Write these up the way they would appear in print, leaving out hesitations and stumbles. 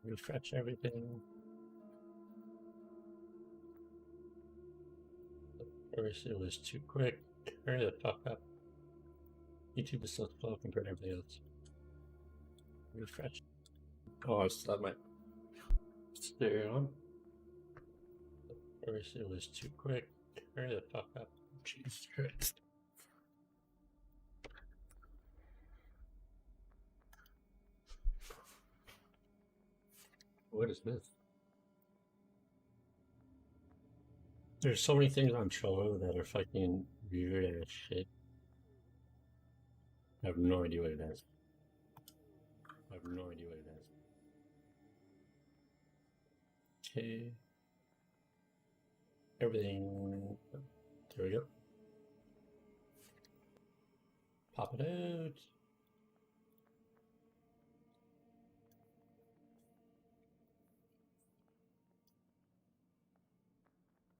Refresh everything. First, it was too quick. Hurry the fuck up. YouTube is so slow compared to everything else. Refresh. Oh, I still have my stereo on. First, it was too quick. Hurry the fuck up. Jesus Christ. What is this? There's so many things on Trello that are fucking weird as shit. I have no idea what it is. I have no idea what it is. Okay. Everything. There we go. Pop it out.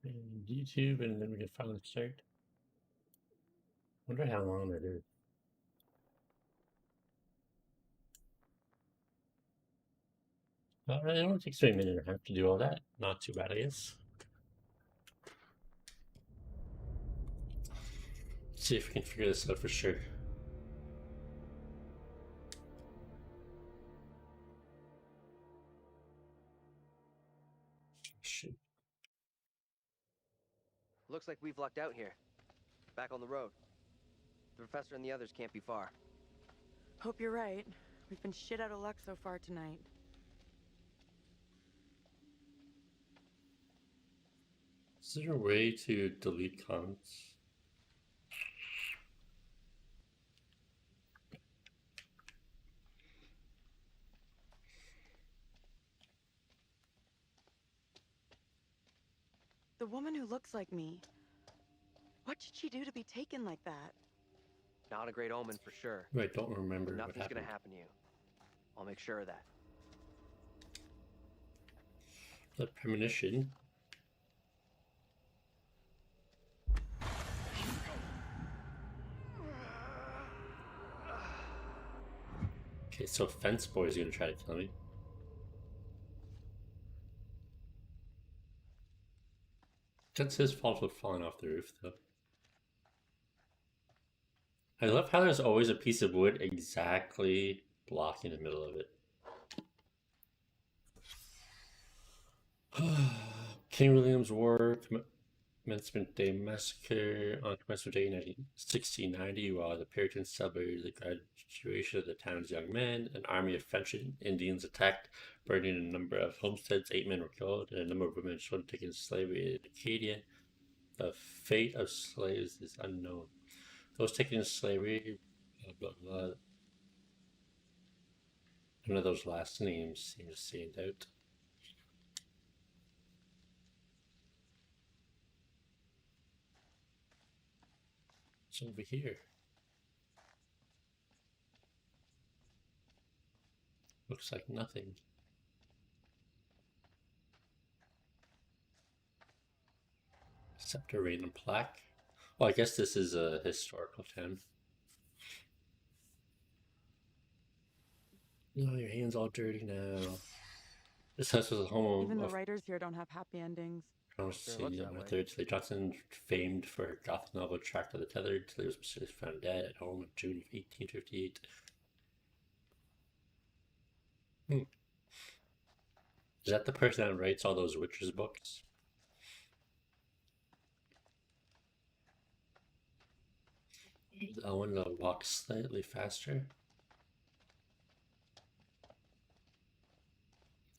And YouTube, and then we can finally start. Wonder how long that is. It only takes me a minute and a half to do all that. Not too bad, I guess. Let's see if we can figure this out for sure. Shoot. Looks like we've lucked out here. Back on the road. The professor and the others can't be far. Hope you're right. We've been shit out of luck so far tonight. Is there a way to delete comments? The woman who looks like me. What did she do to be taken like that? Not a great omen for sure. I don't remember what Nothing's happened. gonna happen to you. I'll make sure of that. The premonition. Okay, so Fence Boy's gonna try to kill me. That's his fault for falling off the roof, though. I love how there's always a piece of wood exactly blocking the middle of it. King William's War, Commencement Day Massacre on Commencement Day 1690, while the Puritans celebrated the graduation of the town's young men, an army of French Indians attacked, burning a number of homesteads. 8 men were killed, and a number of women and children taken into slavery in Acadia. The fate of slaves is unknown. Those taken into slavery, blah, blah, blah. None of those last names seem to stand out. It's over here. Looks like nothing. Except a random plaque. Well, I guess this is a historical town. Oh, your hand's all dirty now. This house was a home Even the of writers here don't have happy endings. Sure, Johnson, famed for her gothic novel Tract of the Tethered, Tilly was mysteriously found dead at home in June of 1858. Is that the person that writes all those witches books? I want to walk slightly faster.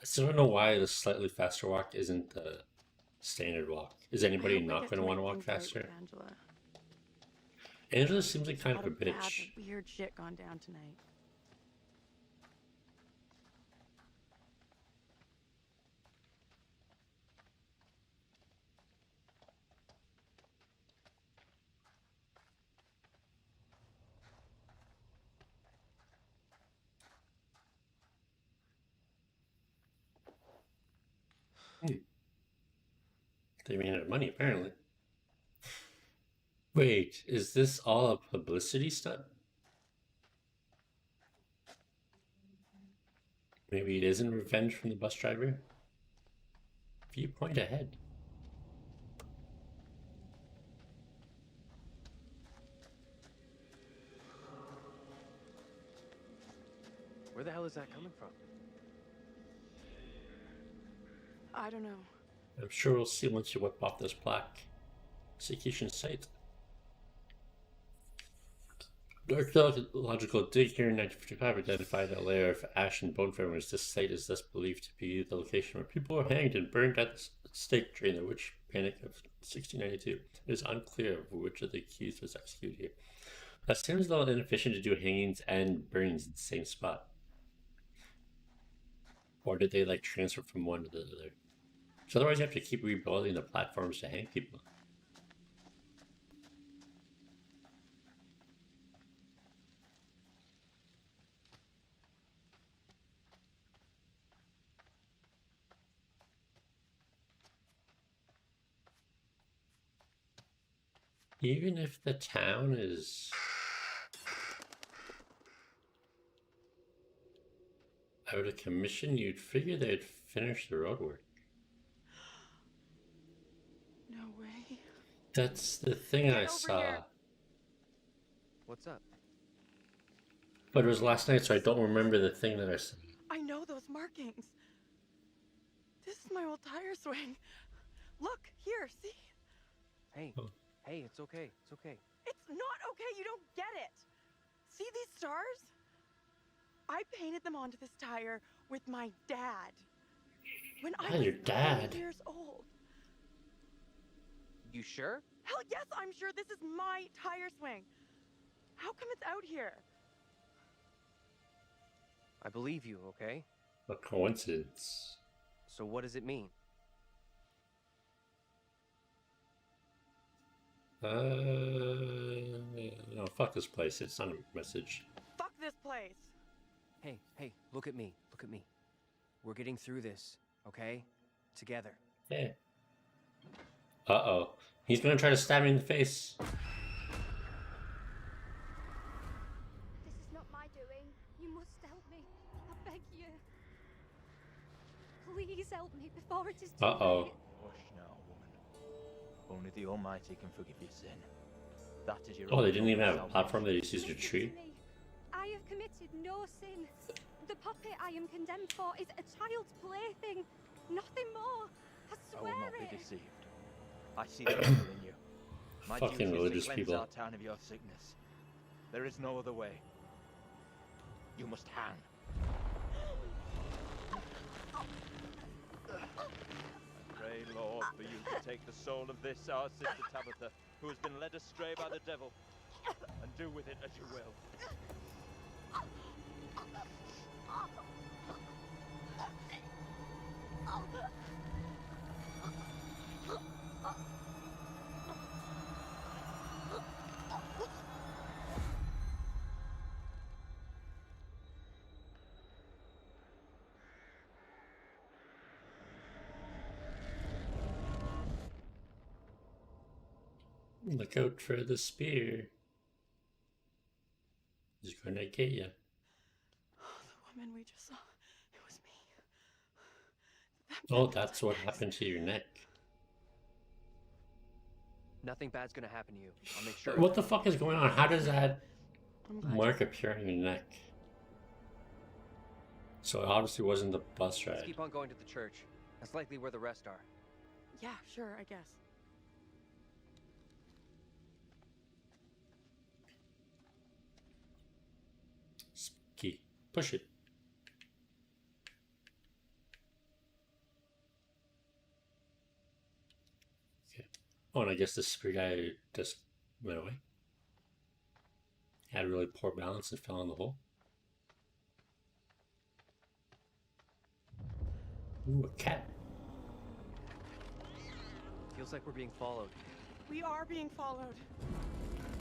I still don't know why the slightly faster walk isn't the standard walk. Is anybody not going to want to walk faster? Angela. Angela seems like kind of a Bad, bitch. weird shit gone down tonight. They ran out of money, apparently. Wait, is this all a publicity stunt? Maybe it isn't revenge from the bus driver? Viewpoint ahead. Where the hell is that coming from? I don't know. I'm sure we'll see once you whip off this plaque. Execution site. Archaeological dig here in 1955 identified a layer of ash and bone fragments. This site is thus believed to be the location where people were hanged and burned at the stake during the witch panic of 1692. It is unclear of which of the accused was executed here. That seems a little inefficient to do hangings and burnings in the same spot. Or did they like transfer from one to the other? So otherwise you have to keep rebuilding the platforms to hang people. Even if the town is out of commission, you'd figure they'd finish the road work. No way. That's the thing Get I over saw. here. What's up? But it was last night, so I don't remember the thing that I saw. I know those markings. This is my old tire swing. Look, here, see? Hey, Oh. hey, it's okay. It's okay. It's not okay, you don't get it. See these stars? I painted them onto this tire with my dad. When I Ah, was your dad. 5 years old. You sure? Hell yes, I'm sure this is my tire swing. How come it's out here? I believe you, okay? A coincidence. So what does it mean? No, fuck this place. It's not a message. Fuck this place. Hey, hey, look at me. Look at me. We're getting through this, okay? Together. Yeah. Uh-oh. He's gonna try to stab me in the face. This is not my doing. You must help me. I beg you. Please help me before it is too Uh-oh. late. Hush now, woman. Only the Almighty can forgive your sin. That is your Oh, they only didn't even hope have of a platform. They salvation. just used a Listen tree. to me. I have committed no sin. The puppet I am condemned for is a child's plaything. Nothing more. I I swear will not be it. deceived. I see the evil in you. My Fucking duty is religious to cleanse people. our town of your sickness. There is no other way. You must hang. I pray, Lord, for you to take the soul of this, our sister Tabitha, who has been led astray by the devil, and do with it as you will. Look out for the spear. He's gonna get you. The woman we just saw, it was me. Oh, that's what happened to your neck. Nothing bad's gonna happen to you. I'll make sure. What the fuck is going on? How does that I'm glad mark appear on your neck? So it obviously wasn't the bus Let's ride. keep on going to the church. That's likely where the rest are. Yeah, sure, I guess. Key. Push it. Okay. Oh, and I guess this spear guy just went away. Had really poor balance and fell in the hole. Ooh, a cat. Feels like we're being followed. We are being followed.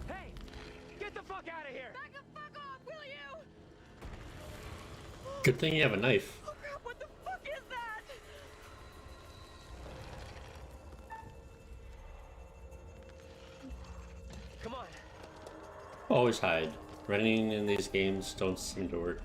Hey! Get the fuck out of here! Back the fuck off, will you? Good thing you have a knife. Oh crap, what the fuck is that? Come on! Always hide. Running in these games don't seem to work.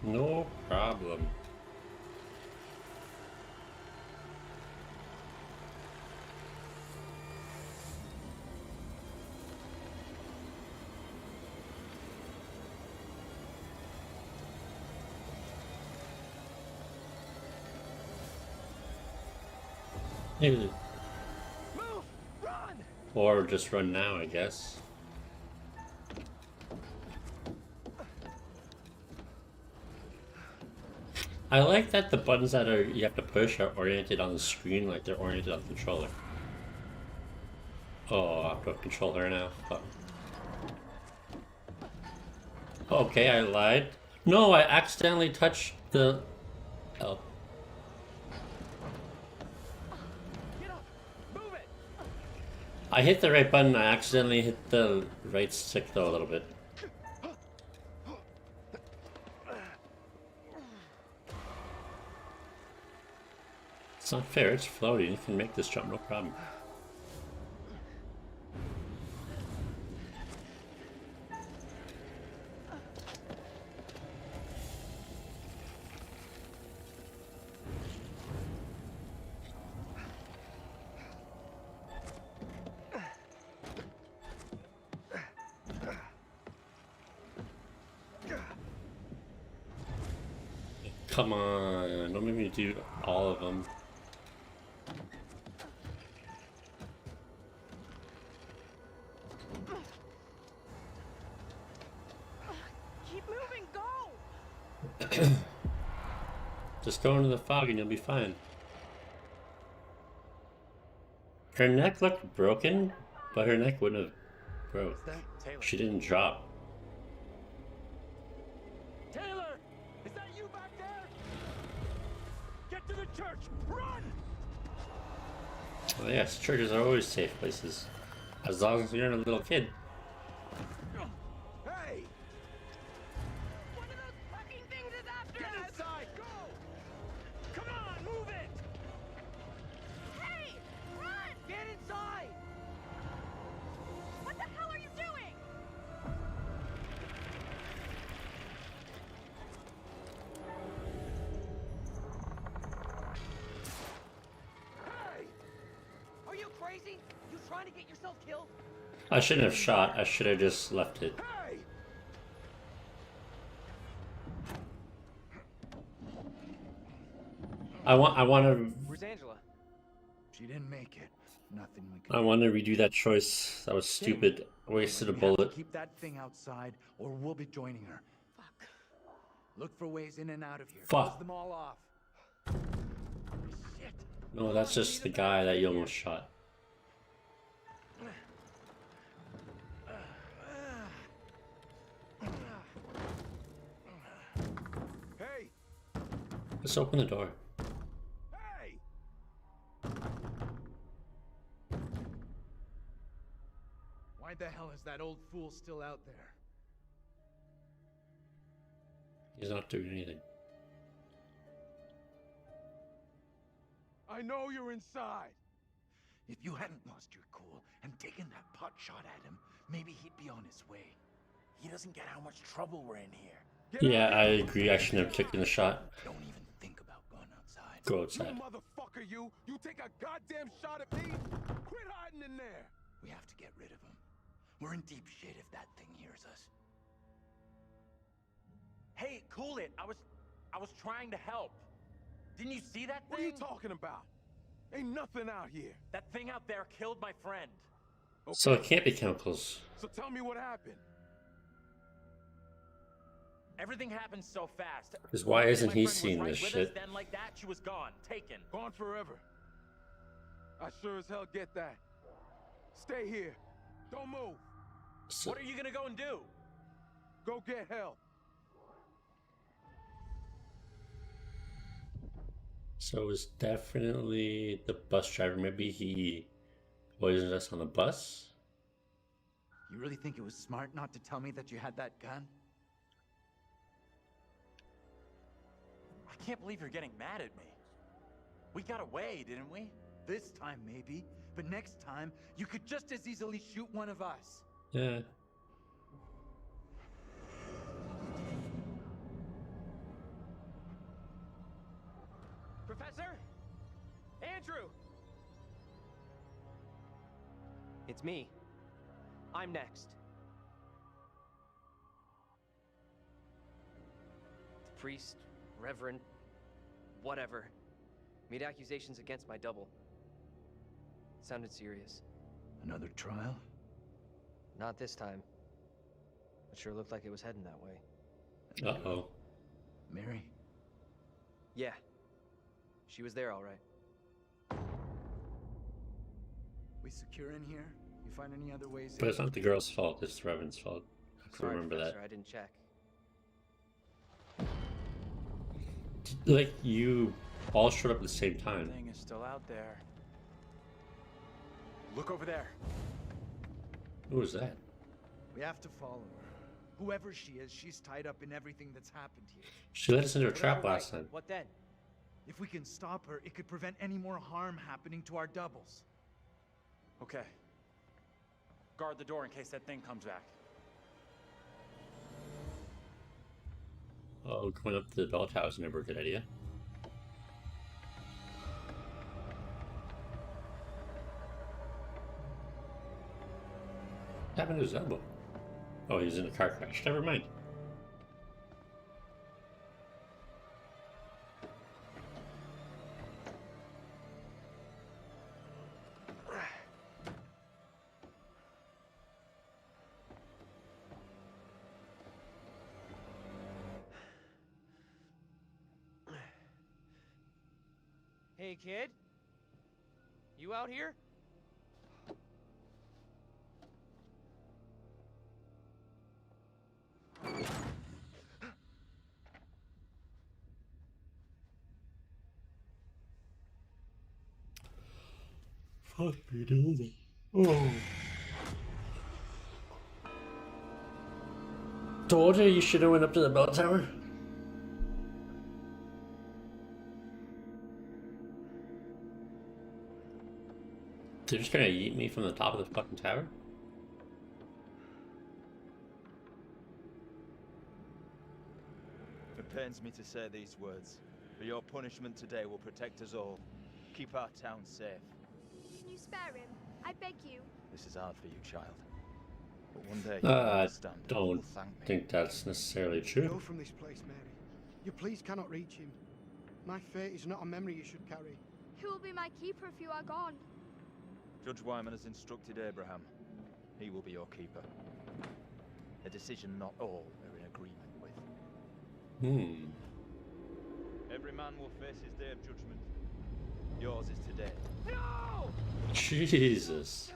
No problem. Hey, Move! Run! or just run now, I guess. I like that the buttons that you have to push are oriented on the screen like they're oriented on the controller. Oh, I have to control her now. Fuck. Okay, I lied. No, I accidentally touched the... Oh. Get up! Move it! I hit the right button, I accidentally hit the right stick though a little bit. It's not fair, it's floating. You can make this jump, no problem. Come on, don't make me do all of them. Keep moving, go! Just go into the fog and you'll be fine. Her neck looked broken, but her neck wouldn't have broke. Taylor. She didn't drop. Taylor! Is that you back there? Get to the church! Run! Well, yes, churches are always safe places. As long as you're a little kid. Hey! One of those fucking things is after Get us! inside! Go! Come on, move it! Hey! Run! Get inside! What the hell are you doing? Hey! Are you crazy? You trying to get yourself killed? I shouldn't have shot, I should have just left it. Hey! I want to Where's Angela? She didn't make it. Nothing we could I want to redo that choice. That was stupid. I wasted a We have to bullet. keep that thing outside, or we'll be joining her. Fuck. Look for ways in and out of here. Fuck. Close them all off. Shit! No, that's just the guy that you almost shot. Hey! Just open the door. Hey! Why the hell is that old fool still out there? He's not doing anything. I know you're inside! If you hadn't lost your cool and taken that pot shot at him, maybe he'd be on his way. He doesn't get how much trouble we're in here. Get Yeah, out I agree. I shouldn't have taken the shot. Don't even think about going outside. Go You outside. motherfucker, you! You take a goddamn shot at me? Quit hiding in there! We have to get rid of him. We're in deep shit if that thing hears us. Hey, cool it. I was trying to help. Didn't you see that What are thing? you talking about? Ain't nothing out here. That thing out there killed my friend. So it can't be chemicals. So tell me what happened. Everything happened so fast. Because why isn't My he friend was seeing right this with shit? us, then like that, she was gone, taken. Gone forever. I sure as hell get that. Stay here. Don't move. So, What are you gonna go and do? Go get help. so it was definitely the bus driver. Maybe he poisoned us on the bus? You really think it was smart not to tell me that you had that gun? I can't believe you're getting mad at me. We got away, didn't we? This time maybe, but next time you could just as easily shoot one of us. Yeah. It's me. I'm next. The priest, reverend, whatever, made accusations against my double. Sounded serious. Another trial? Not this time. It sure looked like it was heading that way. Uh-oh. Mary? Yeah. She was there all right. We secure in here? You find any other ways But in? it's not the girl's fault, it's the Reverend's fault. I Sorry, remember Professor, that. I didn't check. Like, you all showed up at the same time. Thing is still out there. Look over there. Who was that? We have to follow her. Whoever she is, she's tied up in everything that's happened here. She let us into a But trap all right, last time. What then? If we can stop her, it could prevent any more harm happening to our doubles. Okay. Guard the door in case that thing comes back. Oh, going up to the bell tower is never a good idea. What happened to his elbow? Oh, he was in a car crash. Never mind. Hey, kid? You out here? Fuck me, dude. Oh. Told you you should have went up to the bell tower. They're just gonna yeet me from the top of the fucking tower? It pains me to say these words, but your punishment today will protect us all. Keep our town safe. Can you spare him? I beg you. This is hard for you, child. But one day you'll I understand and you'll don't thank me. think that's necessarily Go true. from this place, Mary. Your pleas cannot reach him. My fate is not a memory you should carry. Who will be my keeper if you are gone? Judge Wyman has instructed Abraham. He will be your keeper. A decision not all are in agreement with. Every man will face his day of judgment. Yours is today. No! Jesus.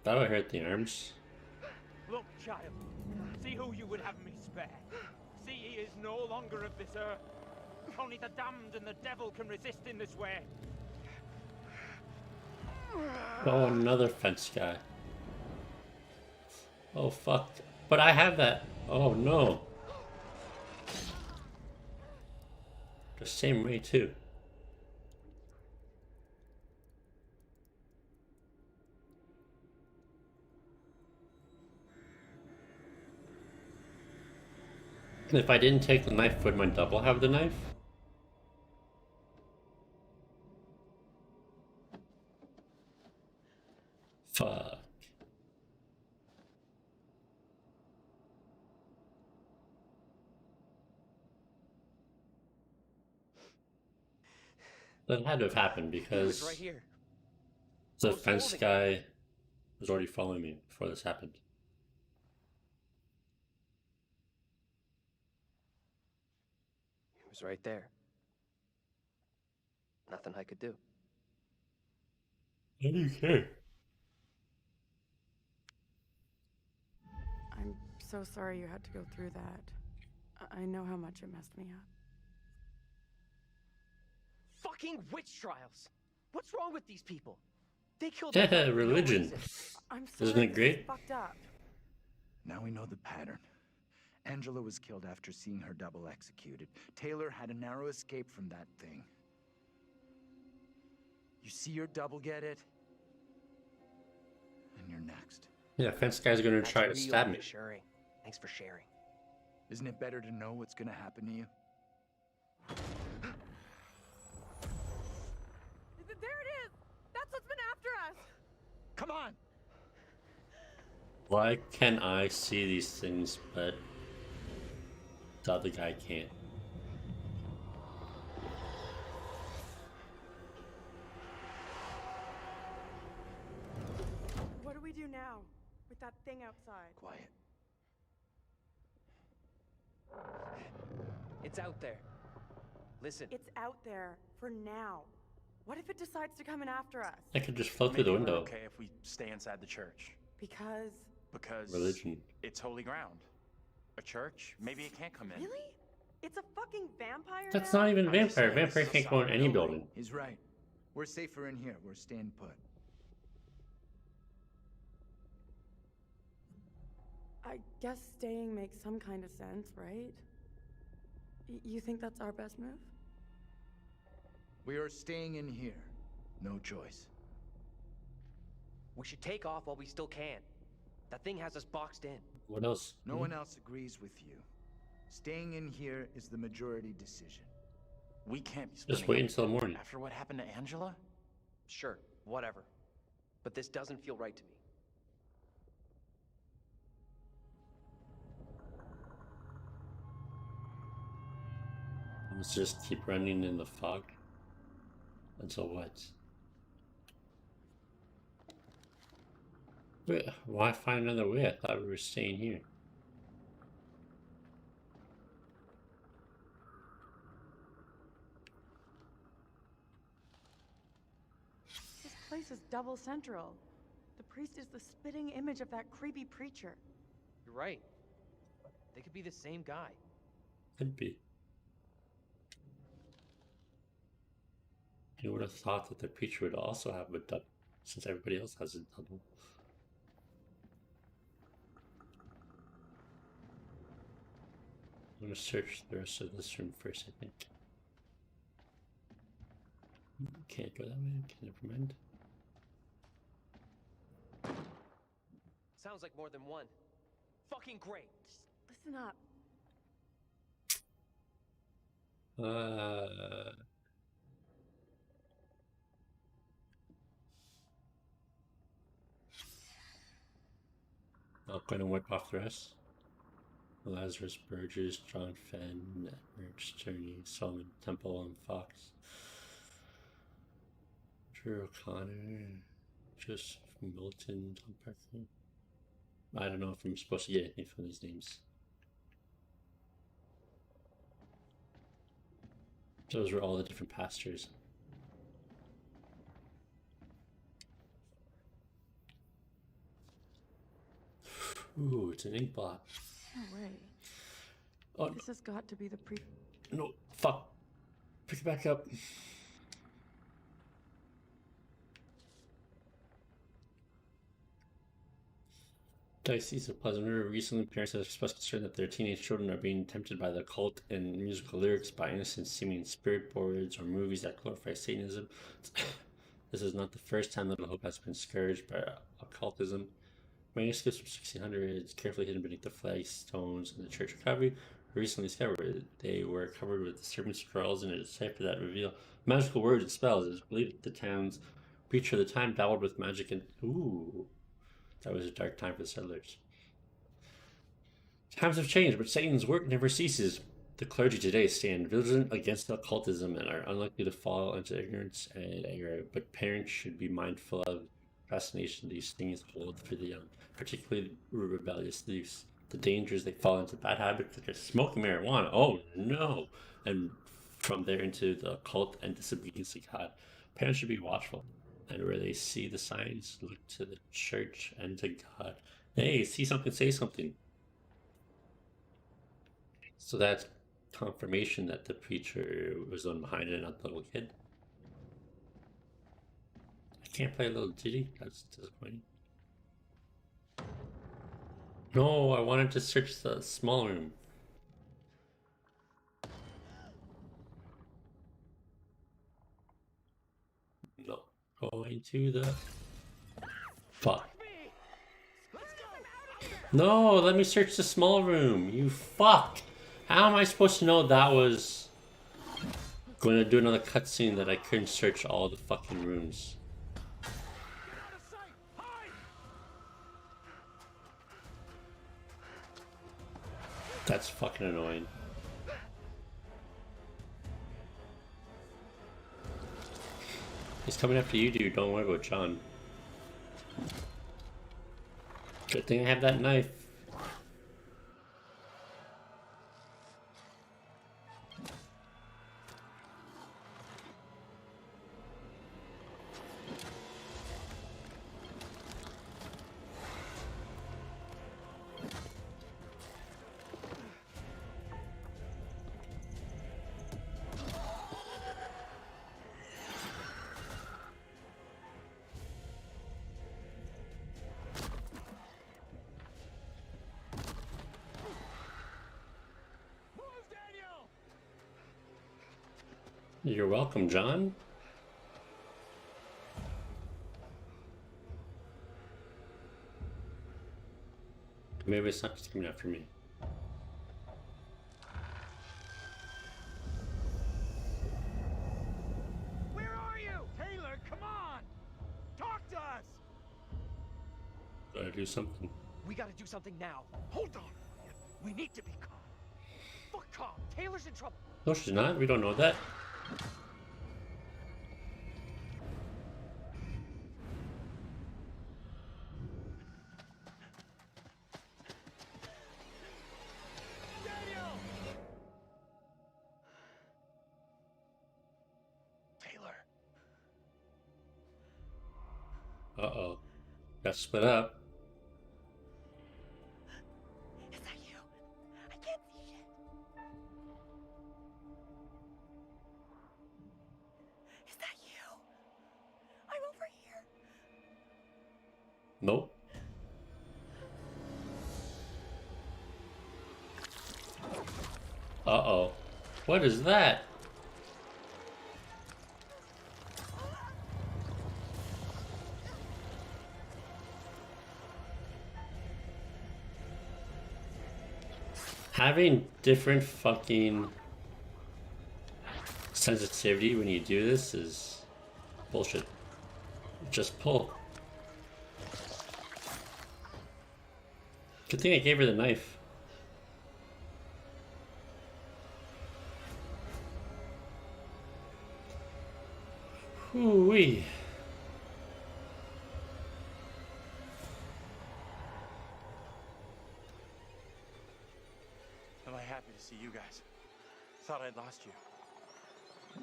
That'll hurt the arms. Look, child, see who you would have me spare. See he is no longer of this earth. Only the damned and the devil can resist in this way. Oh, another fence guy. Oh, fuck. But I have that. Oh, no. The same way, too. If I didn't take the knife, would my double have the knife? Fuck. That had to have happened He was because right here. the I was fence holding guy was already following me before this happened. He was right there. Nothing I could do. How do you care? I'm so sorry you had to go through that. I know how much it messed me up. Fucking witch trials! What's wrong with these people? They killed Yeah, everyone for no religion. reason. I'm sorry. Isn't it this great? is fucked up. Now we know the pattern. Angela was killed after seeing her double executed. Taylor had a narrow escape from that thing. You see your double get it? And you're next. Yeah, fence guy's gonna That's try to real stab me. reassuring. Thanks for sharing. Isn't it better to know what's gonna happen to you? There it is! That's what's been happening! after us! Come on! Why can I see these things, but the other guy can't? What do we do now with that thing outside? Quiet. It's out there. Listen. It's out there for now. What if it decides to come in after us? I could just float through the Maybe we're window. okay if we stay inside the church. Because... Because Religion. it's holy ground. A church? Maybe it can't come in. Really? It's a fucking vampire That's now? not even a I'm just vampire. saying, Vampire this is a can't go in solid any building. building. He's right. We're safer in here. We're staying put. I guess staying makes some kind of sense, right? You think that's our best move? We are staying in here. No choice. We should take off while we still can. That thing has us boxed in. What else? No one else agrees with you. Staying in here is the majority decision. We can't be Just splitting wait up until the morning. after what happened to Angela? Sure, whatever. But this doesn't feel right to me. Let's just keep running in the fog. Until what? Wait, why find another way? I thought we were staying here. This place is double central. The priest is the spitting image of that creepy preacher. You're right. They could be the same guy. Could be. You would have thought that the preacher would also have a double, since everybody else has a double. I'm gonna search the rest of this room first, I think. Can't go that way, okay, never mind. Sounds like more than one. Fucking great. Just listen up. Not going to wipe off the rest. Lazarus, Burgess, John Fenn, Edward Sterney, Solomon Temple, and Fox. Drew O'Connor, Joseph Milton, Tom Parker. I don't know if I'm supposed to get anything from these names. Those were all the different pastors. Ooh, it's an ink blot. No way. Oh, This has got to be the no, fuck. Pick it back up. Diocese of Pleasant River. Recently, parents have expressed concern that their teenage children are being tempted by the occult and musical lyrics by innocent seeming spirit boards or movies that glorify Satanism. This is not the first time Little Hope has been scourged by occultism. Manuscripts from 1600s, carefully hidden beneath the flagstones in the church recovery, were recently discovered. They were covered with disturbing scrawls and a cipher that reveal magical words and spells. It is believed that the town's preacher of the time dabbled with magic and... Ooh, that was a dark time for the settlers. Times have changed, but Satan's work never ceases. The clergy today stand vigilant against occultism and are unlikely to fall into ignorance and error, but parents should be mindful of fascination these things hold for the young, particularly rebellious youths. The dangers they fall into bad habits such as smoking marijuana. Oh no! And from there into the occult and disobedience to God. Parents should be watchful, and where they see the signs, look to the church and to God. Hey, see something, say something. So that's confirmation that the preacher was the one behind it, not the little kid. I can't play a little ditty. That's disappointing. No, I wanted to search the small room. No, going to the... Fuck. No, let me search the small room. You fuck. How am I supposed to know that was going to do another cutscene that I couldn't search all the fucking rooms? That's fucking annoying. He's coming after you, dude. Don't worry about John. Good thing I have that knife. You're welcome, John. Maybe it's not just coming after me. Where are you? Taylor, come on! Talk to us! Gotta do something. We gotta do something now. Hold on! We need to be calm. Fuck calm. Taylor's in trouble. No, she's not. We don't know that. Uh-oh. Got split up. Is that you? I can't see shit. Is that you? I'm over here. Nope. Uh-oh. What is that? Having different fucking sensitivity when you do this is bullshit. Just pull. Good thing I gave her the knife. Hoo-wee. Am I happy to see you guys? Thought I'd lost you.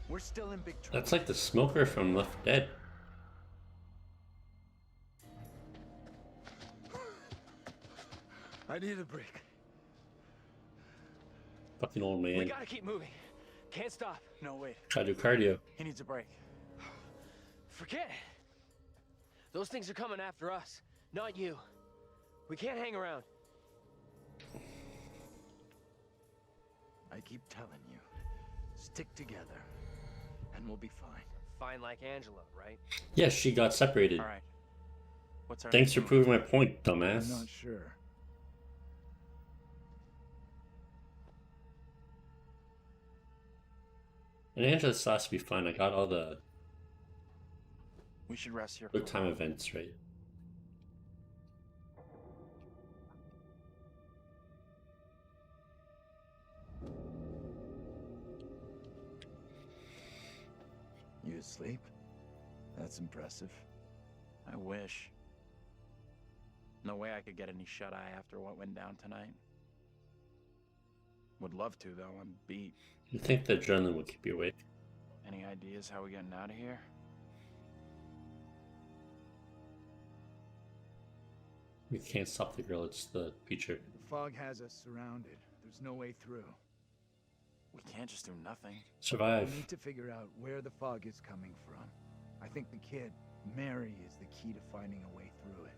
We're still in big trouble. That's like the smoker from Left Dead. I need a break. Fucking old man. We gotta keep moving. Can't stop. No, wait. Try to do cardio. He needs a break. Forget it. Those things are coming after us, not you. We can't hang around. I keep telling you, stick together, and we'll be fine. Fine like Angela, right? Yes, she got separated. All right. What's our Thanks next for move? proving my point, I'm dumbass. not sure. And Angela's sauce be fun. I got all the We should rest here. good time events right. You asleep? That's impressive. I wish. No way I could get any shut-eye after what went down tonight. Would love to, though. I'm beat. You think the adrenaline will keep you awake? Any ideas how we're getting out of here? We can't stop the girl, it's the preacher. The fog has us surrounded. There's no way through. We can't just do nothing. Survive. We need to figure out where the fog is coming from. I think the kid, Mary, is the key to finding a way through it.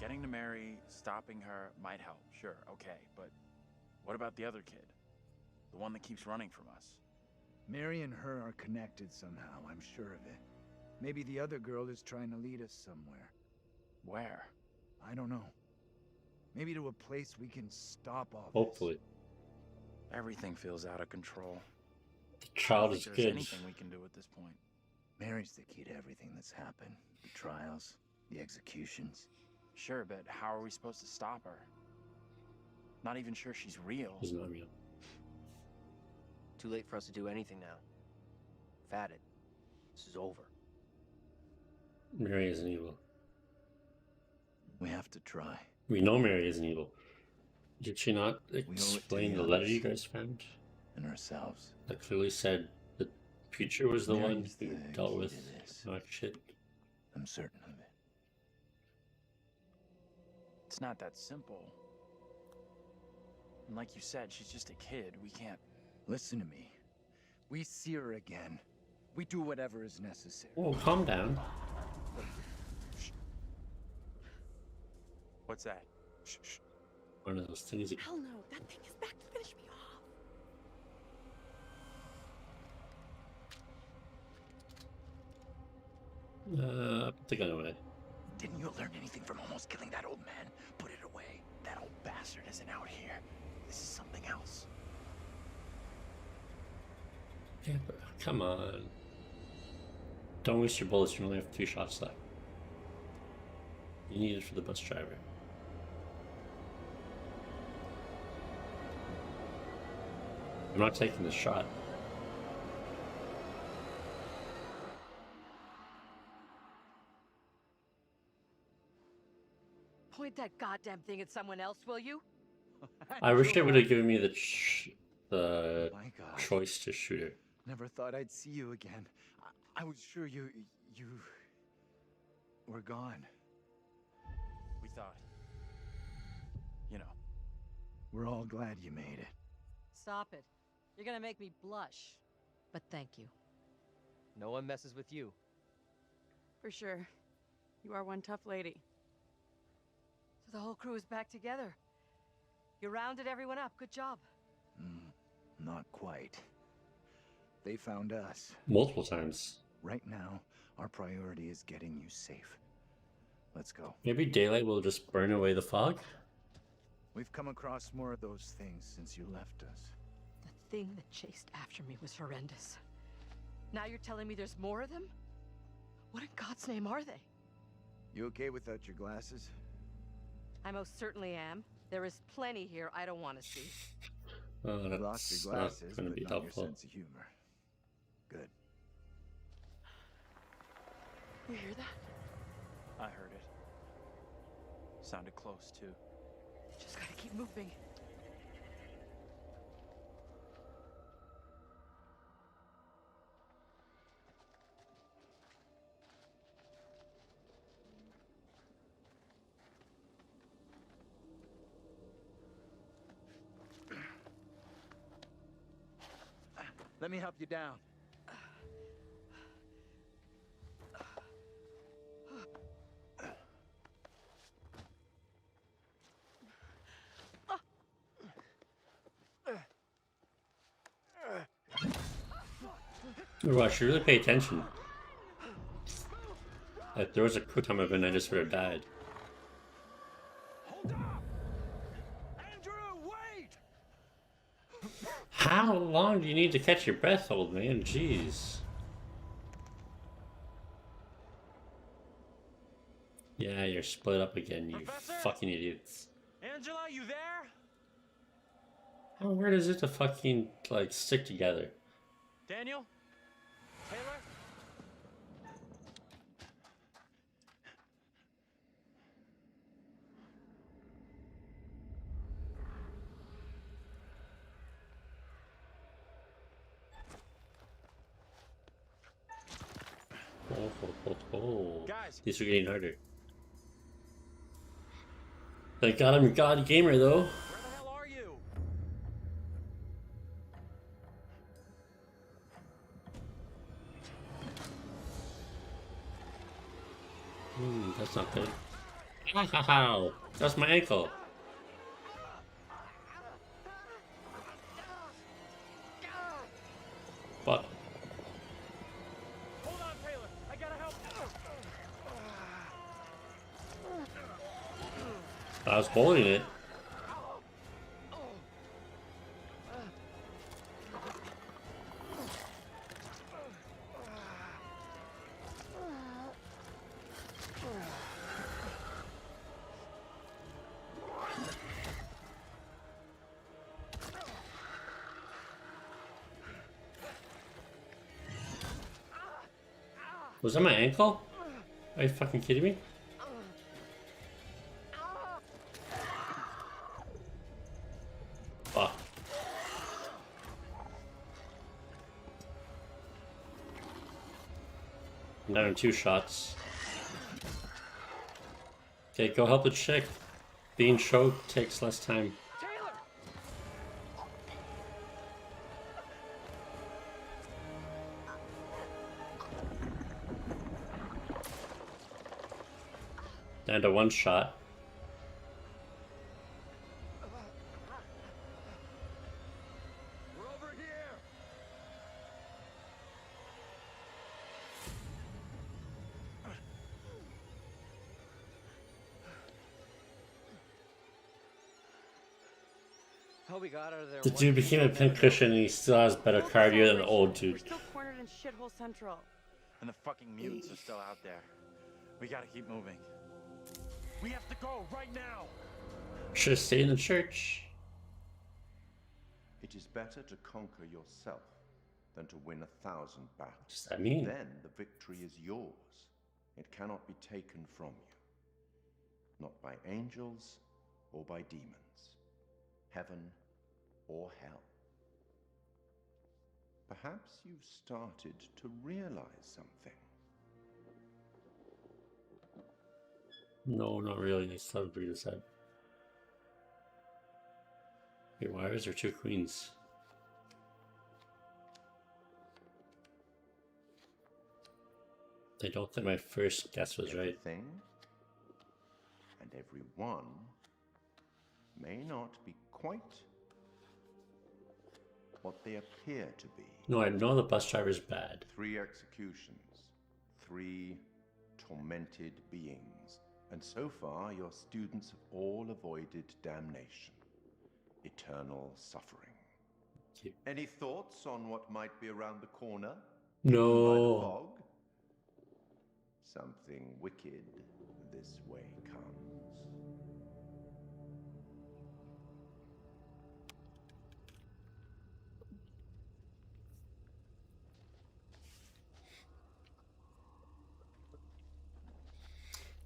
Getting to Mary, stopping her might help, sure, okay, but what about the other kid? The one that keeps running from us? Mary and her are connected somehow, I'm sure of it. Maybe the other girl is trying to lead us somewhere. Where? I don't know. Maybe to a place we can stop all this. Hopefully. Everything feels out of control. The child I is don't think there's good. anything we can do at this point. Mary's the key to everything that's happened. The trials, the executions. Sure, but how are we supposed to stop her? Not even sure she's real. She's not real. Too late for us to do anything now. We've had it. This is over. Mary isn't evil. We have to try. We know Mary isn't evil. Did she not owe it to explain the the letter others. you guys found? And ourselves. That clearly said the preacher was the one Mary's who the dealt key with to this. that shit. I'm certain of it. It's not that simple. And like you said, she's just a kid. We can't... Listen to me. We see her again. We do whatever is necessary. Oh, calm down. What's that? Shh, shh. One of those things. Hell no, that thing is back to finish me off. I think I know it. Didn't you learn anything from almost killing that old man? Put it away. That old bastard isn't out here. This is something else. Yeah, but come on. Don't waste your bullets. You only have 2 shots left. You need it for the bus driver. I'm not taking this shot. Point that goddamn thing at someone else, will you? I wish they would have given me the My God. choice to shoot her. Never thought I'd see you again. I was sure you were gone. We thought... You know. We're all glad you made it. Stop it. You're gonna make me blush. But thank you. No one messes with you. For sure. You are one tough lady. So the whole crew is back together. You rounded everyone up. Good job. Not quite. They found us. Multiple times. Right now, our priority is getting you safe. Let's go. Maybe daylight will just burn away the fog? We've come across more of those things since you left us. The thing that chased after me was horrendous. Now you're telling me there's more of them? What in God's name are they? You okay without your glasses? I most certainly am. There is plenty here I don't want to see. Well, You lost that's your not glasses, going to but be not your helpful. sense of humor. Good. You hear that? I heard it. Sounded close, too. Just gotta keep moving. Let me help you down. Ooh, I should really pay attention. If there was a quick time event, I just would have died. Hold up! Andrew, wait! How long do you need to catch your breath, old man? Jeez. Yeah, you're split up again, you Professor? fucking idiots. Angela, you there? How weird is it to fucking, like, stick together? Daniel? Taylor? Oh. Guys. These are getting harder. Thank God I'm a god gamer, though. Where the hell are you? That's not good. Ow! That's my ankle. But Hold on, Taylor. I gotta help. I was holding it. Was that my ankle? Are you fucking kidding me? Fuck. I'm down in 2 shots. Okay, go help the chick. Being choked takes less time. Down to 1 shot. We're over here. Oh, we got out of there. The dude became a pincushion and he still has better cardio than the old dude. We're still cornered in shithole central. And the fucking mutants are still out there. We gotta keep moving. We have to go right now. Should have stayed in the church. It is better to conquer yourself than to win 1,000 battles. What does that mean? Then the victory is yours. It cannot be taken from you. Not by angels or by demons. Heaven or hell. Perhaps you've started to realize something. No, not really. I still haven't figured this out. Wait, why is there 2 queens? I don't think my first guess was right. Everything and everyone may not be quite what they appear to be. No, I know the bus driver's bad. 3 executions, 3 tormented beings. And so far, your students have all avoided damnation, eternal suffering. Any thoughts on what might be around the corner? No. By the fog? Something wicked this way comes.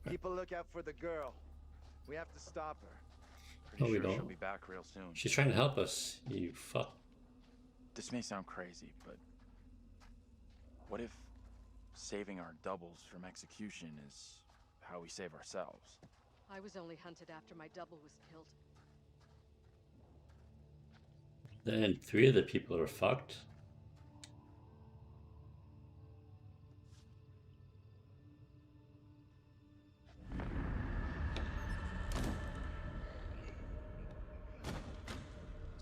Keep a lookout for the girl. We have to stop her. No, we Pretty sure don't. she'll be back real soon. She's trying to help us. You fuck. This may sound crazy, but what if saving our doubles from execution is how we save ourselves? I was only hunted after my double was killed. Then 3 of the people are fucked.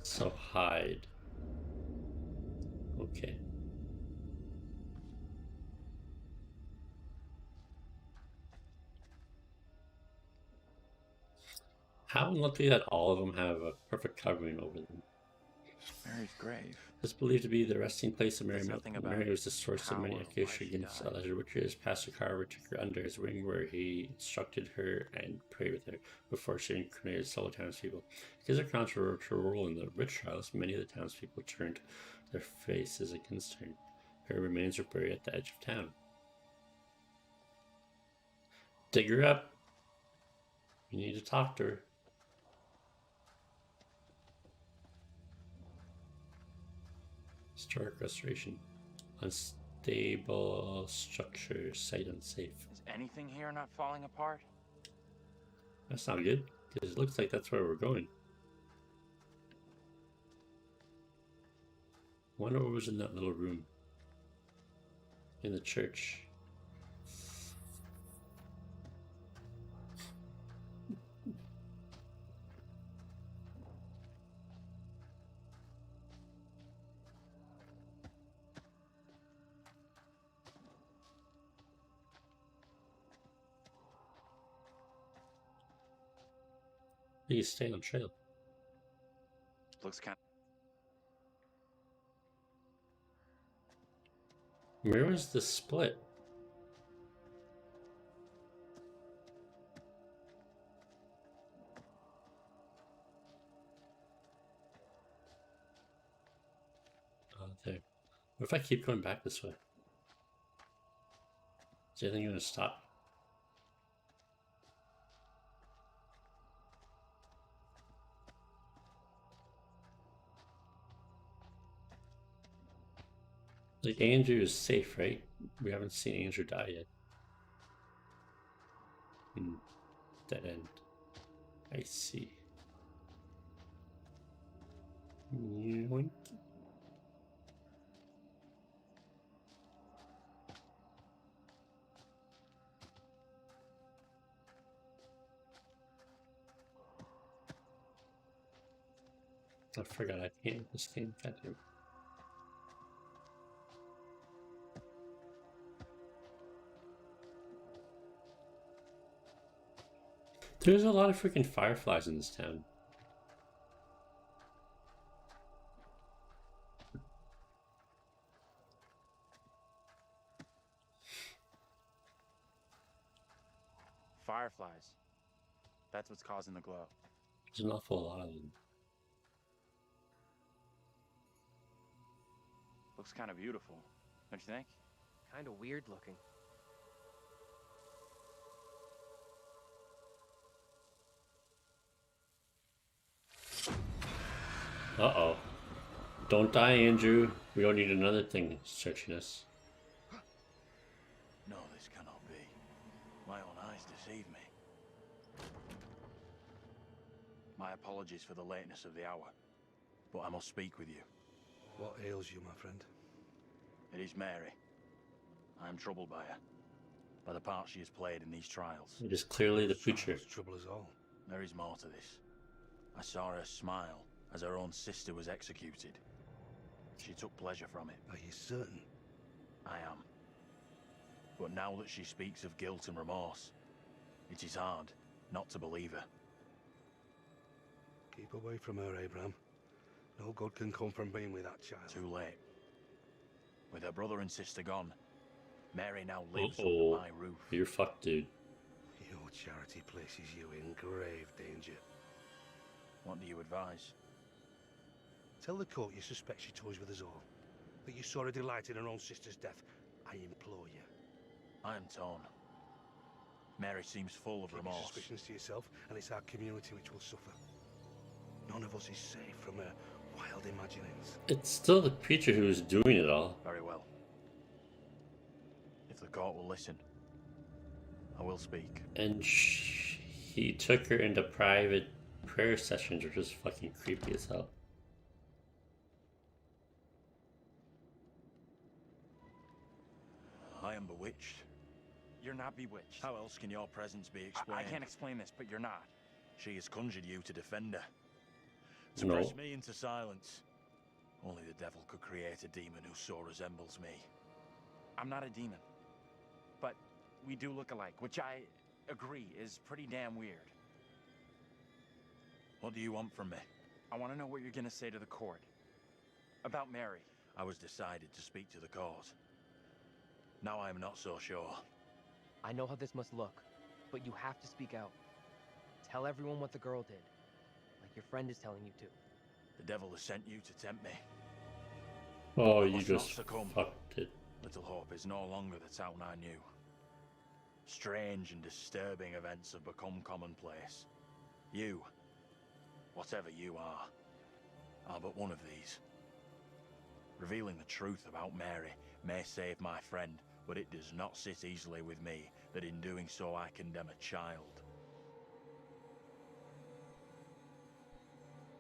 So hide. Okay. How unlucky that all of them have a perfect covering over them. Mary's grave. It's believed to be the resting place of Mary. There's nothing about Mary was the source of how many or why accusations she against died. alleged witches. Pastor Carver took her under his wing, where he instructed her and prayed with her before she incriminated several townspeople. Because of controversial role in the witch trials, many of the townspeople turned their faces against her. Her remains are buried at the edge of town. Dig her up. You need to talk to her. Historic restoration. Unstable structure. Site unsafe. Is anything here not falling apart? That's not good, because it looks like that's where we're going. Wonder what was in that little room. In the church. Please stay on trail. Looks kind Where was the split? Oh, there. What if I keep going back this way? Is anything gonna stop? Like, Andrew is safe, right? We haven't seen Andrew die yet. Dead end. I see. Yoink. I forgot I can't this game. Goddamn. There's a lot of freaking fireflies in this town. Fireflies. That's what's causing the glow. There's an awful lot of them. Looks kind of beautiful, don't you think? Kind of weird looking. Uh-oh. Don't die, Andrew. We don't need another thing searching us. No, this cannot be. My own eyes deceive me. My apologies for the lateness of the hour, but I must speak with you. What ails you, my friend? It is Mary. I am troubled by her, by the part she has played in these trials. It is clearly the preacher. Trouble us all. There is more to this. I saw her smile as her own sister was executed. She took pleasure from it. Are you certain? I am. But now that she speaks of guilt and remorse, it is hard not to believe her. Keep away from her, Abraham. No good can come from being with that child. Too late. With her brother and sister gone, Mary now lives under my roof. You're fucked, dude. Your charity places you in grave danger. What do you advise? Tell the court you suspect she toys with us all. That you saw her delight in her own sister's death. I implore you. I am torn. Mary seems full of Keep remorse. your suspicions to yourself, and it's our community which will suffer. None of us is safe from her wild imaginings. It's still the preacher who is doing it all. Very well. If the court will listen, I will speak. And he took her into private prayer sessions, which is fucking creepy as hell. I am bewitched. You're not bewitched. How else can your presence be explained? I can't explain this, but you're not. She has conjured you to defend her. To No. press me into silence. Only the devil could create a demon who so resembles me. I'm not a demon. But we do look alike, which I agree is pretty damn weird. What do you want from me? I want to know what you're going to say to the court. About Mary. I was decided to speak to the court. Now I am not so sure. I know how this must look, but you have to speak out. Tell everyone what the girl did, like your friend is telling you to. The devil has sent you to tempt me. Oh, I you must not just succumb. fucked it. Little Hope is no longer the town I knew. Strange and disturbing events have become commonplace. You, whatever you are but one of these. Revealing the truth about Mary may save my friend, but it does not sit easily with me that in doing so I condemn a child.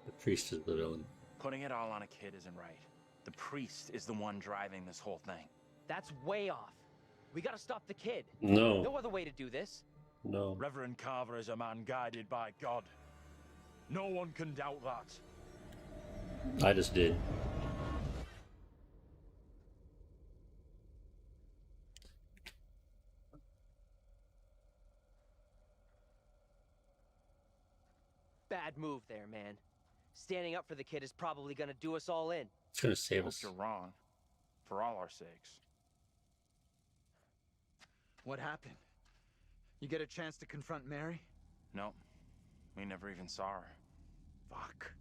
The priest is the villain. Putting it all on a kid isn't right. The priest is the one driving this whole thing. That's way off. We gotta stop the kid. No. No other way to do this. No. Reverend Carver is a man guided by God. No one can doubt that. I just did. Bad move there, man. Standing up for the kid is probably gonna do us all in. It's gonna save Hope us. you're wrong. For all our sakes. What happened? You get a chance to confront Mary? No. We never even saw her. Fuck.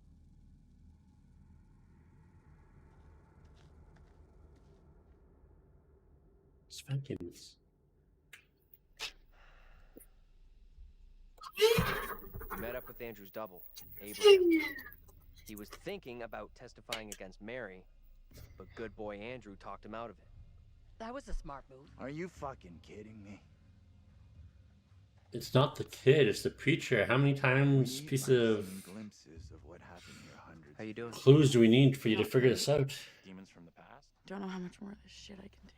Spankings. met up with Andrew's double, Abraham. He was thinking about testifying against Mary, but good boy Andrew talked him out of it. That was a smart move. Are you fucking kidding me? It's not the kid, it's the preacher. How many times, We piece are of seeing glimpses of what happened here hundreds. How you doing? clues do we need for you to figure this out? Demons from the past? Don't know how much more of this shit I can take.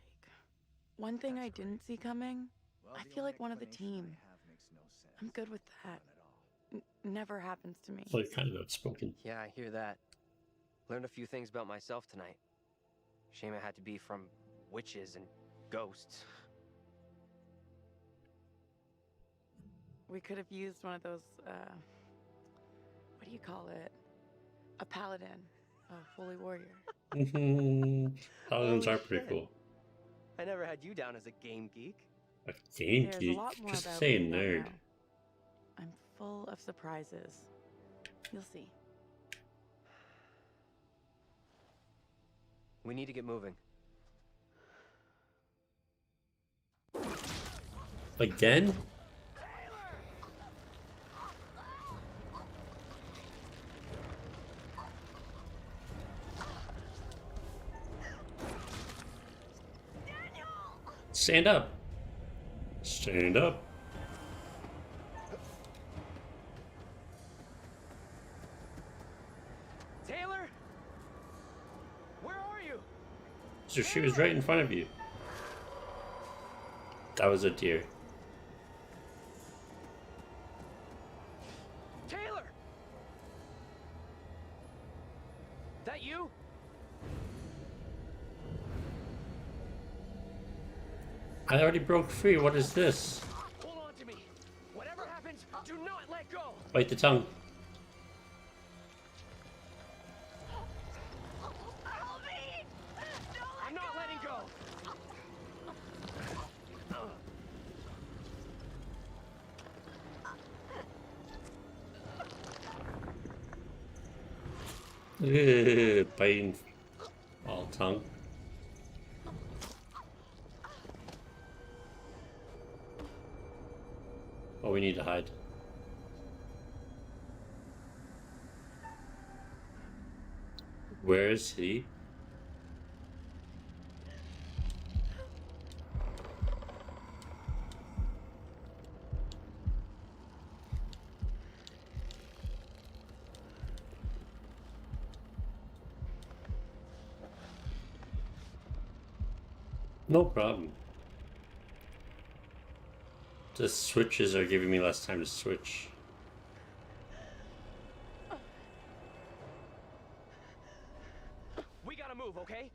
One thing I didn't see coming, I feel like one of the team. I'm good with that. Never happens to me. It's like kind of outspoken. Yeah, I hear that. Learned a few things about myself tonight. Shame it had to be from witches and ghosts. We could have used one of those, what do you call it? A paladin. A holy warrior. Paladins Holy are pretty shit. cool. I never had you down as a game geek. A game There's geek? a lot more Just about say me you don't nerd. know. I'm full of surprises. You'll see. We need to get moving. Again? Stand up. Stand up. Taylor? Where are you? So she was right in front of you. That was a deer. Taylor! That you? I already broke free. What is this? Hold on to me. Whatever happens, do not let go. Bite the tongue. I'm not letting go. Biting all tongue. Oh, we need to hide. Where is he? No problem. The switches are giving me less time to switch. We gotta move, okay?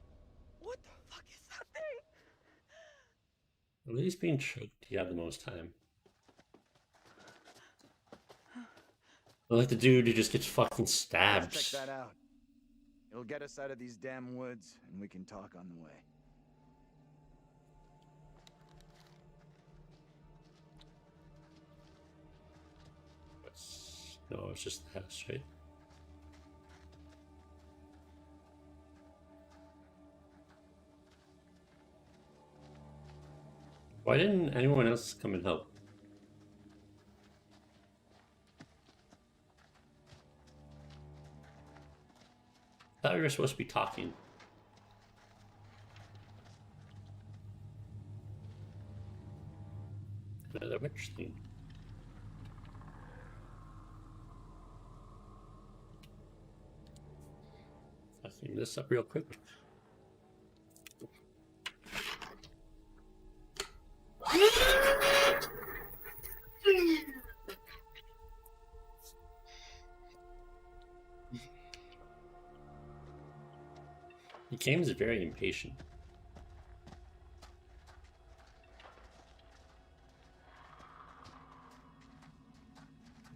What the fuck is that thing? At least being choked, you have the most time. I like the dude who just gets fucking stabbed. Let's check that out. It'll get us out of these damn woods, and we can talk on the way. No, it's just the house, right? Why didn't anyone else come and help? I thought we were supposed to be talking. Another witch thing. I'll clean this up real quick. The game is very impatient.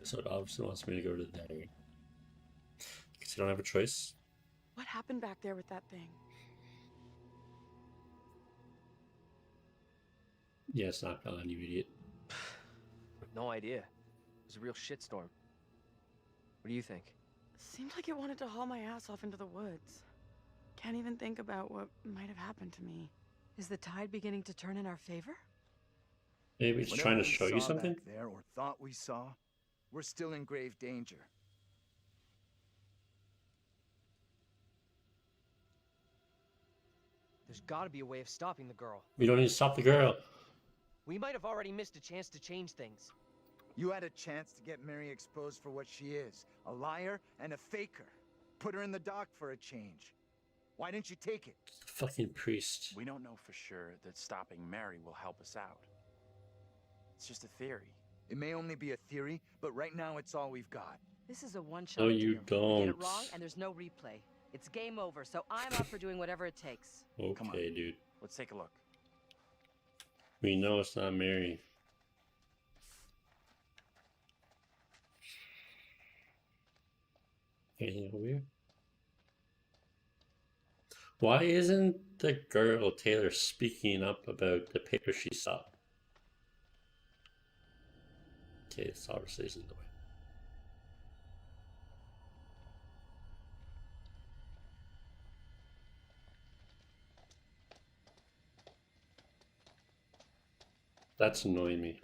So it obviously wants me to go to the diary. Because you don't have a choice. What happened back there with that thing? Yeah, it's not gone, you idiot. No idea. It was a real shitstorm. What do you think? Seemed like it wanted to haul my ass off into the woods. Can't even think about what might have happened to me. Is the tide beginning to turn in our favor? Maybe it's trying to show you something? Back there, or thought we saw, we're still in grave danger. There's gotta be a way of stopping the girl. We don't need to stop the girl. We might have already missed a chance to change things. You had a chance to get Mary exposed for what she is. A liar and a faker. Put her in the dock for a change. Why didn't you take it? Fucking priest. We don't know for sure that stopping Mary will help us out. It's just a theory. It may only be a theory, but right now it's all we've got. This is a one-shot No, you deal. You get it don't. wrong, and there's no replay. It's game over, so I'm up for doing whatever it takes. Okay, dude. Let's take a look. We know it's not Mary. Anything over here? Why isn't the girl Taylor speaking up about the paper she saw? Okay, this obviously isn't the way. That's annoying me.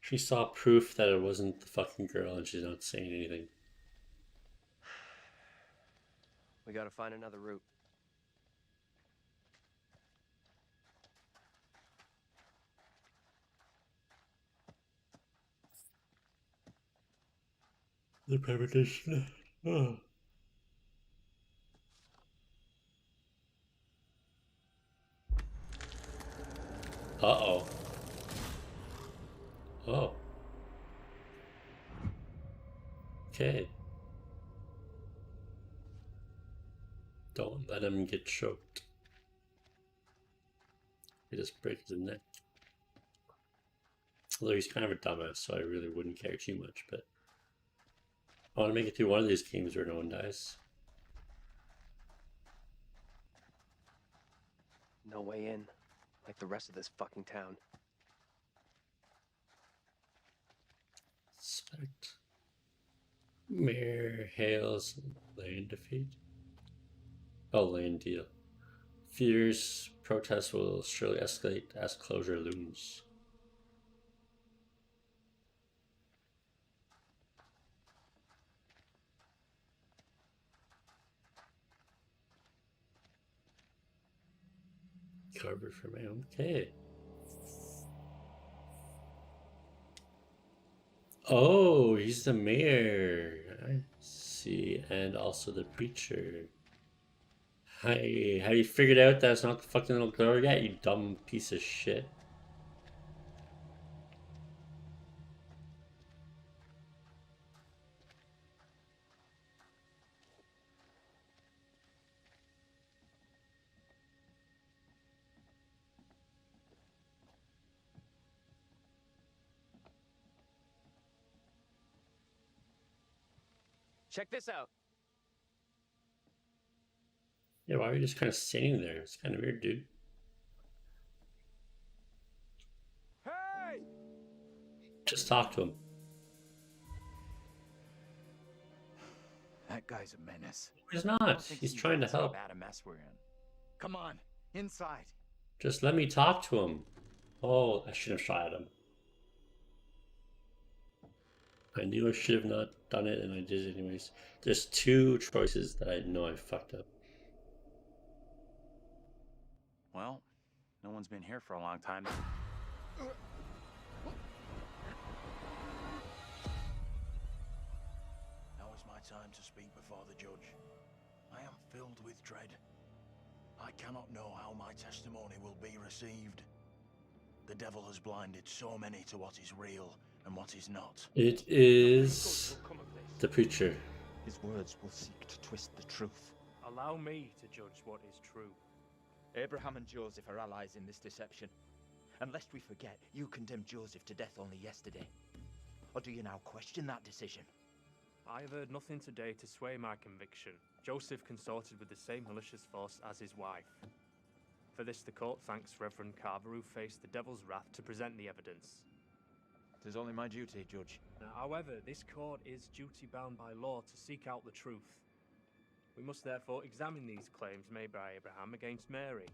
She saw proof that it wasn't the fucking girl and she's not saying anything. We gotta find another route. The premonition. Oh. Uh-oh. Oh. Okay. Don't let him get choked. He just breaks his neck. Although he's kind of a dumbass, so I really wouldn't care too much, but I want to make it through one of these games where no one dies. No way in, like the rest of this fucking town. Suspect. Mayor hails land defeat. Oh, land deal. Fears protests will surely escalate as closure looms. Covered for my own. Okay. Oh, he's the mayor. I see. And also the preacher. Hey, have you figured out that's not the fucking little girl yet, you dumb piece of shit? Check this out. Yeah, why are you just kind of standing there? It's kind of weird, dude. Hey! Just talk to him. That guy's a menace. He's not. He's trying to help. How bad a mess we're in. Come on, inside. Just let me talk to him. Oh, I should have shot at him. I knew I should have not done it, and I did it anyways. There's two choices that I know I fucked up. Well, no one's been here for a long time. Now is my time to speak before the judge. I am filled with dread. I cannot know how my testimony will be received. The devil has blinded so many to what is real and what is not. It is the preacher. His words will seek to twist the truth. Allow me to judge what is true. Abraham and Joseph are allies in this deception. And lest we forget, you condemned Joseph to death only yesterday. Or do you now question that decision? I have heard nothing today to sway my conviction. Joseph consorted with the same malicious force as his wife. For this, the court thanks Reverend Carver, who faced the devil's wrath to present the evidence. It is only my duty, Judge. However, this court is duty-bound by law to seek out the truth. We must therefore examine these claims made by Abraham against Mary.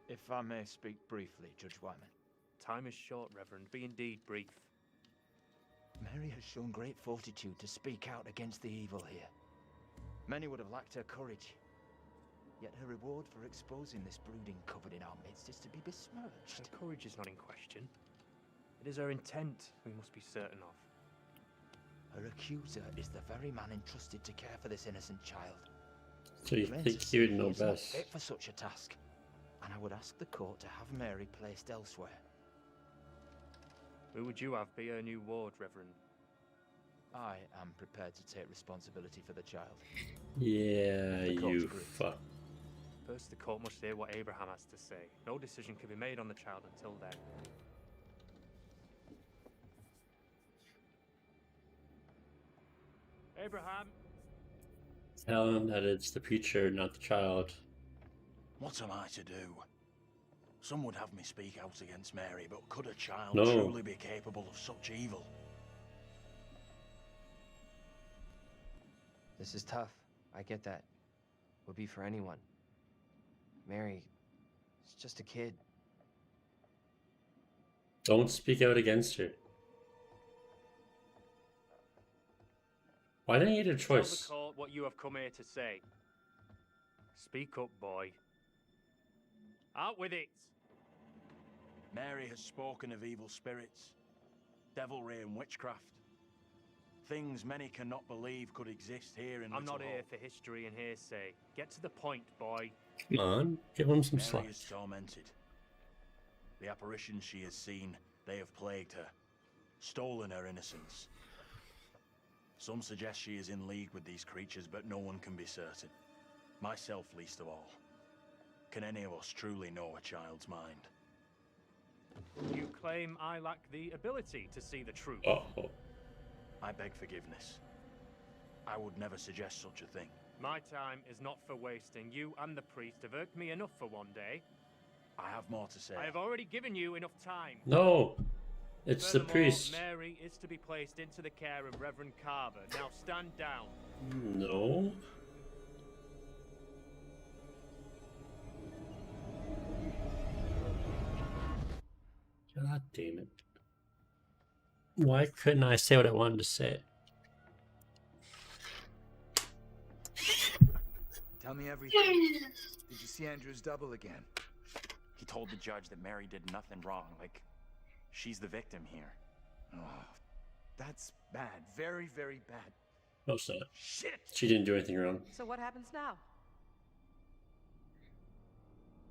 If I may speak briefly, Judge Wyman. Time is short, Reverend. Be indeed brief. Mary has shown great fortitude to speak out against the evil here. Many would have lacked her courage. Yet her reward for exposing this brooding covered in our midst is to be besmirched. Her courage is not in question. It is her intent we must be certain of. Her accuser is the very man entrusted to care for this innocent child. So you think he would know best? Fit for such a task, and I would ask the court to have Mary placed elsewhere. Who would you have be her new ward, Reverend? I am prepared to take responsibility for the child. Yeah, you fuck. First, the court must hear what Abraham has to say. No decision can be made on the child until then. Abraham! Tell him that it's the preacher, not the child. What am I to do? Some would have me speak out against Mary, but could a child No. truly be capable of such evil? This is tough. I get that. Would be for anyone. Mary, is just a kid. Don't speak out against her. Why didn't you get a choice? Tell the court what you have come here to say. Speak up, boy. Out with it! Mary has spoken of evil spirits, devilry and witchcraft. Things many cannot believe could exist here in I'm Little not here Hope. for history and hearsay. Get to the point, boy. Come on, give him some Mary slack. is tormented. The apparitions she has seen, they have plagued her, stolen her innocence. Some suggest she is in league with these creatures, but no one can be certain. Myself least of all. Can any of us truly know a child's mind? You claim I lack the ability to see the truth. Uh-oh. I beg forgiveness. I would never suggest such a thing. My time is not for wasting. You and the priest have irked me enough for one day. I have more to say. I have already given you enough time. No, it's the Furthermore, priest. Mary is to be placed into the care of Reverend Carver. Now stand down. No. God damn it. Why couldn't I say what I wanted to say? Tell me everything. Did you see Andrew's double again? He told the judge that Mary did nothing wrong, like she's the victim here. Oh, that's bad. Very, very bad. No, it's not. Shit! She didn't do anything wrong. So what happens now?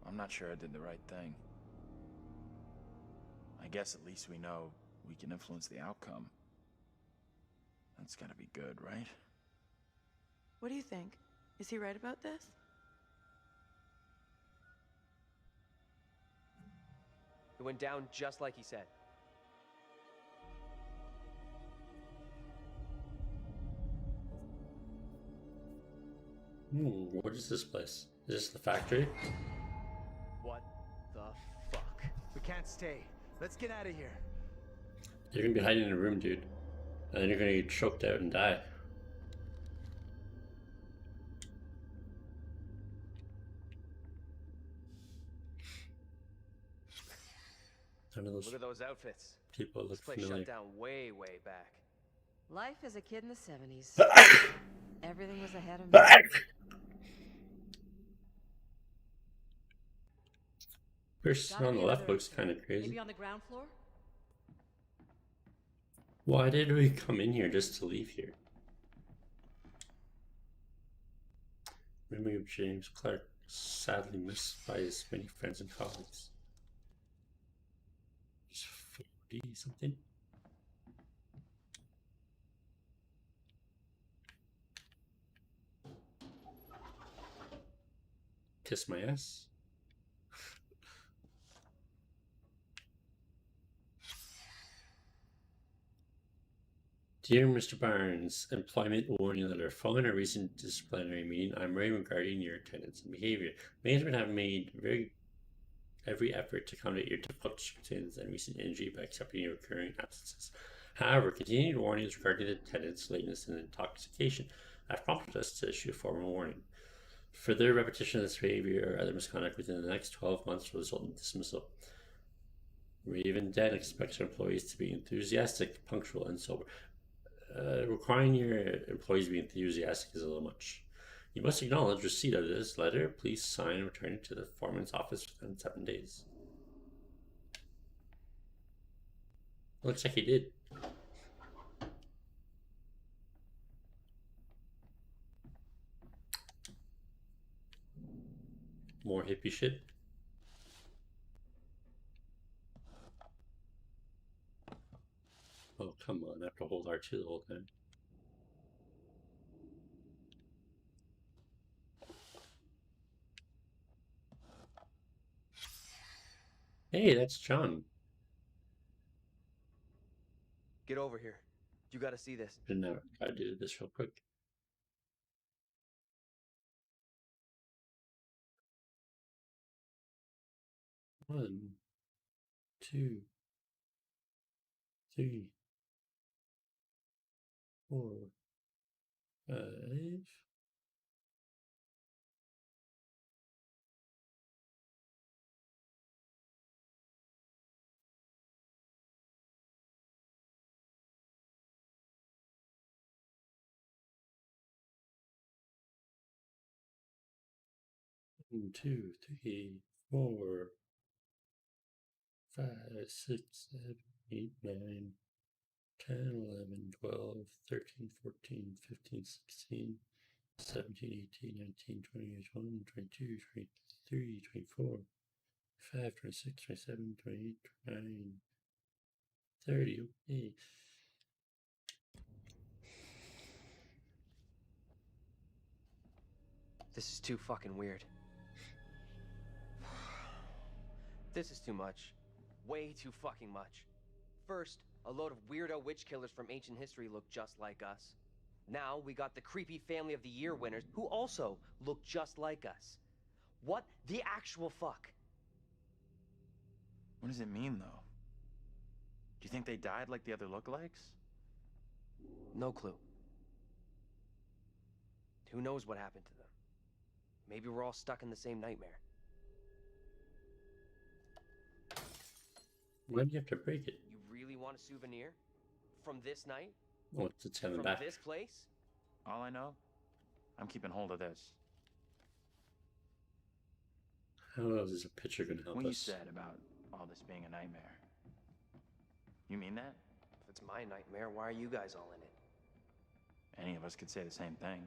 I'm not sure I did the right thing. I guess at least we know we can influence the outcome. That's gotta be good, right? What do you think? Is he right about this? It went down just like he said. What is this place? Is this the factory? What the fuck? We can't stay. Let's get out of here. You're gonna be hiding in a room, dude. And then you're gonna get choked out and die. None of those Look at those outfits. people look This place familiar. shut down way, way back. Life as a kid in the 70s. Everything was ahead of me. Person on the left looks kind of crazy. Maybe on the ground floor? Why did we come in here just to leave here? Memory of James Clark, sadly missed by his many friends and colleagues. He's 40 something. Kiss my ass. Dear Mr. Barnes, employment warning letter. Following a recent disciplinary meeting, I'm worried regarding your attendance and behavior. Management have made every effort to accommodate your difficult circumstances and recent injury by accepting your recurring absences. However, continued warnings regarding attendance, lateness, and intoxication have prompted us to issue a formal warning. Further repetition of this behavior or other misconduct within the next 12 months will result in dismissal. Raven Den expects her employees to be enthusiastic, punctual, and sober. Requiring your employees to be enthusiastic is a little much. You must acknowledge receipt of this letter. Please sign and return it to the foreman's office within 7 days. Looks like he did. More hippie shit. Oh, come on. I have to hold R2 the whole time. Hey, that's John. Get over here. You gotta see this. And now I do this real quick. One, two, three, 4, 5. 1, 2, 3, 4, 5, 6, 7, 8, 9, 10, 11, 12, 13, 14, 15, 16, 17, 18, 19, 20, 21, 22, 23, 24, 25, 26, 27, 28, 29, 30. Okay. This is too fucking weird. This is too much. Way too fucking much. First, a load of weirdo witch killers from ancient history look just like us. Now we got the creepy Family of the Year winners who also look just like us. What the actual fuck? What does it mean, though? Do you think they died like the other lookalikes? No clue. Who knows what happened to them? Maybe we're all stuck in the same nightmare. Why do you have to break it? You really want a souvenir? From this night? What's it telling From back? this place? All I know, I'm keeping hold of this. How else is a picture gonna help What us? you said about all this being a nightmare. You mean that? If it's my nightmare, why are you guys all in it? Any of us could say the same thing.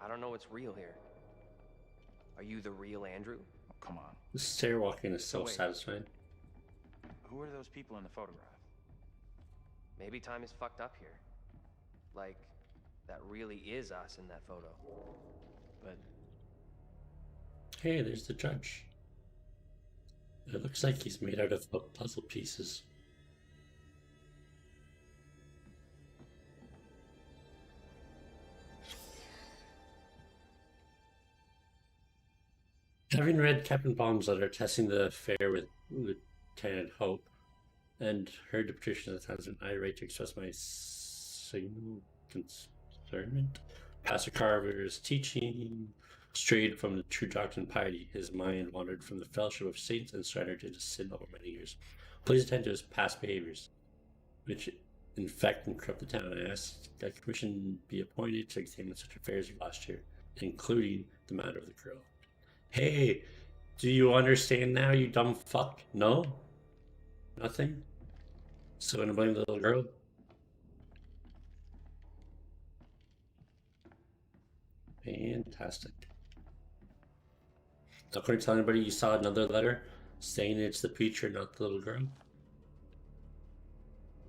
I don't know what's real here. Are you the real Andrew? Oh, come on. The stairwalking is so wait. satisfying. Who are those people in the photograph? Maybe time is fucked up here. Like, that really is us in that photo. But Hey, there's the judge. It looks like he's made out of puzzle pieces. Having read Captain Baum's letter testing the affair with Lieutenant Hope and heard the petition at the times when I write to express my signal concernment, Pastor Carver's teaching strayed from the true doctrine and piety. His mind wandered from the fellowship of saints and surrendered into sin over many years. Please attend to his past behaviors, which infect and corrupt the town. I ask that a commission be appointed to examine such affairs of last year, including the matter of the girl. Hey, do you understand now, you dumb fuck? No? Nothing? So gonna blame the little girl? Fantastic. Not going to tell anybody you saw another letter saying it's the preacher, not the little girl?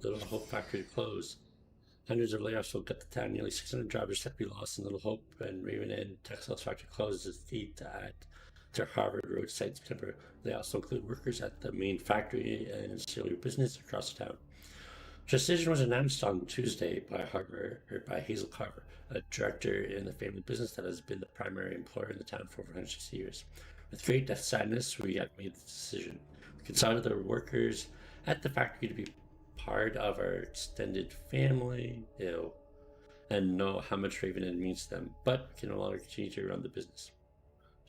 Little Hope factory to close. Hundreds of layoffs will gut the town. Nearly 600 jobs are set to be lost in Little Hope, and Raven Inn Textiles factory closes feet at their Harvard Road site in September. They also include workers at the main factory and ancillary business across the town. The decision was announced on Tuesday by Hazel Carver, a director in the family business that has been the primary employer in the town for over 160 years. With great sadness, we have made the decision. We consider the workers at the factory to be part of our extended family, and know how much Raven Inn means to them, but we can no longer continue to run the business.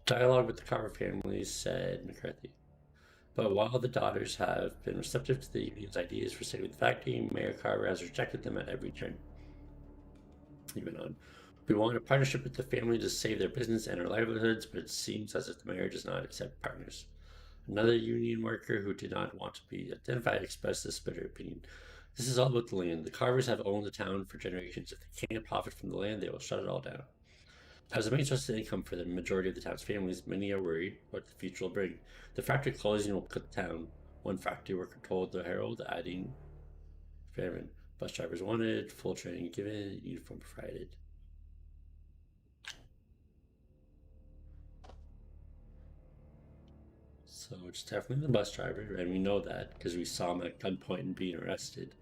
Dialogue with the Carver family, said McCarthy. But while the daughters have been receptive to the union's ideas for saving the factory, Mayor Carver has rejected them at every turn. He went on, "We want a partnership with the family to save their business and our livelihoods, but it seems as if the mayor does not accept partners." Another union worker who did not want to be identified expressed this bitter opinion. "This is all about the land. The Carvers have owned the town for generations. If they can't profit from the land, they will shut it all down." As the main source of income for the majority of the town's families, many are worried what the future will bring. The factory closing will cut the town, one factory worker told the Herald, adding, "Fairman, bus drivers wanted, full training given, uniform provided." So it's definitely the bus driver, and we know that because we saw him at gunpoint and being arrested.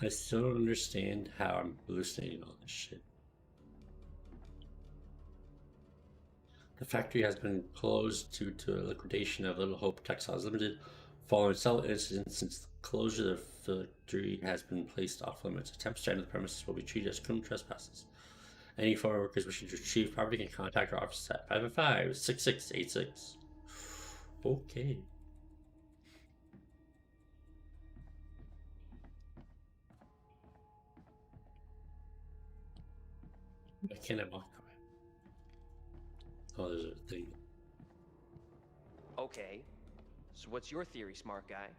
I still don't understand how I'm hallucinating all this shit. The factory has been closed due to a liquidation of Little Hope Textiles Limited. Following several incidents since the closure, the factory has been placed off limits. Attempts to enter the premises will be treated as criminal trespasses. Any foreign workers wishing to retrieve property can contact our office at 555-6686. Okay. Why can't I walk that way? Oh, there's a thing. Okay, so what's your theory, smart guy?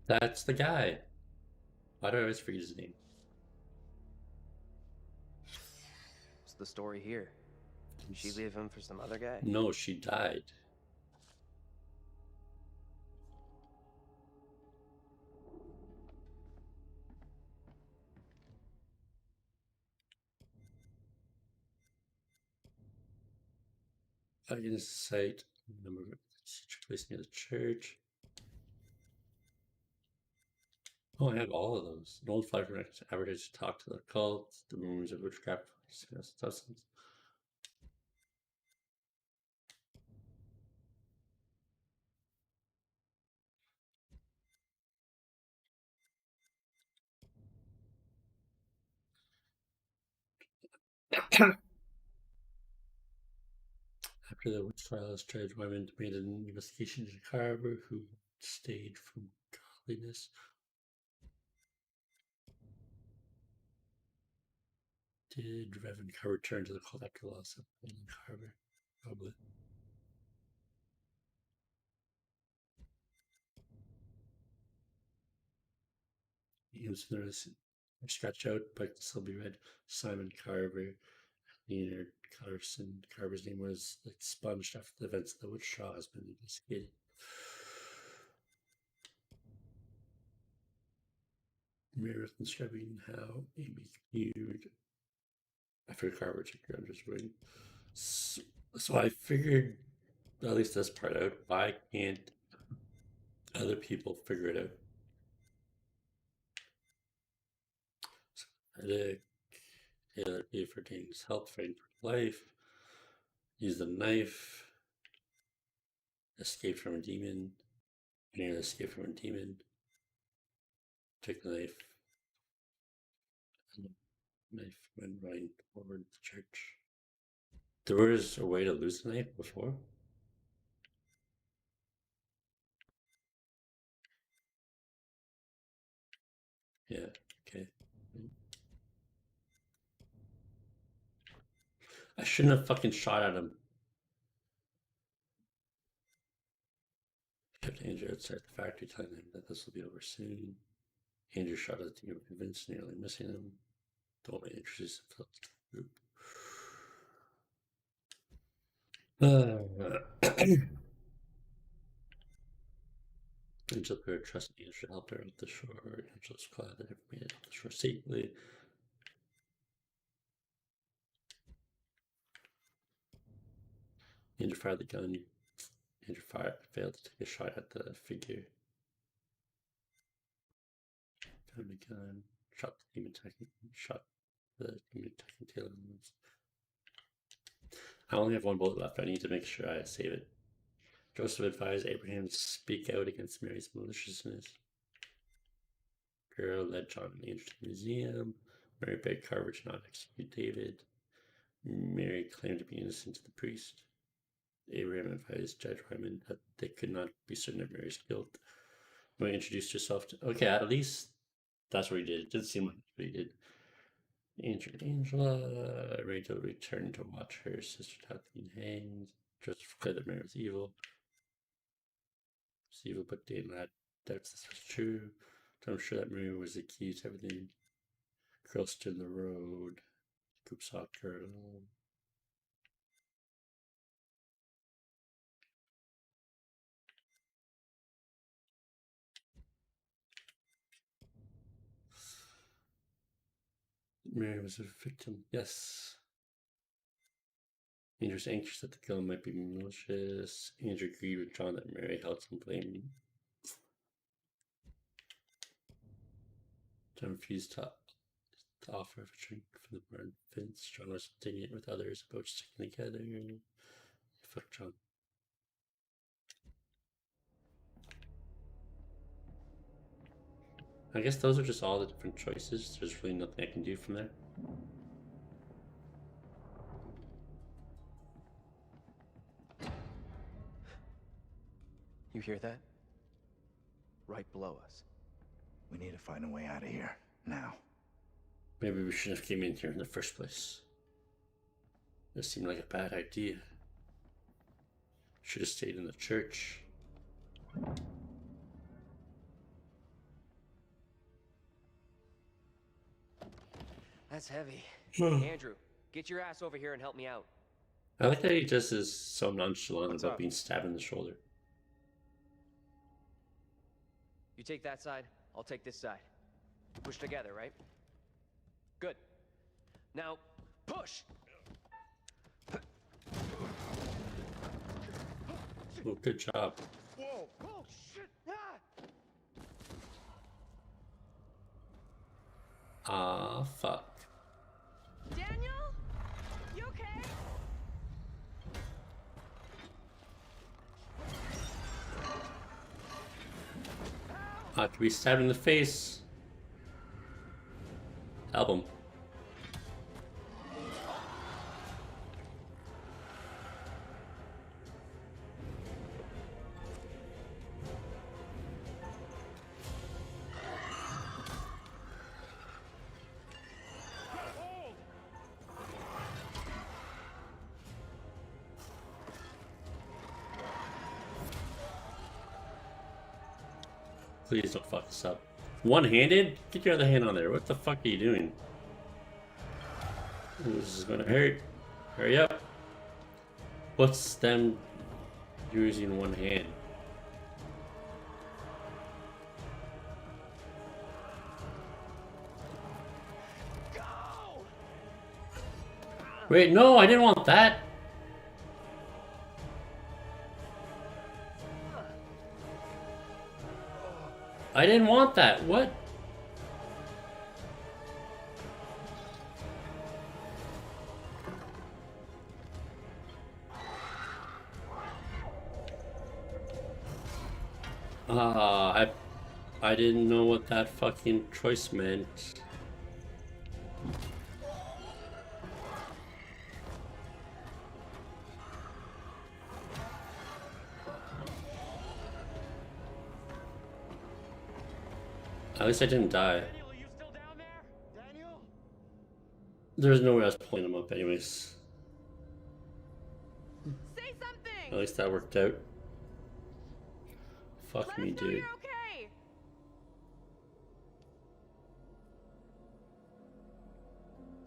That's the guy. Why do I always forget his name? What's the story here? Did she leave him for some other guy? No, she died. Against the site, number of place near the church. Oh, I have all of those. An old flyer advertised to talk to the cult, the rumors of witchcraft, substance. After the witch trials, Judge Wyman made an investigation into Carver, who stayed from godliness. Did Reverend Carver return to the cult after the loss of Carver? Probably. He was scratched out, but can still be read. Simon Carver. Leonard Carson. Carver's name was expunged after the events of the witch trial has been investigated. Meredith describing how Amy viewed after Carver took her under his wing. So I figured at least this part out. Why can't other people figure it out? Headache. Taylor gave for Dane's help fighting for life. Used a knife. Escaped from a demon. Nearly escaped from a demon. Took the knife. And the knife went right toward the church. There was a way to lose the knife before? Yeah, okay. I shouldn't have fucking shot at him. Kept Andrew outside the factory, telling him that this will be over soon. Andrew shot at the team, convinced, nearly missing him. Don't want to introduce himself to the group. Angel put her trust in Andrew to help her off the shore. Angel was glad that everyone made it off the shore safely. Andrew fired the gun. Andrew failed to take a shot at the figure. Found the gun. Shot the demon attacking. Shot the demon attacking Taylor. I only have one bullet left. I need to make sure I save it. Joseph advised Abraham to speak out against Mary's maliciousness. Girl led John and Angel to the museum. Mary begged Carver to not execute David. Mary claimed to be innocent to the priest. Abraham advised Judge Wyman that they could not be certain of Mary's guilt. Mary introduced herself to... Okay, at least that's what he did. It didn't seem like what he did. Angela. Rachel returned to watch her sister Kathleen hanged. Joseph declared that Mary was evil. She was evil, but Dayton had doubts this was true. So I'm sure that Mary was the key to everything. Girl stood in the road. Coop saw girl. Mary was a victim. Yes. Andrew was anxious that the girl might be malicious. Andrew agreed with John that Mary held some blame. John refused to offer a drink from the bar. Vince. John was indignant with others about sticking together. Fuck John. I guess those are just all the different choices. There's really nothing I can do from there. You hear that? Right below us. We need to find a way out of here, now. Maybe we shouldn't have came in here in the first place. It seemed like a bad idea. Should have stayed in the church. That's heavy. Andrew, get your ass over here and help me out. I like that he just is so nonchalant What's about up? being stabbed in the shoulder. You take that side, I'll take this side. Push together, right? Good. Now, push! Oh, good job. Whoa! Oh, shit! Ah, fuck. Daniel? You okay? To be stabbed in the face. Album. Please don't fuck this up. One-handed? Get your other hand on there. What the fuck are you doing? Ooh, this is gonna hurt. Hurry up. What's them using one hand? Go! Wait, no, I didn't want that. I didn't want that. What? I didn't know what that fucking choice meant. At least I didn't die. Daniel, are you still down there? Daniel? There's no way I was pulling him up anyways. Say something! At least that worked out. Fuck Let me, us know dude. you're okay!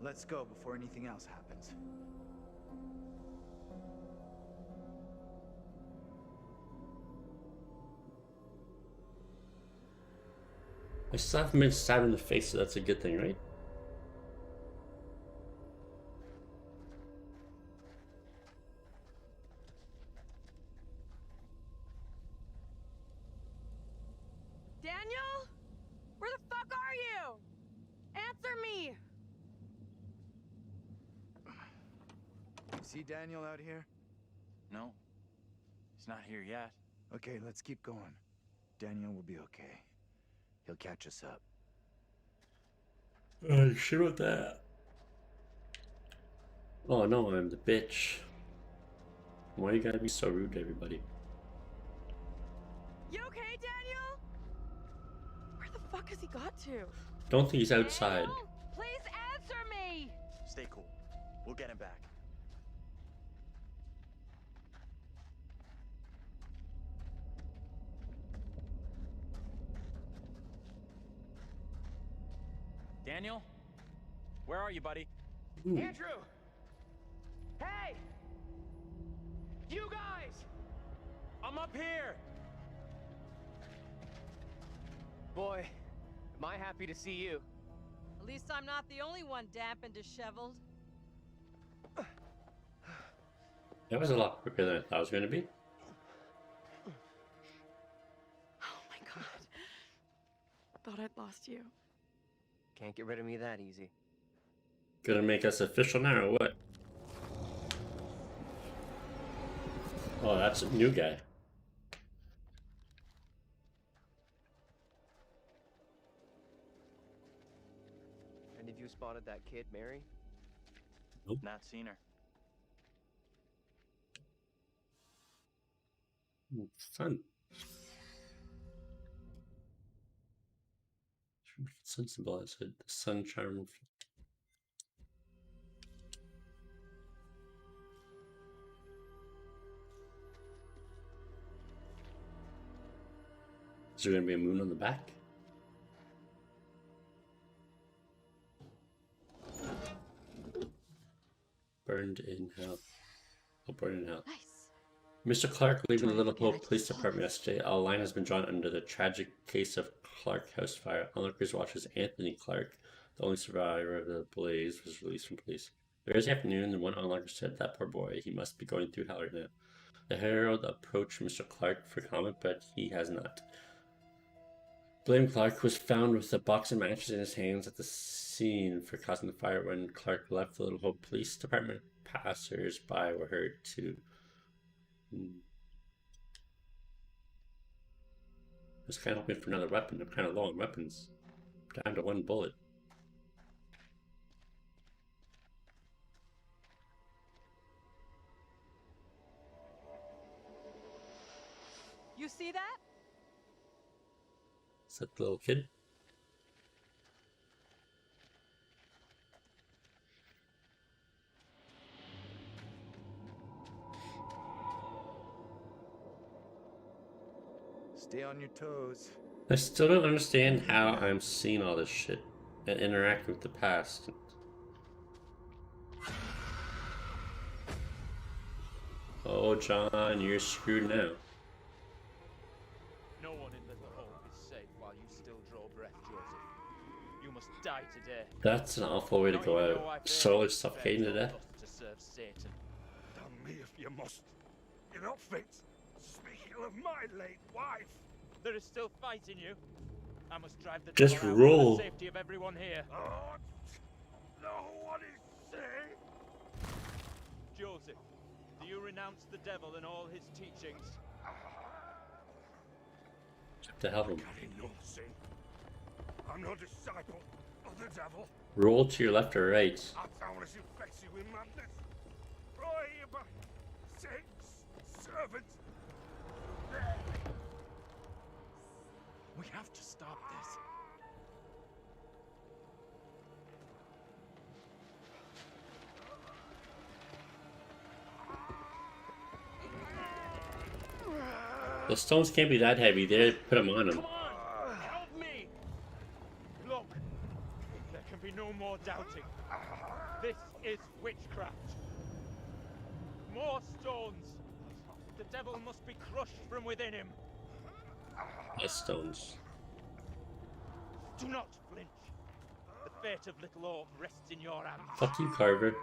Let's go before anything else happens. I still haven't been stabbed in the face, so that's a good thing, right? Daniel? Where the fuck are you? Answer me! See Daniel out here? No. He's not here yet. Okay, let's keep going. Daniel will be okay. He'll catch us up. Shit about that. Oh no, I'm the bitch. Why you gotta be so rude to everybody? You okay, Daniel? Where the fuck has he got to? Don't think he's outside. Daniel, please answer me! Stay cool. We'll get him back. Daniel? Where are you, buddy? Ooh. Andrew! Hey! You guys! I'm up here! Boy, am I happy to see you. At least I'm not the only one damp and disheveled. That was a lot quicker than I thought it was going to be. Oh my god. Thought I'd lost you. Can't get rid of me that easy. Gonna make us official now or what? Oh, that's a new guy. Any of you spotted that kid, Mary? Nope. Not seen her. Sun. Sun symbolizes the sun charm. Is there gonna be a moon on the back? Burned in hell. Oh, burned in hell. Nice. Mr. Clark leaving the Little Hope Police Department yesterday. A line has been drawn under the tragic case of Clark House Fire. Onlookers watch as Anthony Clark, the only survivor of the blaze, was released from police. Thursday afternoon, one onlooker said, "That poor boy, he must be going through hell right now." The Herald approached Mr. Clark for comment, but he has not. Blame Clark was found with a box of matches in his hands at the scene for causing the fire. When Clark left the Little Hope Police Department, passers-by were heard to... I was kind of hoping for another weapon. I'm kind of low on weapons. Down to one bullet. You see that? Is that the little kid? Stay on your toes. I still don't understand how I'm seeing all this shit and interacting with the past. Oh, John, you're screwed now. No one in Little Hope is safe while you still draw breath, Joseph. You must die today. That's an awful way to go out. Slowly suffocating to death. To serve Satan. Damn me if you must. You're not fit. Speaking of my late wife. There is still fight in you. I must drive the Just devil out roll. for the safety of everyone here. Oh, no, what is say? Joseph, do you renounce the devil and all his teachings? To help him. Carry no sin. I'm no disciple of the devil. Roll to your left or right. Our town is infected with madness. Roy by Satan's servants. We have to stop this. The stones can't be that heavy. They put them on him. Come on! Help me! Look, there can be no more doubting. This is witchcraft. More stones. The devil must be crushed from within him. The stones. Do not flinch. The fate of Little Orm rests in your hands. Fuck you, Carver.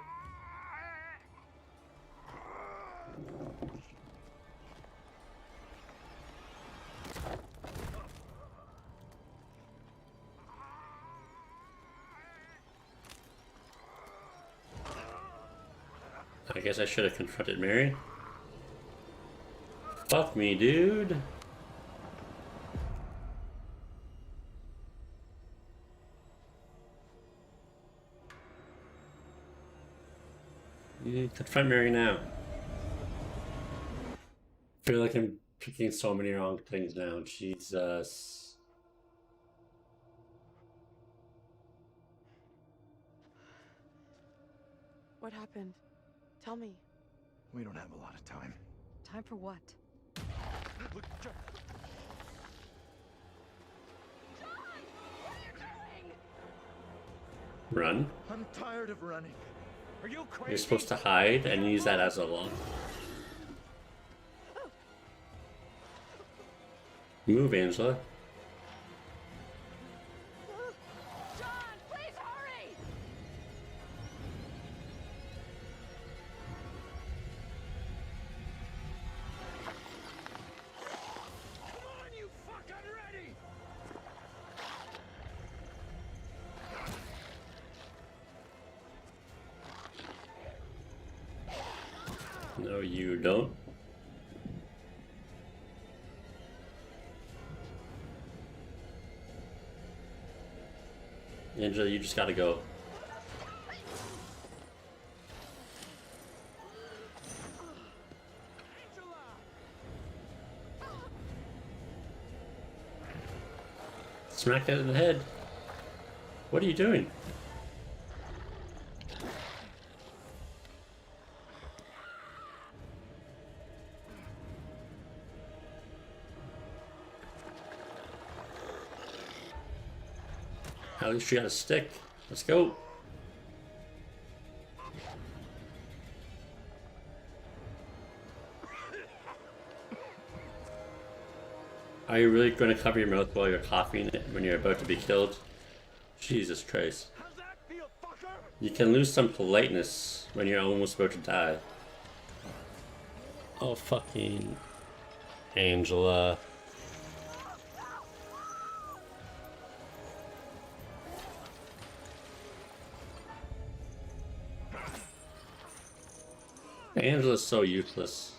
I guess I should have confronted Mary. Fuck me, dude. You confront Mary now. I feel like I'm picking so many wrong things now. Jesus. What happened? Tell me. We don't have a lot of time. Time for what? Look, John, Run. I'm tired of running. are you crazy? You're supposed to hide and use that as a lock. Move, Angela. John, please hurry! Come on, you fucking ready! No, you don't. Angela, you just gotta go. Smack that in the head. What are you doing? At least you got a stick. Let's go. Are you really going to cover your mouth while you're coughing when you're about to be killed? Jesus Christ. How's that feel, fucker? You can lose some politeness when you're almost about to die. Oh, fucking Angela. Angela's so useless.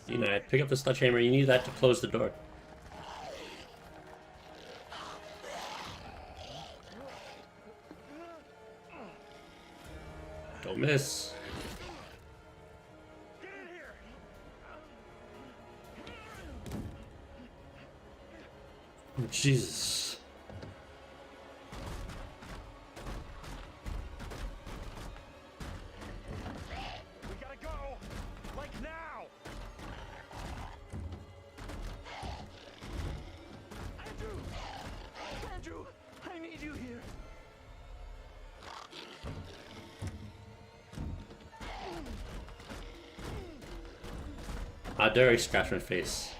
You know, pick up the sledgehammer. You need that to close the door. Don't miss. Oh, Jesus. We gotta go! Like now! Andrew! Andrew! I need you here! How dare I scratch my face?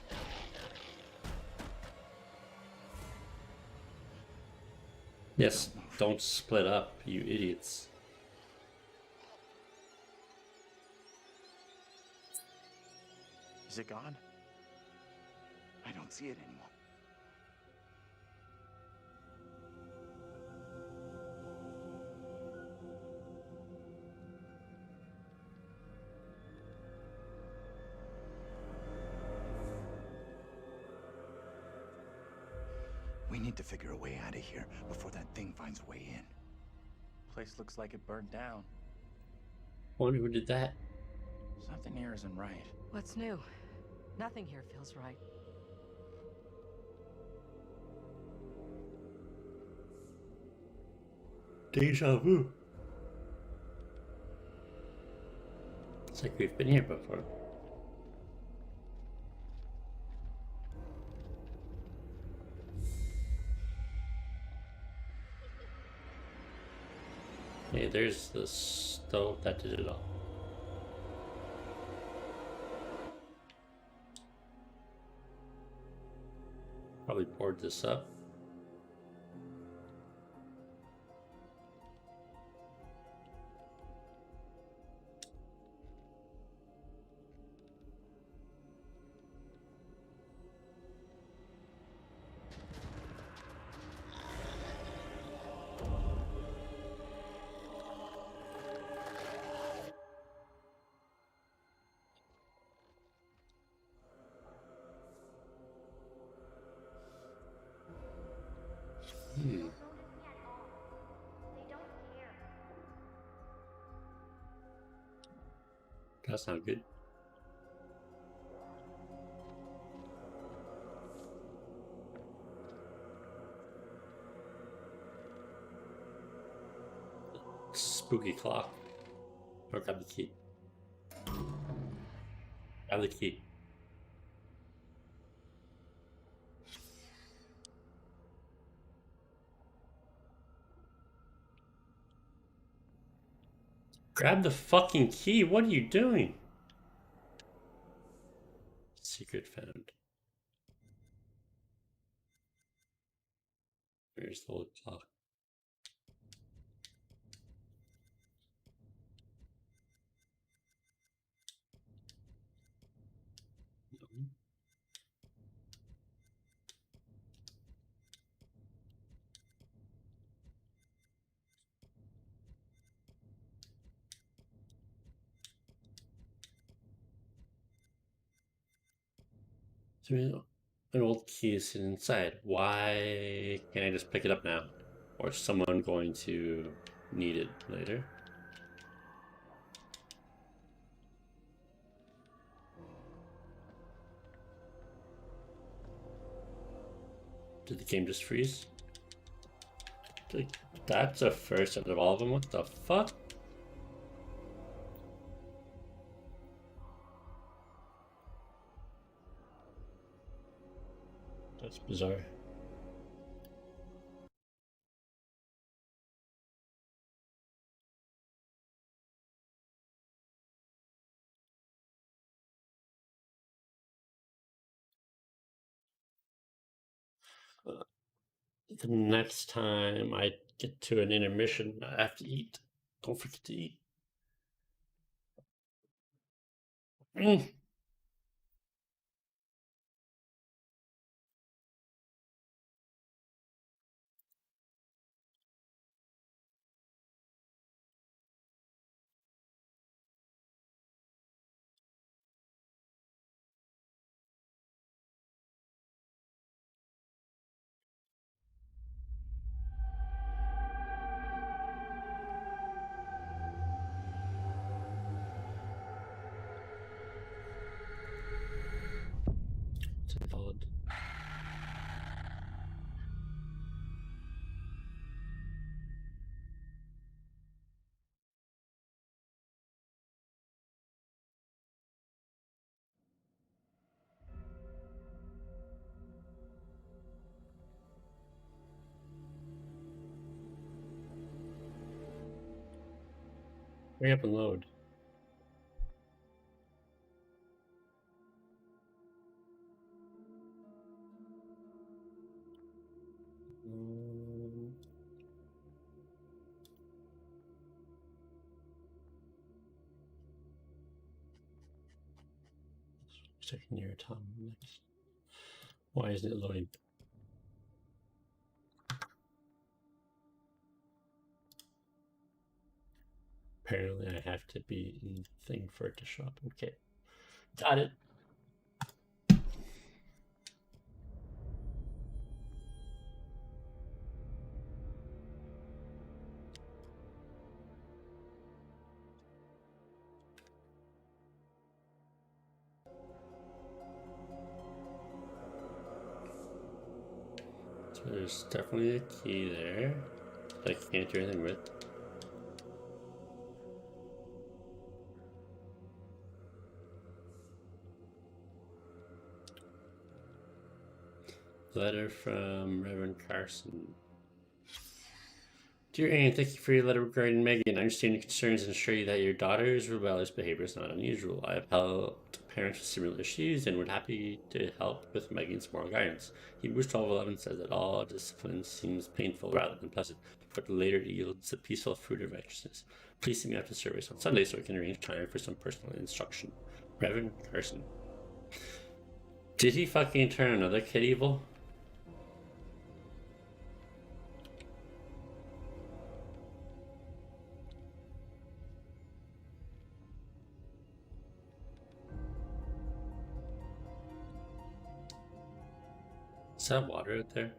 Yes, don't split up, you idiots. Is it gone? I don't see it anymore. We need to figure a way out of here before that thing finds a way in. Place looks like it burned down. Wonder who did that? Something here isn't right. What's new? Nothing here feels right. Deja vu. It's like we've been here before. Hey, there's the stove that did it all. Probably board this up. Hmm. That's not good. Spooky clock. Or grab the key. Grab the key. Grab the fucking key. What are you doing? Secret found. Where's the old clock? No. So an old key is sitting inside. Why can't I just pick it up now? Or is someone going to need it later? Did the game just freeze? That's a first out of all of them. What the fuck? That's bizarre. The next time I get to an intermission, I have to eat. Don't forget to eat. It's invalid. Hurry up and load. Checking your time next. Why isn't it loading? Apparently I have to be in the thing for it to show up. Okay. Got it. So there's definitely a key there that I can't do anything with. Letter from Reverend Carson. Dear Anne, thank you for your letter regarding Megan. I understand your concerns and assure you that your daughter's rebellious behavior is not unusual. I have helped parents with similar issues and would happy to help with Megan's moral guidance. Hebrews 12:11 says that all discipline seems painful rather than pleasant, but later yields the peaceful fruit of righteousness. Please see me after service on Sunday so I can arrange time for some personal instruction. Reverend Carson. Did he fucking turn another kid evil? Is that water out there?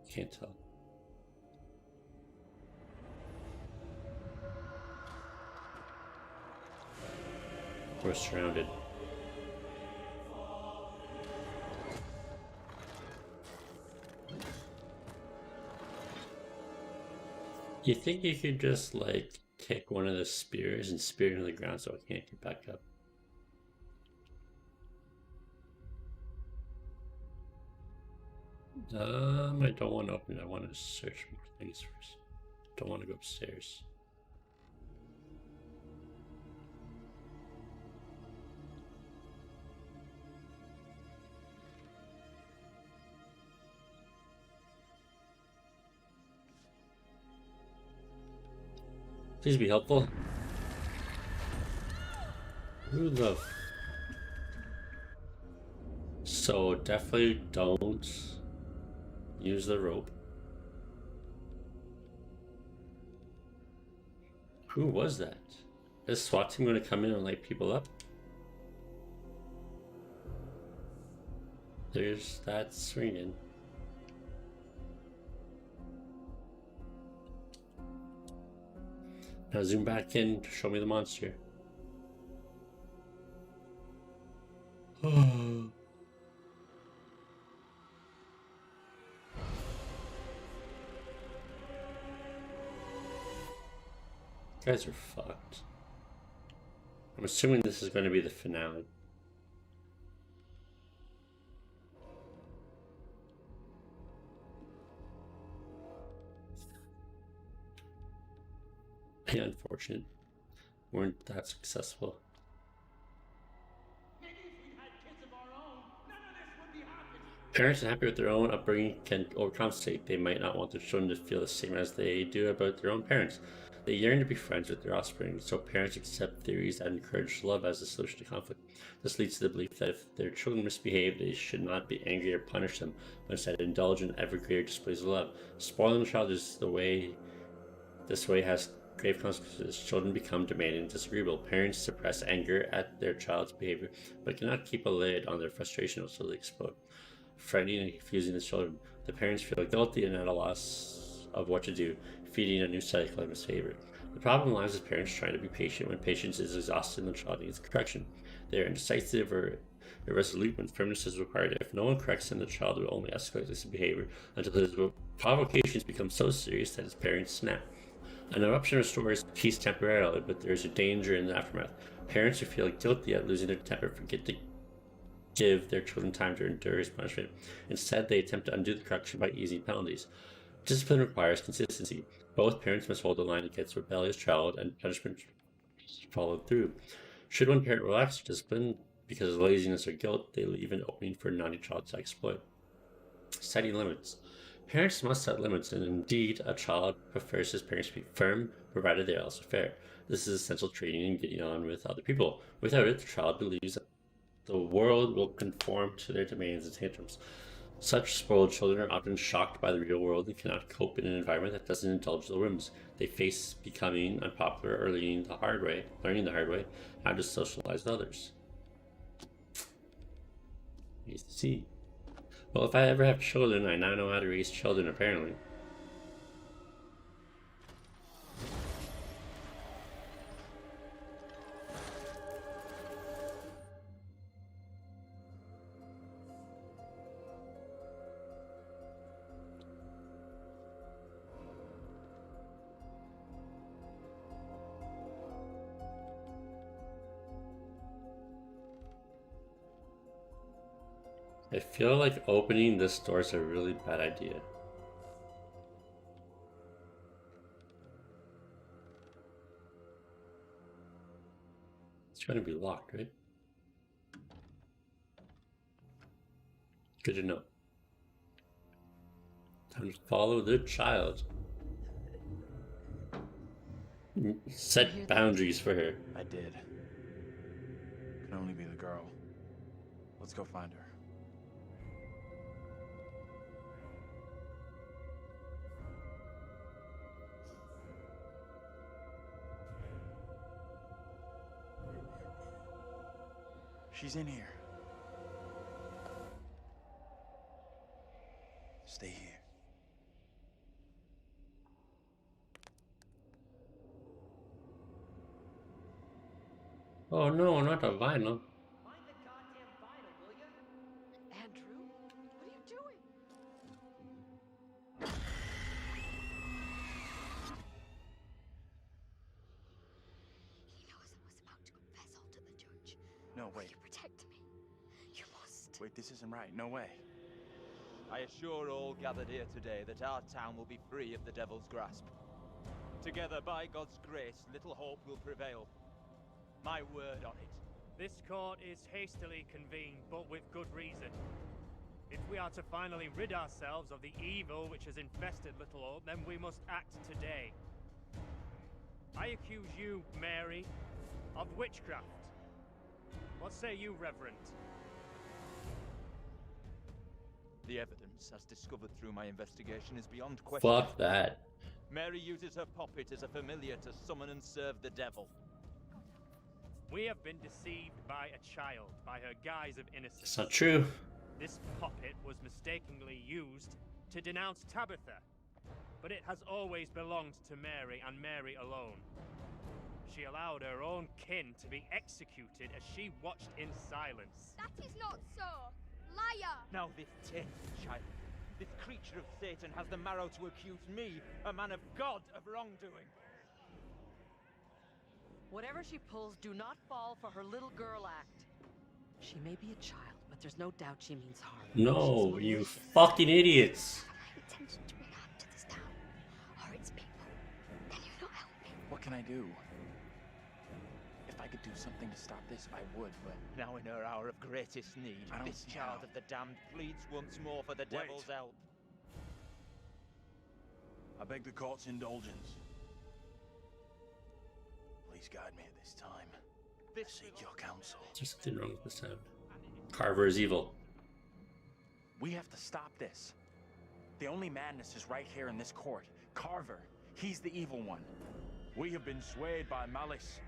Can't tell. We're surrounded. You think you could just like take one of the spears and spear it into the ground so it can't get back up? I don't want to open it. I want to search more things first. Don't want to go upstairs. Please be helpful. Who the So definitely don't use the rope. Who was that? Is SWAT team going to come in and light people up? There's that swinging. Now zoom back in to show me the monster. Guys are fucked. I'm assuming this is going to be the finale. Yeah, unfortunate. Weren't that successful. Parents unhappy with their own upbringing can overcompensate. They might not want their children to feel the same as they do about their own parents. They yearn to be friends with their offspring, so parents accept theories that encourage love as a solution to conflict. This leads to the belief that if their children misbehave, they should not be angry or punish them, but instead indulge in ever greater displays of love. Spoiling a child is this way has grave consequences. Children become demanding and disagreeable. Parents suppress anger at their child's behavior, but cannot keep a lid on their frustration until they explode. Frightening and confusing the children. The parents feel guilty and at a loss of what to do, feeding a new cycle of misbehavior. The problem lies with parents trying to be patient when patience is exhausted and the child needs correction. They are indecisive or irresolute when firmness is required. If no one corrects him, the child will only escalate this behavior until his provocations become so serious that his parents snap. An eruption restores peace temporarily, but there is a danger in the aftermath. Parents who feel guilty at losing their temper forget to give their children time to endure his punishment. Instead, they attempt to undo the correction by easing penalties. Discipline requires consistency. Both parents must hold the line against rebellious child, and punishment followed through. Should one parent relax their discipline because of laziness or guilt, they leave an opening for a naughty child to exploit. Setting limits. Parents must set limits, and indeed, a child prefers his parents to be firm, provided they are also fair. This is essential training in getting on with other people. Without it, the child believes that the world will conform to their demands and tantrums. Such spoiled children are often shocked by the real world and cannot cope in an environment that doesn't indulge their whims. They face becoming unpopular or learning the hard way how to socialize with others. Nice to see. Well, if I ever have children, I now know how to raise children, apparently. I feel like opening this door is a really bad idea. It's going to be locked, right? Good to know. Time to follow the child. Set boundaries for her. I did. Could only be the girl. Let's go find her. She's in here. Stay here. Oh no, not the vinyl. Mind the goddamn vinyl, will ya? Andrew, what are you doing? He knows I was about to confess all to the judge. No, Will wait. you protect me? You must. Wait, this isn't right. No way. I assure all gathered here today that our town will be free of the devil's grasp. Together, by God's grace, little hope will prevail. My word on it. This court is hastily convened, but with good reason. If we are to finally rid ourselves of the evil which has infested Little Hope, then we must act today. I accuse you, Mary, of witchcraft. What say you, Reverend? The evidence, as discovered through my investigation, is beyond question. Fuck that. Mary uses her puppet as a familiar to summon and serve the devil. We have been deceived by a child, by her guise of innocence. It's not true. This puppet was mistakenly used to denounce Tabitha, but it has always belonged to Mary and Mary alone. She allowed her own kin to be executed as she watched in silence. That is not so. Liar! Now this tainted child, this creature of Satan, has the marrow to accuse me, a man of God, of wrongdoing. Whatever she pulls, do not fall for her little girl act. She may be a child, but there's no doubt she means harm. No, She's you malicious. fucking idiots. I intention to bring harm to this town, or its people. Can you not help me? What can I do? If I could do something to stop this, I would, but... Now in her hour of greatest need, I don't this see child how. of the damned pleads once more for the devil's help. I beg the court's indulgence. Please guide me at this time. I seek your counsel. Just didn't wrong with the sound. Carver is evil. We have to stop this. The only madness is right here in this court. Carver, he's the evil one. We have been swayed by malice.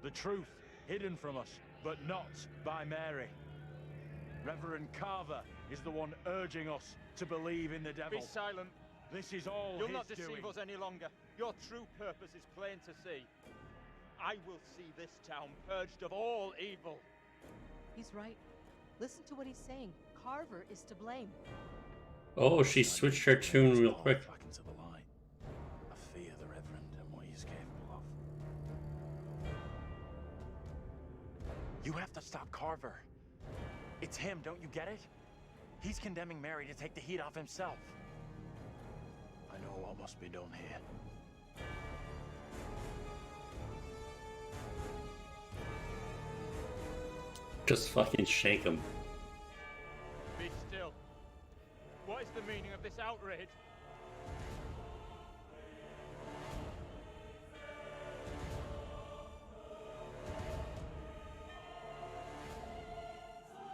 The truth hidden from us, but not by Mary. Reverend Carver is the one urging us to believe in the devil. Be silent. This is all You'll his not deceive doing. us any longer. Your true purpose is plain to see. I will see this town purged of all evil. He's right. Listen to what he's saying. Carver is to blame. Oh, she switched her tune real quick. Back into the light. I fear the Reverend and what he's capable of. You have to stop Carver. It's him, don't you get it? He's condemning Mary to take the heat off himself. I know what must be done here. Just fucking shake him. Be still. What is the meaning of this outrage?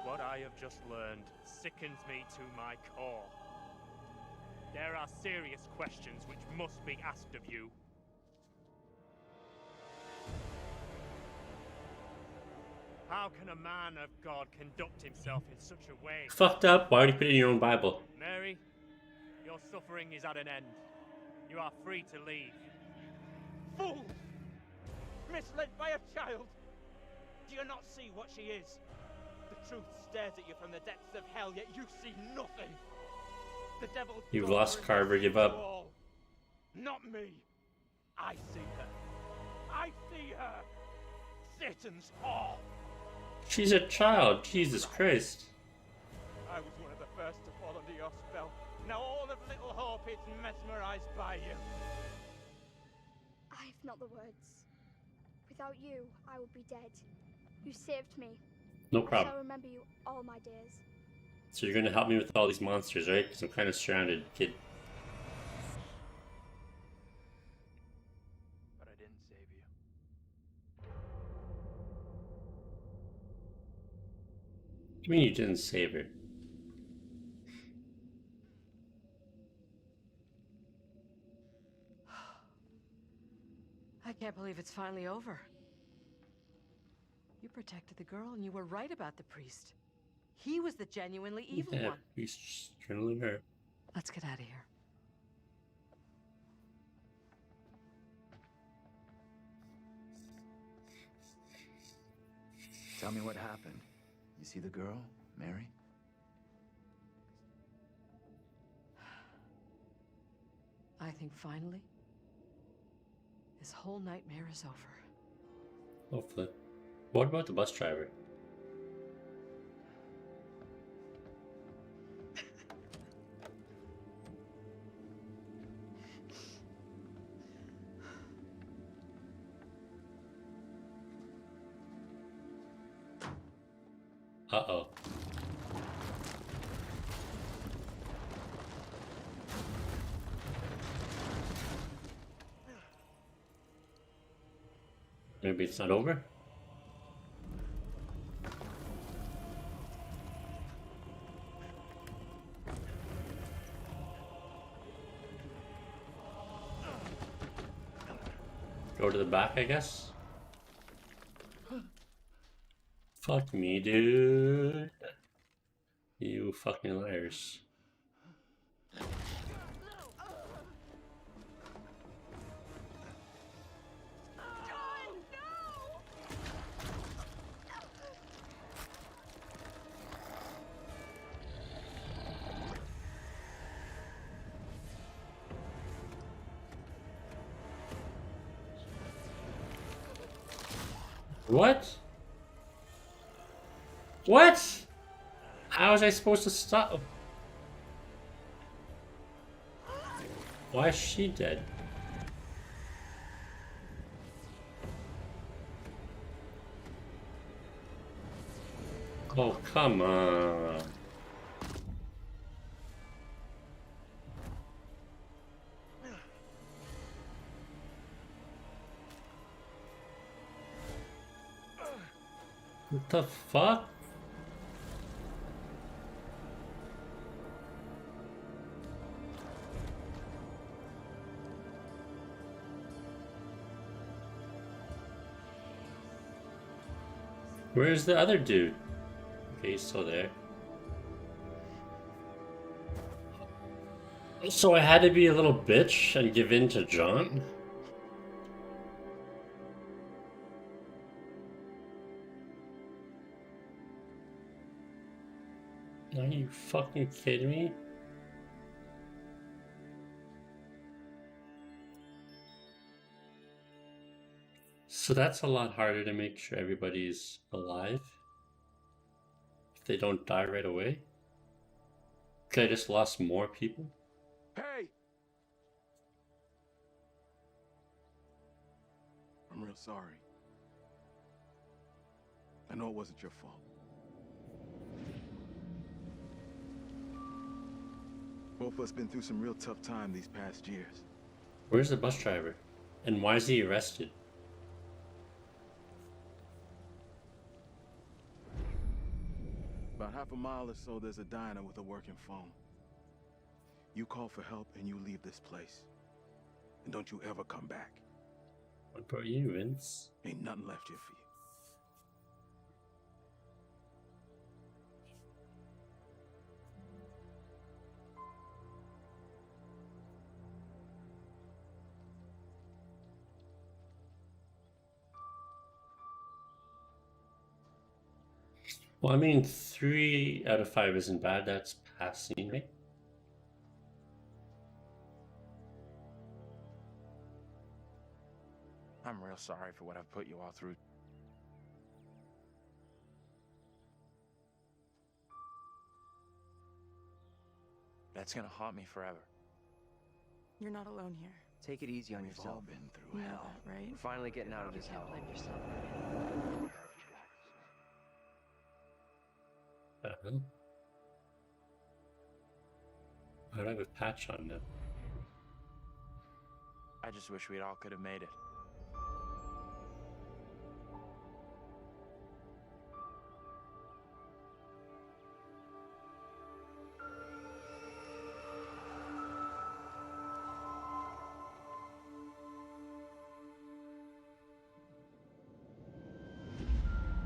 What I have just learned sickens me to my core. There are serious questions which must be asked of you. How can a man of God conduct himself in such a way? Fucked up. Why would you put it in your own Bible? Mary, your suffering is at an end. You are free to leave. Fool! Misled by a child! Do you not see what she is? The truth stares at you from the depths of hell, yet you see nothing. The devil. You've lost Carver. Give up. All. Not me. I see her. I see her. Satan's whore. She's a child. Jesus Christ. I was one of the first to fall under your spell. Now all of Little Hope is mesmerized by you. I have not the words. Without you, I would be dead. You saved me. No I problem. shall remember you all my days. So you're gonna help me with all these monsters, right? Because I'm kind of stranded, kid. But I didn't save you. What do you mean you didn't save her? I can't believe it's finally over. You protected the girl, and you were right about the priest. He was the genuinely evil Yeah, one. he's just channeling her. Let's get out of here. Tell me what happened. You see the girl, Mary? I think finally, this whole nightmare is over. Hopefully. What about the bus driver? Uh-oh. Maybe it's not over? Go to the back, I guess? Fuck me, dude. You fucking liars. What? What? How was I supposed to stop? Why is she dead? Oh, come on. What the fuck? Where's the other dude? Okay, he's still there. So I had to be a little bitch and give in to John? Are you fucking kidding me? So that's a lot harder to make sure everybody's alive. If they don't die right away. Okay, I just lost more people. Hey! I'm real sorry. I know it wasn't your fault. Both of us been through some real tough time these past years. Where's the bus driver? And why is he arrested? About half a mile or so, there's a diner with a working phone. You call for help and you leave this place. And don't you ever come back. What about you, Vince? Ain't nothing left here for you. Well, I mean, 3 out of 5 isn't bad. That's passing, right? I'm real sorry for what I've put you all through. That's gonna haunt me forever. You're not alone here. Take it easy on We've yourself. all been through You know hell. that, right? We're finally getting out of this You can't hell. blame yourself. I don't have a patch on now. I just wish we all could have made it.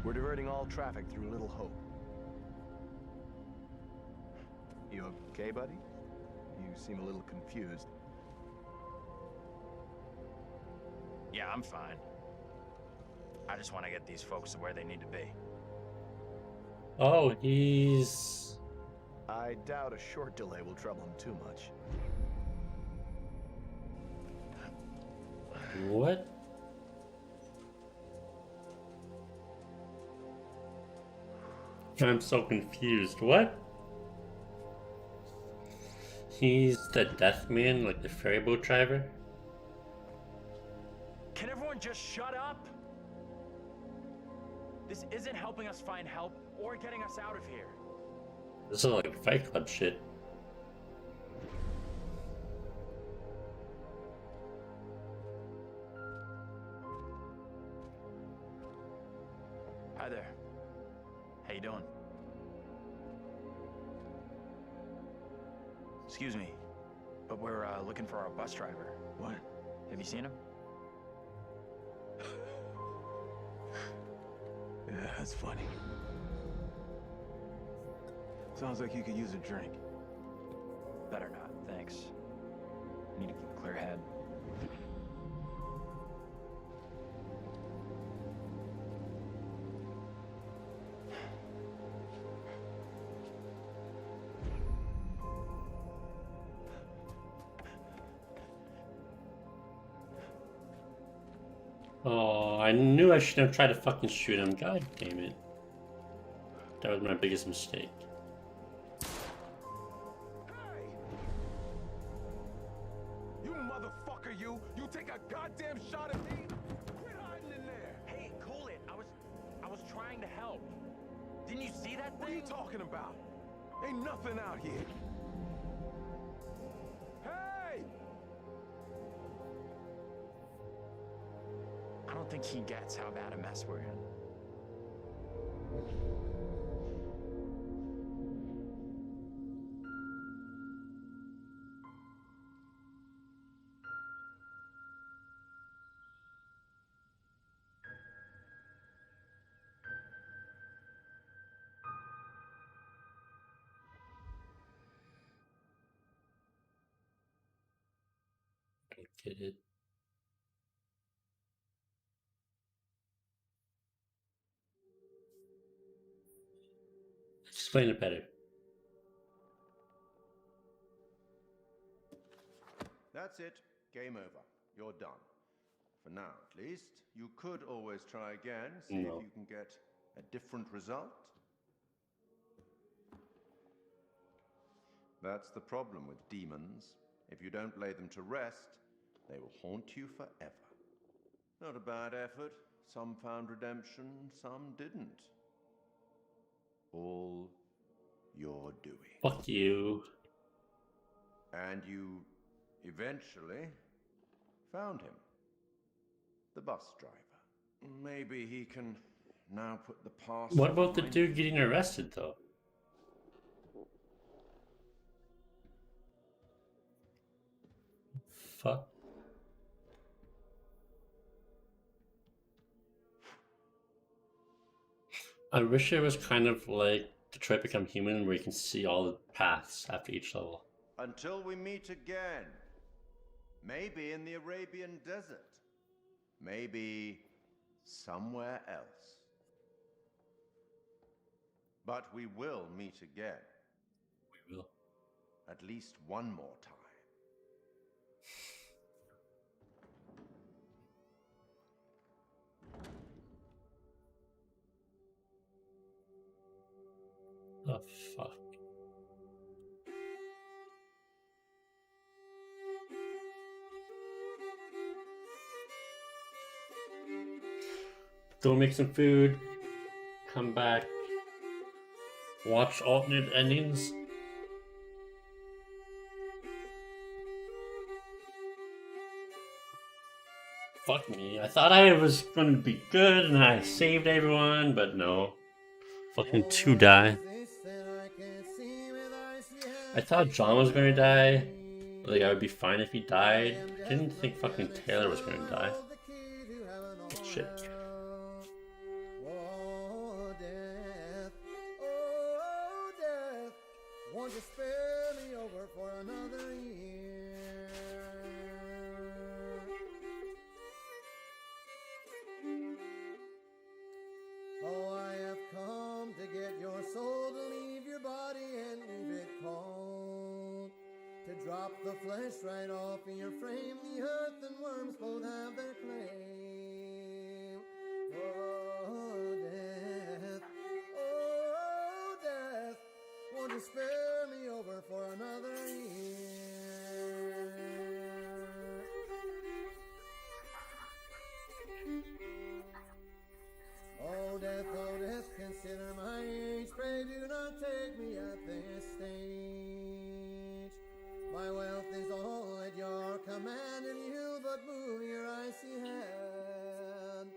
We're diverting all traffic through Little Hope. You okay, buddy? You seem a little confused. Yeah, I'm fine. I just want to get these folks to where they need to be. Oh, he's... I doubt a short delay will trouble him too much. What? I'm so confused. What? He's the death man, like the ferry boat driver? Can everyone just shut up? This isn't helping us find help or getting us out of here. This is like Fight Club shit. Hi there. How you doing? Excuse me, but we're looking for our bus driver. What? Have you seen him? Yeah, that's funny. Sounds like you could use a drink. Better not, thanks. I need to keep a clear head. Oh, I knew I shouldn't have tried to fucking shoot him. God damn it. That was my biggest mistake. You motherfucker, you! You take a goddamn shot at me? Quit hiding in there! Hey, cool it. I was trying to help. Didn't you see that thing? What are you talking about? Ain't nothing out here. Hey! I don't think he gets how bad a mess we're in. Don't get it. Explain it better. That's it. Game over. You're done. For now, at least. You could always try again, see if you can get a different result. That's the problem with demons. If you don't lay them to rest, they will haunt you forever. Not a bad effort. Some found redemption, some didn't. All your doing. Fuck you. And you eventually found him. The bus driver. Maybe he can now put the past. What about the dude getting arrested, though? Fuck. I wish it was kind of like Detroit Become Human, where you can see all the paths after each level. Until we meet again. Maybe in the Arabian desert. Maybe somewhere else. But we will meet again. We will. At least one more time. Oh, fuck. Go make some food. Come back. Watch alternate endings. Fuck me. I thought I was going to be good and I saved everyone, but no. Fucking 2 die. I thought John was going to die. Like, I would be fine if he died. I didn't think fucking Taylor was going to die. Shit. Won't you spare me over for another year? Oh, I have come to get your soul. Drop the flesh right off in your frame. The earth and worms both have their claim. Oh, death. Oh, death. Won't you spare me over for another year? Oh, death, consider my age. Pray do not take me at this stage. My wealth is all at your command, and you but move your icy hand.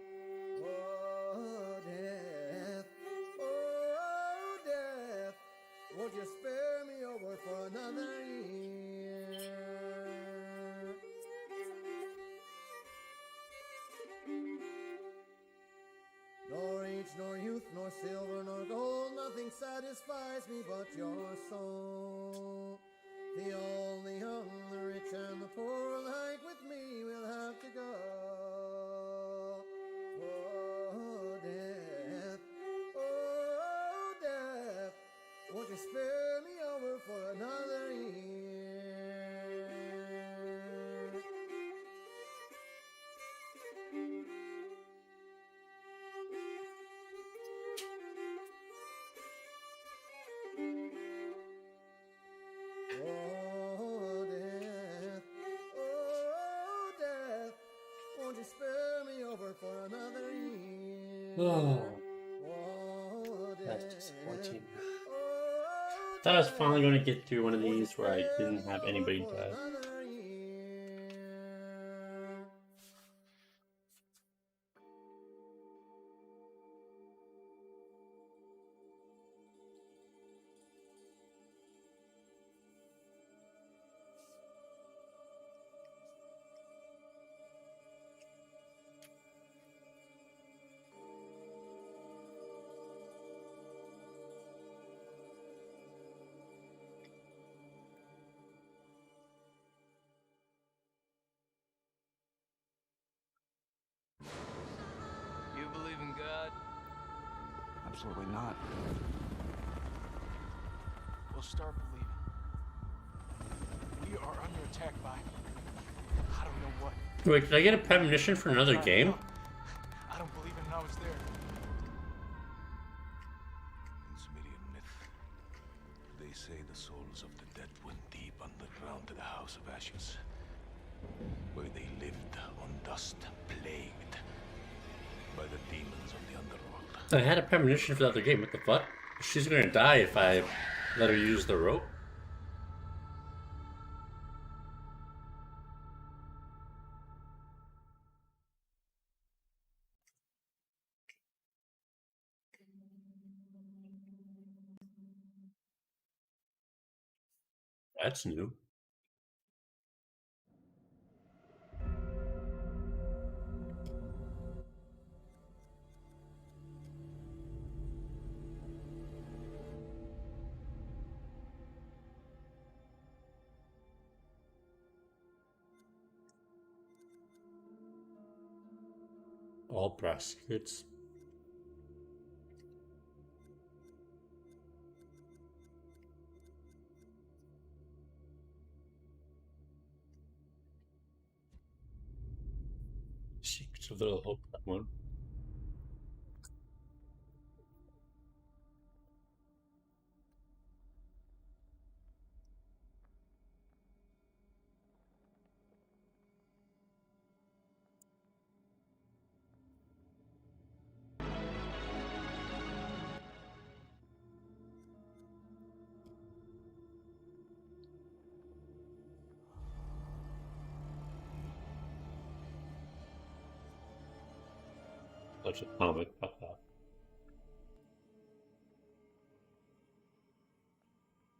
Oh, death, oh, death, won't you spare me over for another year? Nor age, nor youth, nor silver, nor gold, nothing satisfies me but your soul. The old, the young, the rich, and the poor alike with me will have to go. Oh, death, oh, death, won't you spare me over for another year? Oh, death, oh, death, won't you spare me over for another year? Oh, That's death, disappointing. oh, Thought I was death, finally going to get through one of won't you these where I spare didn't me have over anybody for die. another year? You believe in God? Absolutely not. We'll start believing. We are under attack by I don't know what. Wait, did I get a premonition for another game? I don't believe it, and I was there. In Sumerian myth, they say the souls of the dead went deep underground to the House of Ashes, where they lived on dust, plagued by the demons of the underworld. I had a premonition for the other game. What the fuck? She's gonna die if I let her use the rope. That's new. All brass kits. Secrets of Little Hope, that one. Such a comic, fuck that.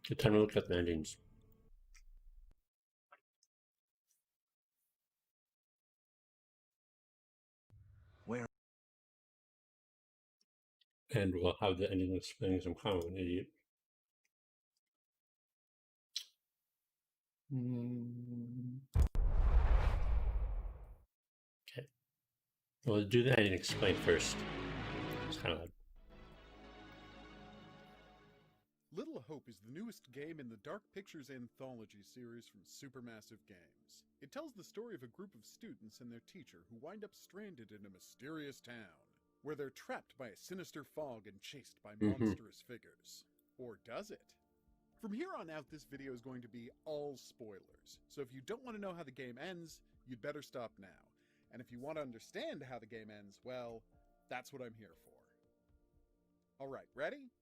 Good time to look at the endings. Where? And we'll have the ending explaining some kind of an idiot. Okay. We'll do the ending explain first. It's kind of odd. Little Hope is the newest game in the Dark Pictures anthology series from Supermassive Games. It tells the story of a group of students and their teacher who wind up stranded in a mysterious town, where they're trapped by a sinister fog and chased by monstrous figures. Or does it? From here on out, this video is going to be all spoilers, so if you don't want to know how the game ends, you'd better stop now. And if you want to understand how the game ends, well, that's what I'm here for. Alright, ready?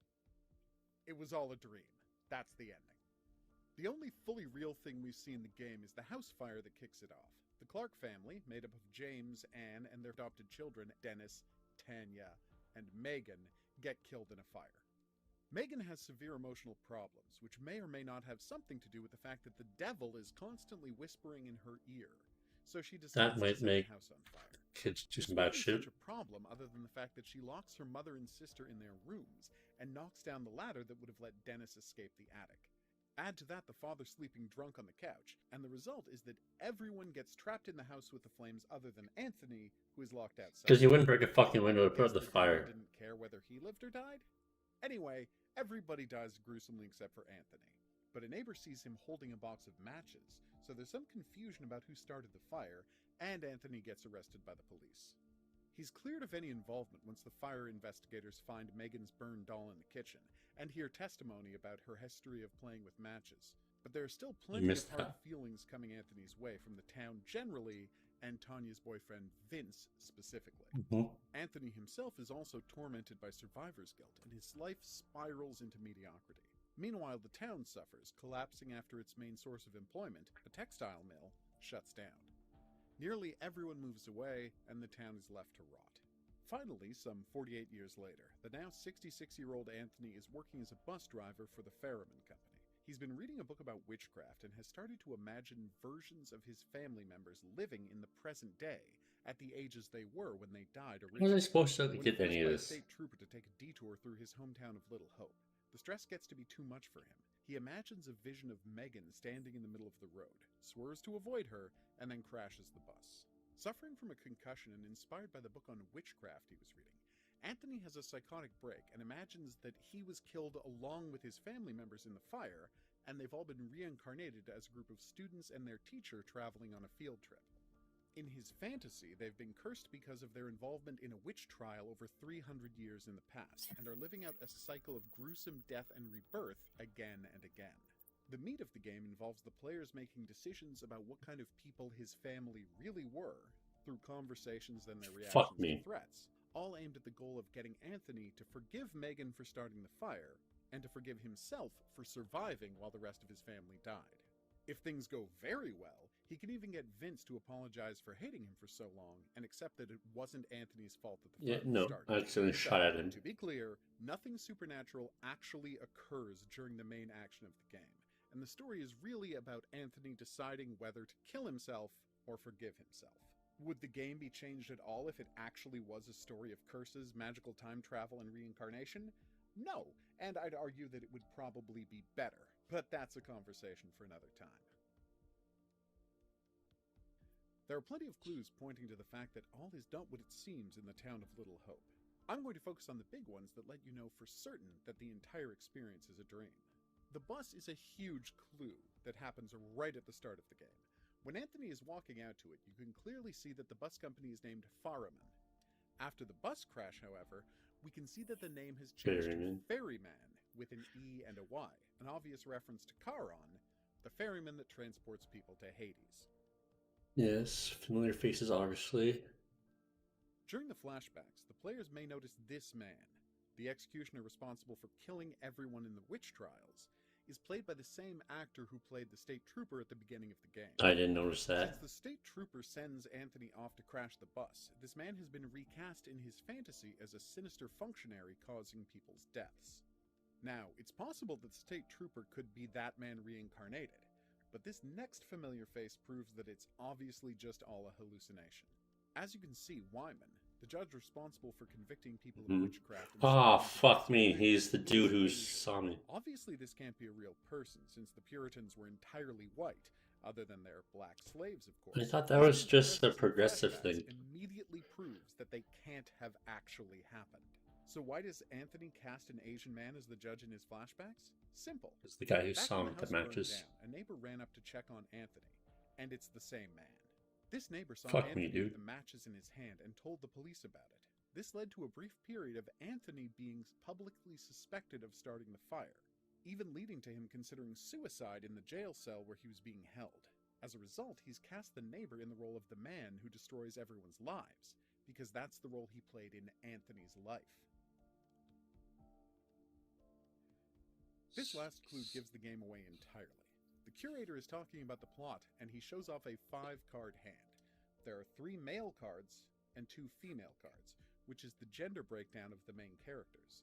It was all a dream. That's the ending. The only fully real thing we see in the game is the house fire that kicks it off. The Clark family, made up of James, Anne, and their adopted children, Dennis, Tanya, and Megan, get killed in a fire. Megan has severe emotional problems, which may or may not have something to do with the fact that the devil is constantly whispering in her ear. So she decides to set the house on fire. Kids do some bad shit. Such a problem other than the fact that she locks her mother and sister in their rooms and knocks down the ladder that would have let Dennis escape the attic. Add to that the father sleeping drunk on the couch, and the result is that everyone gets trapped in the house with the flames other than Anthony, who is locked outside. Because he wouldn't break a fucking window to put out the fire. Didn't care whether he lived or died? Anyway, everybody dies gruesomely except for Anthony. But a neighbor sees him holding a box of matches, so there's some confusion about who started the fire, and Anthony gets arrested by the police. He's cleared of any involvement once the fire investigators find Megan's burned doll in the kitchen, and hear testimony about her history of playing with matches. But there are still plenty of hard feelings coming Anthony's way from the town generally, and Tanya's boyfriend Vince specifically. Anthony himself is also tormented by survivor's guilt, and his life spirals into mediocrity. Meanwhile, the town suffers, collapsing after its main source of employment, a textile mill, shuts down. Nearly everyone moves away, and the town is left to rot. Finally, some 48 years later, the now 66-year-old Anthony is working as a bus driver for the Ferryman Company. He's been reading a book about witchcraft and has started to imagine versions of his family members living in the present day at the ages they were when they died originally. How are they supposed to get any of this? State trooper to take a detour through his hometown of Little Hope. The stress gets to be too much for him. He imagines a vision of Megan standing in the middle of the road, swerves to avoid her, and then crashes the bus. Suffering from a concussion and inspired by the book on witchcraft he was reading, Anthony has a psychotic break and imagines that he was killed along with his family members in the fire, and they've all been reincarnated as a group of students and their teacher traveling on a field trip. In his fantasy, they've been cursed because of their involvement in a witch trial over 300 years in the past, and are living out a cycle of gruesome death and rebirth again and again. The meat of the game involves the players making decisions about what kind of people his family really were, through conversations and their reactions to threats, all aimed at the goal of getting Anthony to forgive Megan for starting the fire, and to forgive himself for surviving while the rest of his family died. If things go very well, he can even get Vince to apologize for hating him for so long and accept that it wasn't Anthony's fault that the fire started. I accidentally shot at him. To be clear, nothing supernatural actually occurs during the main action of the game, and the story is really about Anthony deciding whether to kill himself or forgive himself. Would the game be changed at all if it actually was a story of curses, magical time travel, and reincarnation? No, and I'd argue that it would probably be better, but that's a conversation for another time. There are plenty of clues pointing to the fact that all is not what it seems in the town of Little Hope. I'm going to focus on the big ones that let you know for certain that the entire experience is a dream. The bus is a huge clue that happens right at the start of the game. When Anthony is walking out to it, you can clearly see that the bus company is named Ferryman. After the bus crash, however, we can see that the name has changed to Ferryman, with an E and a Y, an obvious reference to Charon, the ferryman that transports people to Hades. Yes, familiar faces, obviously. During the flashbacks, the players may notice this man, the executioner responsible for killing everyone in the witch trials, is played by the same actor who played the state trooper at the beginning of the game. I didn't notice that. Since the state trooper sends Anthony off to crash the bus, this man has been recast in his fantasy as a sinister functionary causing people's deaths. Now, it's possible that the state trooper could be that man reincarnated, but this next familiar face proves that it's obviously just all a hallucination. As you can see, Wyman, the judge responsible for convicting people of witchcraft... Fuck me, he's the dude who saw me. Obviously this can't be a real person, since the Puritans were entirely white, other than their black slaves, of course. I thought that was just a progressive thing. Immediately proves that they can't have actually happened. So why does Anthony cast an Asian man as the judge in his flashbacks? Simple. It's the guy who Back saw when him the at the house burned matches. down, a neighbor ran up to check on Anthony, and it's the same man. This neighbor saw Fuck me, Anthony dude. with the matches in his hand and told the police about it. This led to a brief period of Anthony being publicly suspected of starting the fire, even leading to him considering suicide in the jail cell where he was being held. As a result, he's cast the neighbor in the role of the man who destroys everyone's lives, because that's the role he played in Anthony's life. This last clue gives the game away entirely. The curator is talking about the plot, and he shows off a 5-card hand. There are 3 male cards and 2 female cards, which is the gender breakdown of the main characters.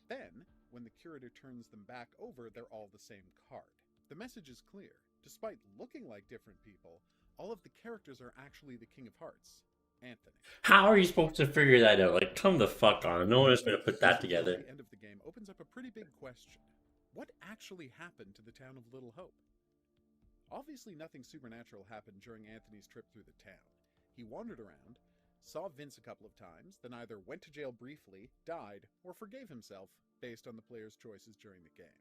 Then, when the curator turns them back over, they're all the same card. The message is clear. Despite looking like different people, all of the characters are actually the King of Hearts, Anthony. How are you supposed to figure that out? Like, come the fuck on. No one is going to put that together. The end of the game opens up a pretty big question. What actually happened to the town of Little Hope? Obviously nothing supernatural happened during Anthony's trip through the town. He wandered around, saw Vince a couple of times, then either went to jail briefly, died, or forgave himself based on the player's choices during the game.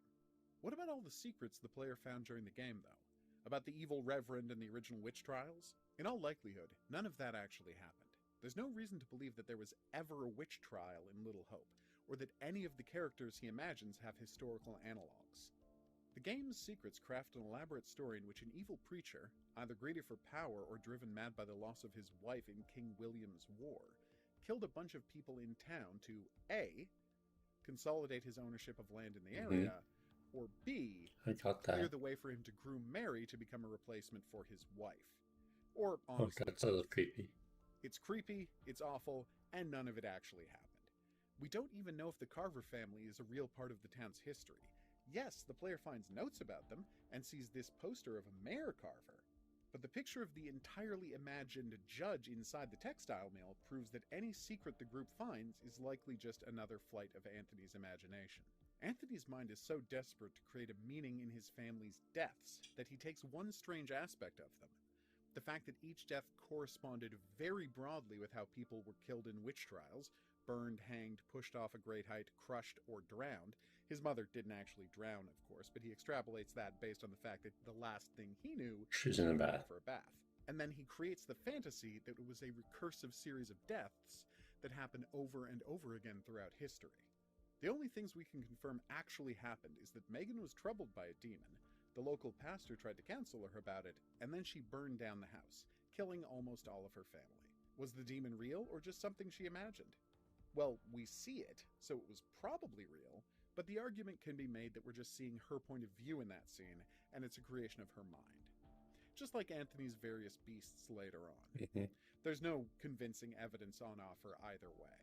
What about all the secrets the player found during the game, though? About the evil reverend and the original witch trials? In all likelihood, none of that actually happened. There's no reason to believe that there was ever a witch trial in Little Hope, or that any of the characters he imagines have historical analogues. The game's secrets craft an elaborate story in which an evil preacher, either greedy for power or driven mad by the loss of his wife in King William's War, killed a bunch of people in town to A, consolidate his ownership of land in the area, or B, clear the way for him to groom Mary to become a replacement for his wife. Or honestly, that's a little creepy. It's creepy, it's awful, and none of it actually happened. We don't even know if the Carver family is a real part of the town's history. Yes, the player finds notes about them and sees this poster of a Mayor Carver, but the picture of the entirely imagined judge inside the textile mill proves that any secret the group finds is likely just another flight of Anthony's imagination. Anthony's mind is so desperate to create a meaning in his family's deaths that he takes one strange aspect of them. The fact that each death corresponded very broadly with how people were killed in witch trials, burned, hanged, pushed off a great height, crushed, or drowned. His mother didn't actually drown, of course, but he extrapolates that based on the fact that the last thing he knew she was in a bath. For a bath. And then he creates the fantasy that it was a recursive series of deaths that happen over and over again throughout history. The only things we can confirm actually happened is that Megan was troubled by a demon, the local pastor tried to counsel her about it, and then she burned down the house, killing almost all of her family. Was the demon real, or just something she imagined? Well, we see it, so it was probably real, but the argument can be made that we're just seeing her point of view in that scene, and it's a creation of her mind. Just like Anthony's various beasts later on. There's no convincing evidence on offer either way.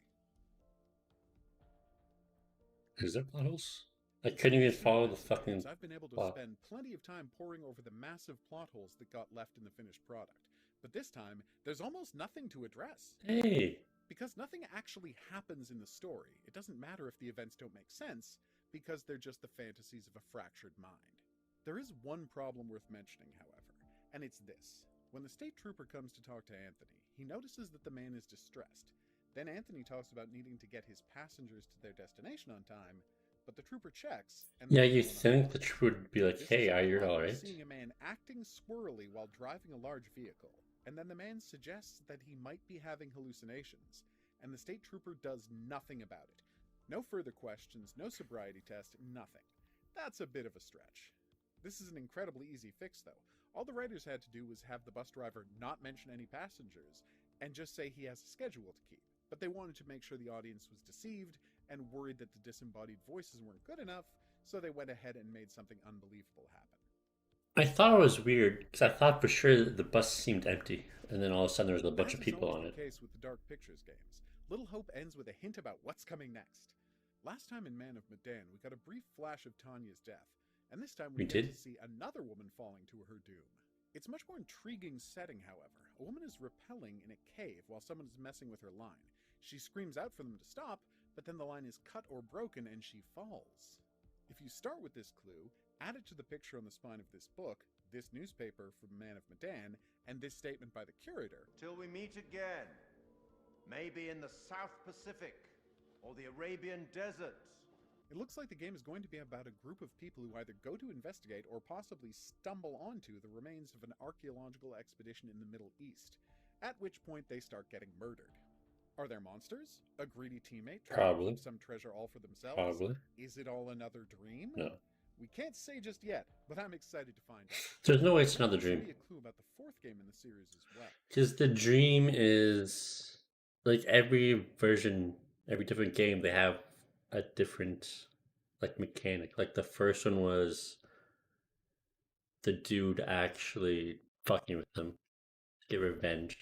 Is there plot holes? I couldn't even follow the fucking I've been able to plot. spend plenty of time poring over the massive plot holes that got left in the finished product. But this time, there's almost nothing to address. Hey! Because nothing actually happens in the story. It doesn't matter if the events don't make sense, because they're just the fantasies of a fractured mind. There is one problem worth mentioning, however, and it's this. When the state trooper comes to talk to Anthony, he notices that the man is distressed. Then Anthony talks about needing to get his passengers to their destination on time, but the trooper checks, and yeah, you think the trooper would be like, "Hey, are you alright?" Seeing a man acting squirrely while driving a large vehicle, and then the man suggests that he might be having hallucinations, and the state trooper does nothing about it. No further questions, no sobriety test, nothing. That's a bit of a stretch. This is an incredibly easy fix, though. All the writers had to do was have the bus driver not mention any passengers, and just say he has a schedule to keep. But they wanted to make sure the audience was deceived, and worried that the disembodied voices weren't good enough, so they went ahead and made something unbelievable happen. I thought it was weird, because I thought for sure that the bus seemed empty, and then all of a sudden there was a bunch of people on it. That's the case with the Dark Pictures games. Little Hope ends with a hint about what's coming next. Last time in Man of Medan, we got a brief flash of Tanya's death, and this time we get to see another woman falling to her doom. It's a much more intriguing setting, however. A woman is rappelling in a cave while someone is messing with her line. She screams out for them to stop, but then the line is cut or broken and she falls. If you start with this clue, add it to the picture on the spine of this book, this newspaper from Man of Medan, and this statement by the curator. Till we meet again, maybe in the South Pacific or the Arabian desert? It looks like the game is going to be about a group of people who either go to investigate or possibly stumble onto the remains of an archaeological expedition in the Middle East, at which point they start getting murdered. Are there monsters? A greedy teammate trying to Probably. keep some treasure all for themselves? Probably. Is it all another dream? No. We can't say just yet, but I'm excited to find out. There's no way it's another There should dream. be a clue about the fourth game in the series as well. Because the dream is like every version, every different game, they have a different like mechanic. Like the first one was the dude actually fucking with them to get revenge,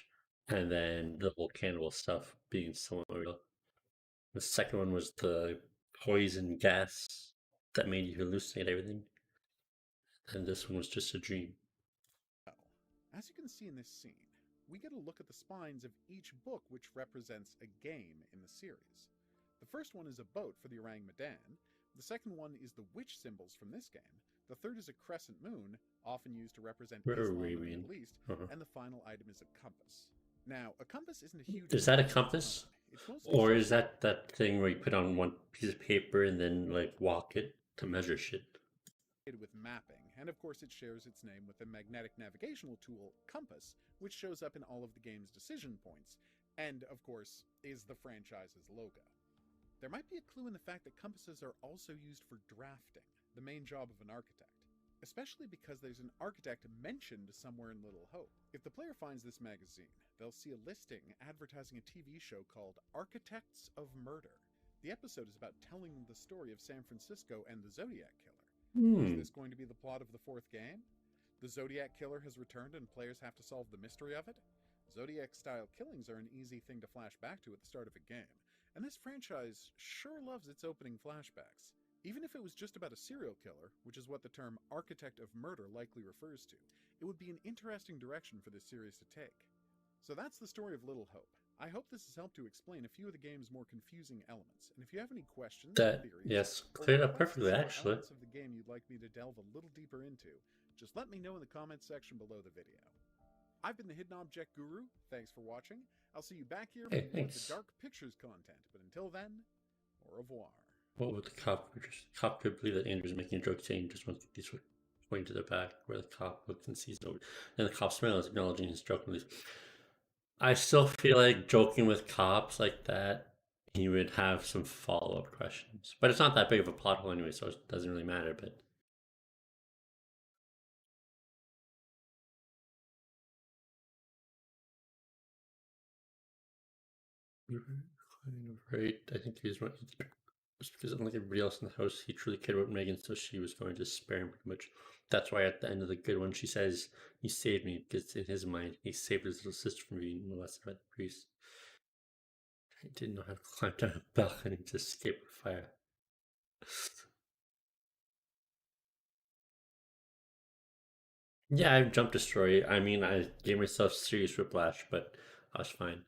and then the whole cannibal stuff being somewhat real. The second one was the poison gas that made you hallucinate everything, and this one was just a dream. As you can see in this scene, we get a look at the spines of each book which represents a game in the series. The first one is a boat for the orang medan, the second one is the witch symbols from this game, the third is a crescent moon, often used to represent Islam in the Middle East, and the final item is a compass. Now, a compass isn't a huge... Is that a compass? Or is that that thing where you put on one piece of paper and then like walk it to measure shit? With mapping, and of course it shares its name with the magnetic navigational tool compass, which shows up in all of the game's decision points, and of course is the franchise's logo. There might be a clue in the fact that compasses are also used for drafting, the main job of an architect, especially because there's an architect mentioned somewhere in Little Hope. If the player finds this magazine, they'll see a listing advertising a TV show called Architects of Murder. The episode is about telling the story of San Francisco and the Zodiac Killer. Is this going to be the plot of the fourth game? The Zodiac Killer has returned and players have to solve the mystery of it? Zodiac-style killings are an easy thing to flash back to at the start of a game, and this franchise sure loves its opening flashbacks. Even if it was just about a serial killer, which is what the term Architect of Murder likely refers to, it would be an interesting direction for this series to take. So that's the story of Little Hope. I hope this has helped to explain a few of the game's more confusing elements, and if you have any questions, theories, yes, or cleared up requests to perfectly see what actually. elements of the game you'd like me to delve a little deeper into, just let me know in the comments section below the video. I've been the Hidden Object Guru, thanks for watching. I'll see you back here for more of the Dark Pictures content, but until then, au revoir. What would the cop just? The cop could believe that Andrew's making a joke saying just wants these pointing to the back where the cop looks and sees nobody. And the cop smiles, acknowledging his joke and leaves. I still feel like joking with cops like that, he would have some follow-up questions. But it's not that big of a plot hole anyway, so it doesn't really matter, but... kind of right. I think he's right. Just because unlike everybody else in the house, he truly cared about Megan, so she was going to spare him pretty much. That's why at the end of the good one, she says, "You saved me," because in his mind, he saved his little sister from being molested by the priest. He didn't know how to climb down a balcony to escape the fire. Yeah, I jumped a story. I mean, I gave myself serious whiplash, but I was fine.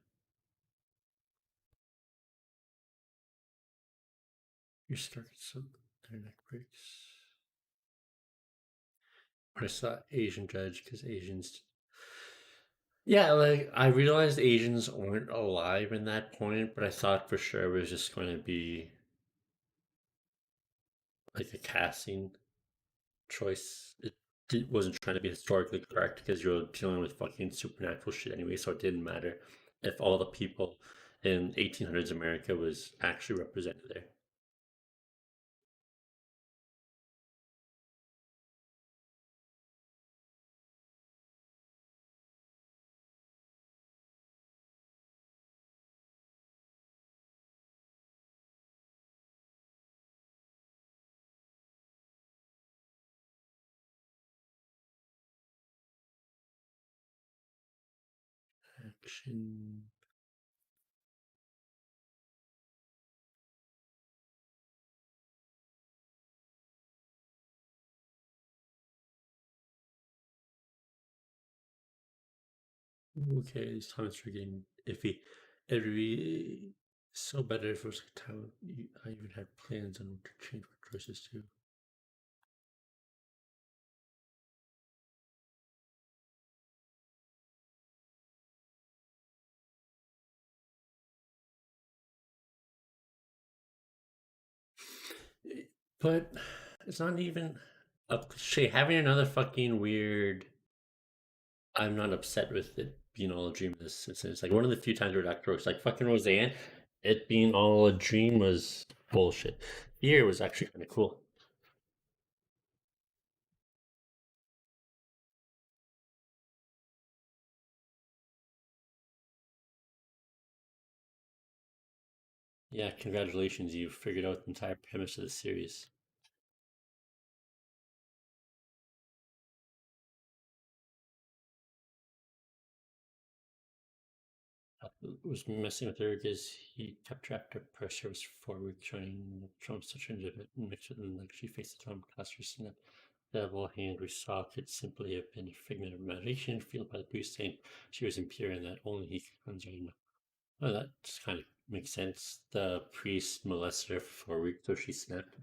You start so their neck breaks. I saw Asian judge because Asians. Yeah, like I realized Asians weren't alive in that point, but I thought for sure it was just going to be like a casting choice. It wasn't trying to be historically correct because you're dealing with fucking supernatural shit anyway, so it didn't matter if all the people in 1800s America was actually represented there. Action. Okay, these comments are getting iffy. It'd be so better if it was a town. I even had plans on what to change my choices to. But it's not even a cliche. Having another fucking weird. I'm not upset with it being all a dream. It's like one of the few times where that works. Like fucking Roseanne, it being all a dream was bullshit. Here was actually kind of cool. Yeah, congratulations, you figured out the entire premise of the series. Was messing with her because he kept trapped at pressure was 4 weeks trying Trump's to change it and mix it and like she faced the Trump classroom and that devil hand we saw could simply have been a figment of imagination fueled by the priest saying she was impure and that only he could cleanse her. Well, that just kind of makes sense. The priest molested her for 4 weeks, so she snapped.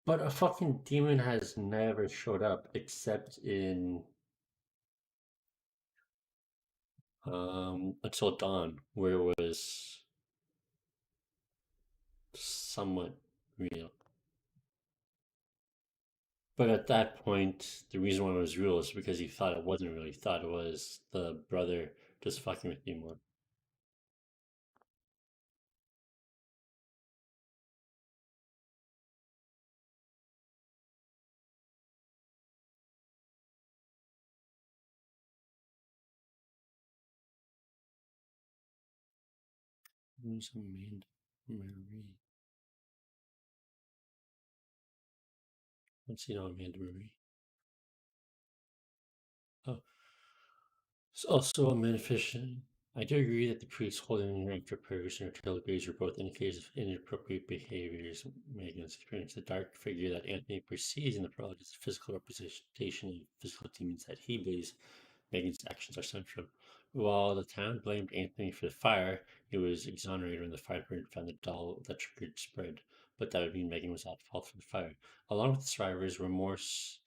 But a fucking demon has never showed up except in Until Dawn, where it was somewhat real. But at that point, the reason why it was real is because he thought it wasn't real. He thought it was the brother just fucking with you more. Who's Amanda Marie? Let's see now, Amanda Marie. Oh, it's also a manifestation. I do agree that the priest holding her after prayers and her tailgates were both indicators of inappropriate behaviors. Megan's experienced the dark figure that Anthony perceives in the prologue is a physical representation of physical demons that he believes Megan's actions are sent from. While the town blamed Anthony for the fire, he was exonerated when the fire department found the doll that triggered spread, but that would mean Megan was at fault for the fire. Along with the survivors' remorse,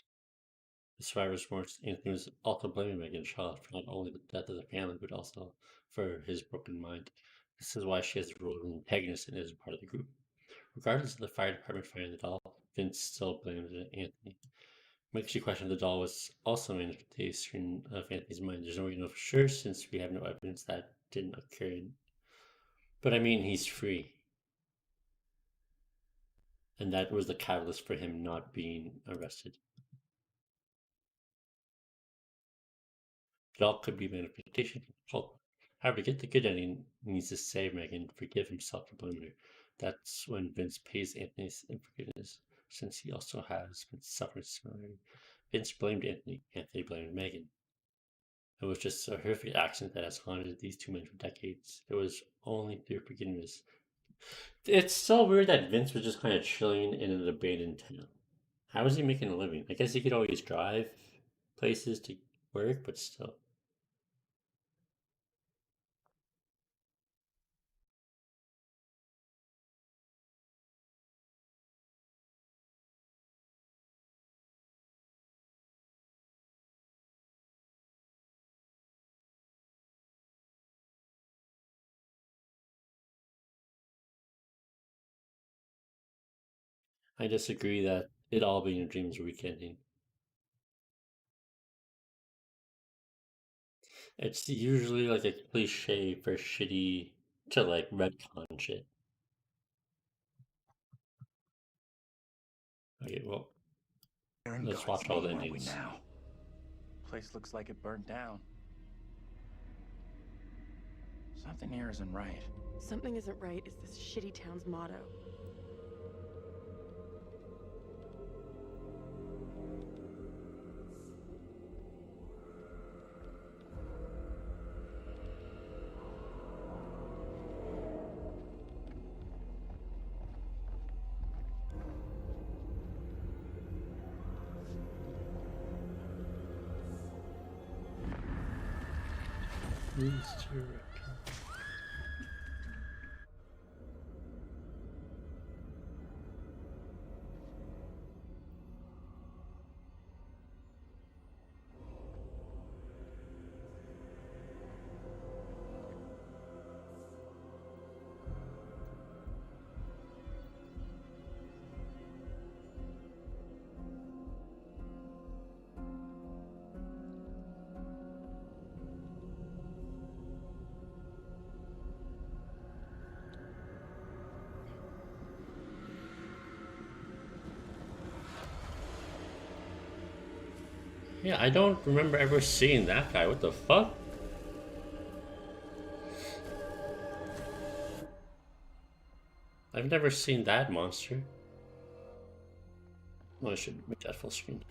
Anthony was also blaming Megan Shaw for not only the death of the family, but also for his broken mind. This is why she has the role of an antagonist and is a part of the group. Regardless of the fire department finding the doll, Vince still blamed Anthony. Makes you question if the doll was also a manifestation of Anthony's mind. There's no way to know for sure since we have no evidence that didn't occur. But I mean, he's free. And that was the catalyst for him not being arrested. It all could be manifestation of the cult. However, to get the good ending, he needs to save Megan and forgive himself for blaming her. That's when Vince pays Anthony's forgiveness, since he also has been suffering similarly. Vince blamed Anthony. Anthony blamed Megan. It was just a horrific accident that has haunted these two men for decades. It was only through forgiveness. It's so weird that Vince was just kind of chilling in an abandoned town. How was he making a living? I guess he could always drive places to work, but still. I disagree that it all being a dream is weekending. It's usually like a cliche for shitty to like retcon shit. Okay, well, let's watch all the endings. Now? Place looks like it burnt down. Something here isn't right. Something isn't right is this shitty town's motto. Please to return. Yeah, I don't remember ever seeing that guy. What the fuck? I've never seen that monster. Oh, I should make that full screen.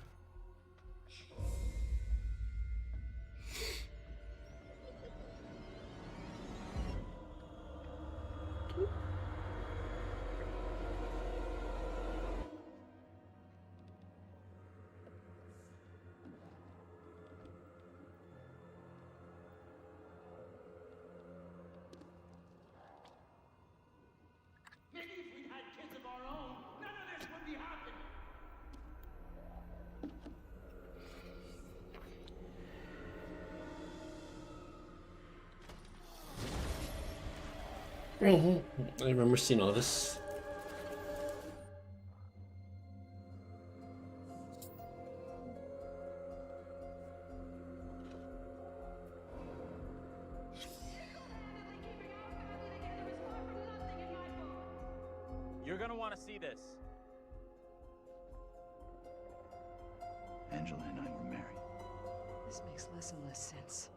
Maybe if we'd had kids of our own, none of this would be happening. I remember seeing all this. You're gonna want to see this. Angela and I were married. This makes less and less sense.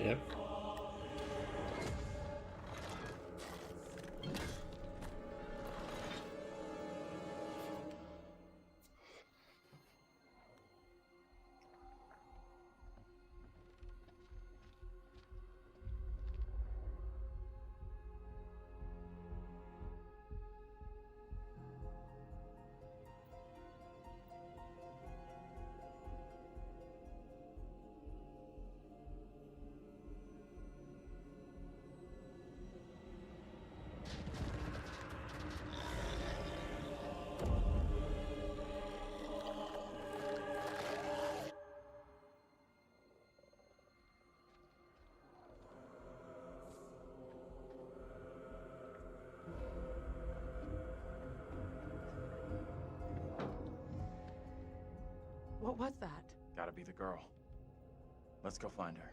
Yep. What was that? Gotta be the girl. Let's go find her.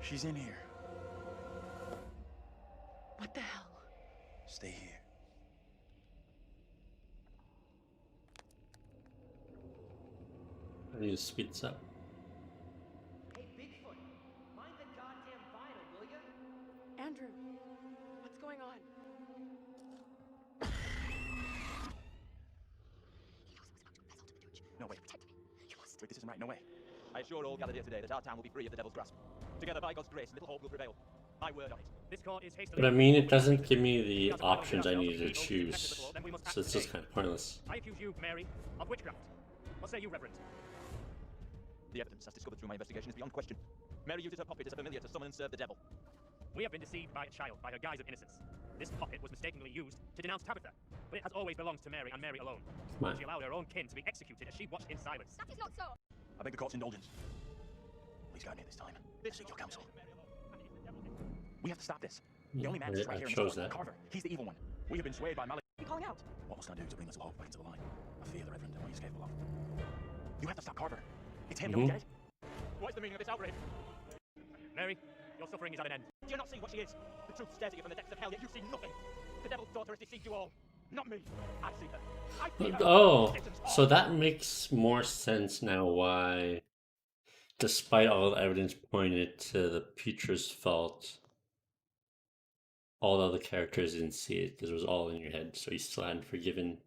She's in here. What the hell? Stay here. I need to speed this up. Hey, Bigfoot, mind the goddamn vinyl, will ya? Andrew, what's going on? No way. Wait, this isn't right. No way. I assure all gathered here today that our town will be free of the devil's grasp. Together, by God's grace, little hope will prevail. My word on it. This court is hastily... But I mean, it doesn't give me the options I needed to choose, so it's just kind of pointless. I accuse you, Mary, of witchcraft. What say you, Reverend? The evidence as discovered through my investigation is beyond question. Mary uses her puppet as a familiar to summon and serve the devil. We have been deceived by a child, by her guise of innocence. This puppet was mistakenly used to denounce Tabitha, but it has always belonged to Mary and Mary alone. She allowed her own kin to be executed as she watched in silence. That is not so. I beg the court's indulgence. Please guide me this time. Seek your counsel. We have to stop this. The only man I who's right here in chose this that. Carver. He's the evil one. We have been swayed by malice. You calling out? What must I do to bring this hope back into the line? I fear the Reverend and what he's capable of. You have to stop Carver. It's him, don't you get it? What is the meaning of this outrage? Mary, your suffering is at an end. Do you not see what she is? The truth stares at you from the depths of hell, yet you see nothing. The devil's daughter has deceived you all. Not me. I see her. I see her. Oh, so that makes more sense now why, despite all the evidence pointed to the Petra's fault, all the other characters didn't see it because it was all in your head, so you still hadn't forgiven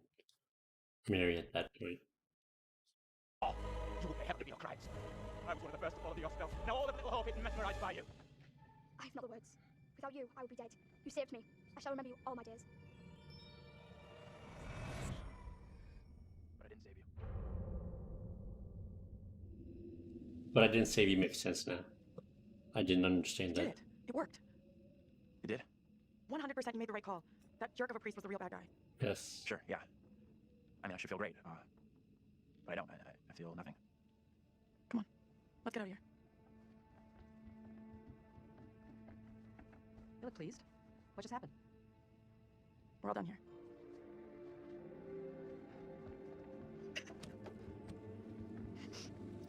Mary at that point. I was one of the first to follow the Ostfeld. Now all of Little Hope is mesmerized by you. I have not the words. Without you, I would be dead. You saved me. I shall remember you all my days. But I didn't save you. But I didn't save you makes sense now. I didn't understand You that. did it. It worked. You did? 100% you made the right call. That jerk of a priest was the real bad guy. Yes. Sure, yeah. I mean, I should feel great. But I don't. I feel nothing. Come on. Let's get out of here. You look pleased. What just happened? We're all done here.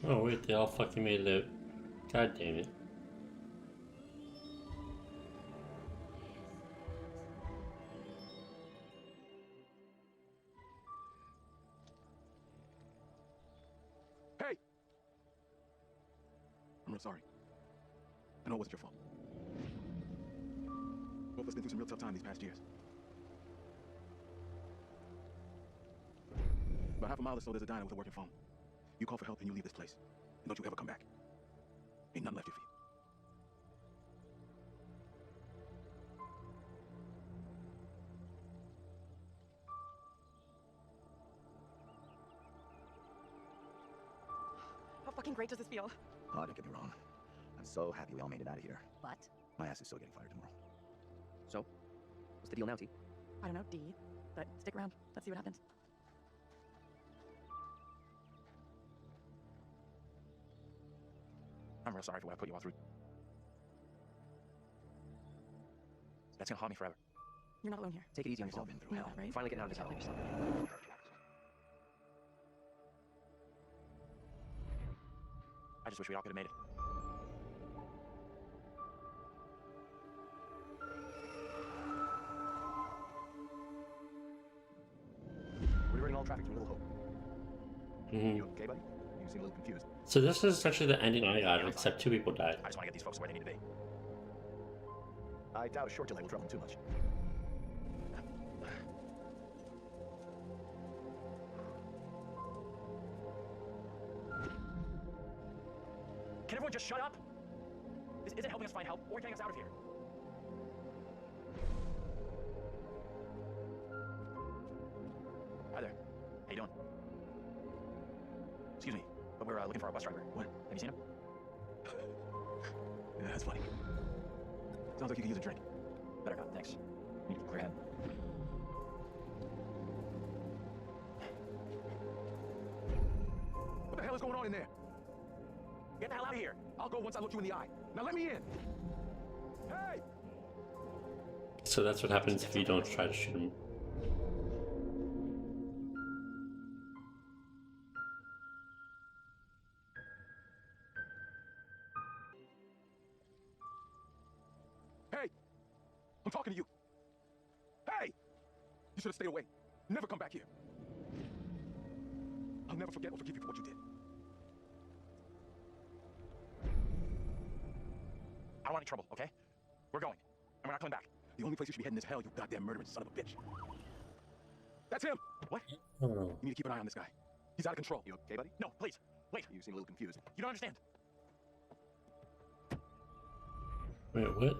Oh wait, they all fucking made it out. God damn it. Hey! I'm real sorry. I know it wasn't your fault. Both of us been through some real tough time these past years. About half a mile or so, there's a diner with a working phone. You call for help and you leave this place. And don't you ever come back. Ain't nothing left your feet. How fucking great does this feel? Oh, don't get me wrong. I'm so happy we all made it out of here. But? My ass is still getting fired tomorrow. So, what's the deal now, T? I don't know, D. But stick around. Let's see what happens. I'm real sorry for what I put you all through. That's gonna haunt me forever. You're not alone here. Take it easy on yourself. You know that, right? Finally getting out of this hell. I just wish we all could have made it. We're diverting all traffic to Little Hope. Mm-hmm. You okay, buddy? You seem a little confused. So this is essentially the ending I got, except 2 people died. I just want to get these folks where they need to be. I doubt a short delay will trouble them too much. Can everyone just shut up? This isn't helping us find help or getting us out of here. Hi there. How you doing? Excuse me, but we're looking for our bus driver. What? Have you seen him? Yeah, that's funny. Sounds like you could use a drink. Better not, thanks. Need to clear head. What the hell is going on in there? Get the hell out of here! I'll go once I look you in the eye. Now let me in! Hey! So that's what happens if you don't try to shoot him. Hey! I'm talking to you! Hey! You should have stayed away. Never come back here. I'll never forget or forgive you for what you did. I don't want any trouble, okay? We're going, and we're not coming back. The only place you should be heading is hell, you goddamn murdering son of a bitch. That's him! What? Oh. You need to keep an eye on this guy. He's out of control. You okay, buddy? No, please. Wait. You seem a little confused. You don't understand. Wait, what?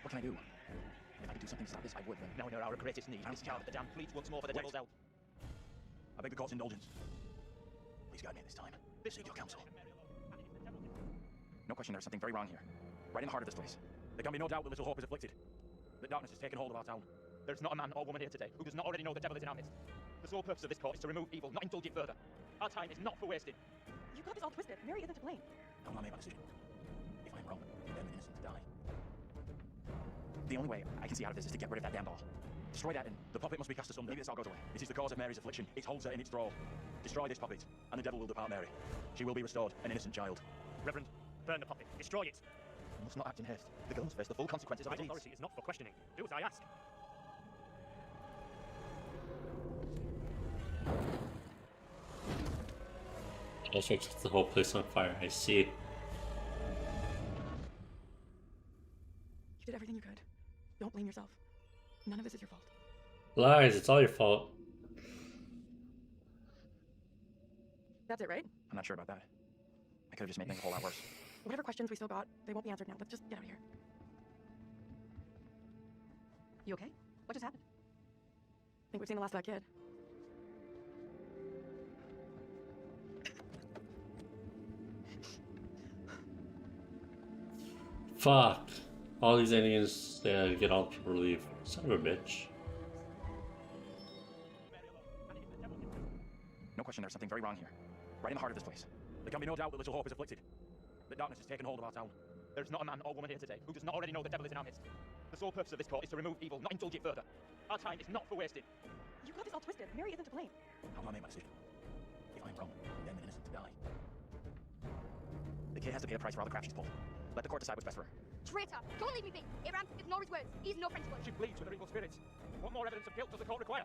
What can I do? If I could do something to stop this, I would. Now we know our greatest need is to charge the damn fleet once more for the devil's help. I beg the court's indulgence. Please guide me this time. This is your counsel. No question, there's something very wrong here. Right in the heart of this place. There can be no doubt that Little Hope is afflicted. The darkness has taken hold of our town. There's not a man or woman here today who does not already know the devil is in our midst. The sole purpose of this court is to remove evil, not indulge it further. Our time is not for wasted. You got this all twisted. Mary isn't to blame. I will not make my decision. If I'm wrong, then the innocent die. The only way I can see out of this is to get rid of that damn ball. Destroy that and the puppet must be cast asunder. Maybe this all goes away. It is the cause of Mary's affliction. It holds her in its thrall. Destroy this puppet, and the devil will depart Mary. She will be restored, an innocent child. Reverend, burn the puppet. Destroy it. You must not act in haste. The girl must face the full consequences of her deeds. My authority is not for questioning. Do as I ask. Also sets the whole place on fire, I see. You did everything you could. Don't blame yourself. Lies, it's all your fault. That's it, right? I'm not sure about that. I could have just made things a whole lot worse. Whatever questions we still got, they won't be answered now. Let's just get out of here. You okay? What just happened? I think we've seen the last of that kid. Fuck. All these aliens, they get all people to leave. Son of a bitch. No question, there's something very wrong here. Right in the heart of this place. There can be no doubt that Little Hope is afflicted. The darkness has taken hold of our town. There is not a man or woman here today who does not already know the devil is in our midst. The sole purpose of this court is to remove evil, not indulge it further. Our time is not for wasting. You got this all twisted. Mary isn't to blame. How do I make my decision? If I'm wrong, then the innocent to die. The kid has to pay the price for all the crap she's pulled. Let the court decide what's best for her. Traitor! Don't leave me be! Abraham, ignore his words. He's no friend to us. She pleads with her evil spirits. What more evidence of guilt does the court require?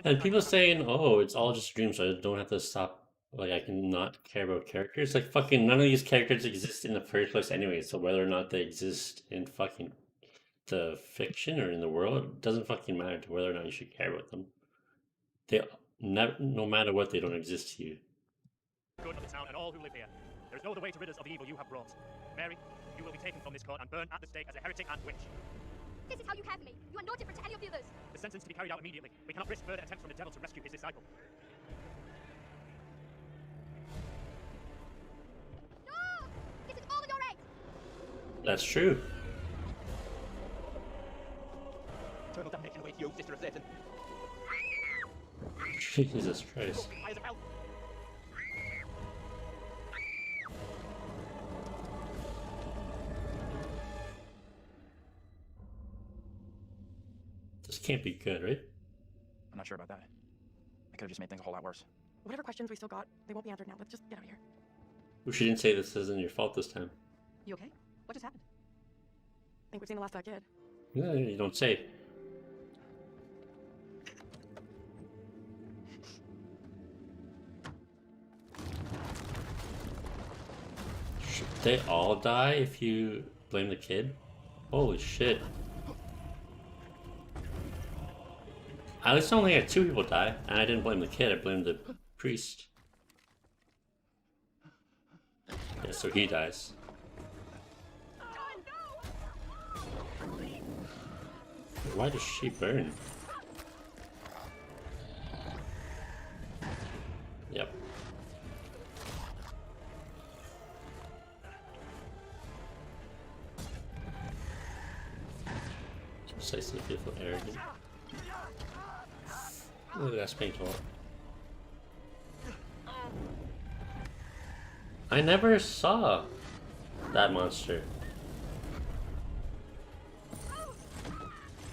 And people saying, oh, it's all just a dream, so I don't have to stop. Like, I can not care about characters. Like, fucking none of these characters exist in the first place anyway, so whether or not they exist in fucking the fiction or in the world, it doesn't fucking matter to whether or not you should care about them. They never, no matter what, they don't exist to you. Good for the town and all who live here. There is no other way to rid us of the evil you have brought. Mary, you will be taken from this court and burned at the stake as a heretic and witch. This is how you care for me. You are no different to any of the others. The sentence to be carried out immediately. We cannot risk further attempts from the devil to rescue his disciple. No! This is all in your eggs! That's true. Eternal damnation awaits you, sister of Satan. Jesus Christ. Eyes of hell. This can't be good, right? I'm not sure about that. I could have just made things a whole lot worse. Whatever questions we still got, they won't be answered now. Let's just get out of here. Well, she didn't say this isn't your fault this time. You okay? What just happened? I think we've seen the last of that kid. Yeah, you don't say. Should they all die if you blame the kid? Holy shit. At least I only had 2 people die, and I didn't blame the kid, I blamed the priest. Yeah, so he dies. Why does she burn? Yep. Precisely, beautiful, arrogant. Look at that paintball. I never saw that monster.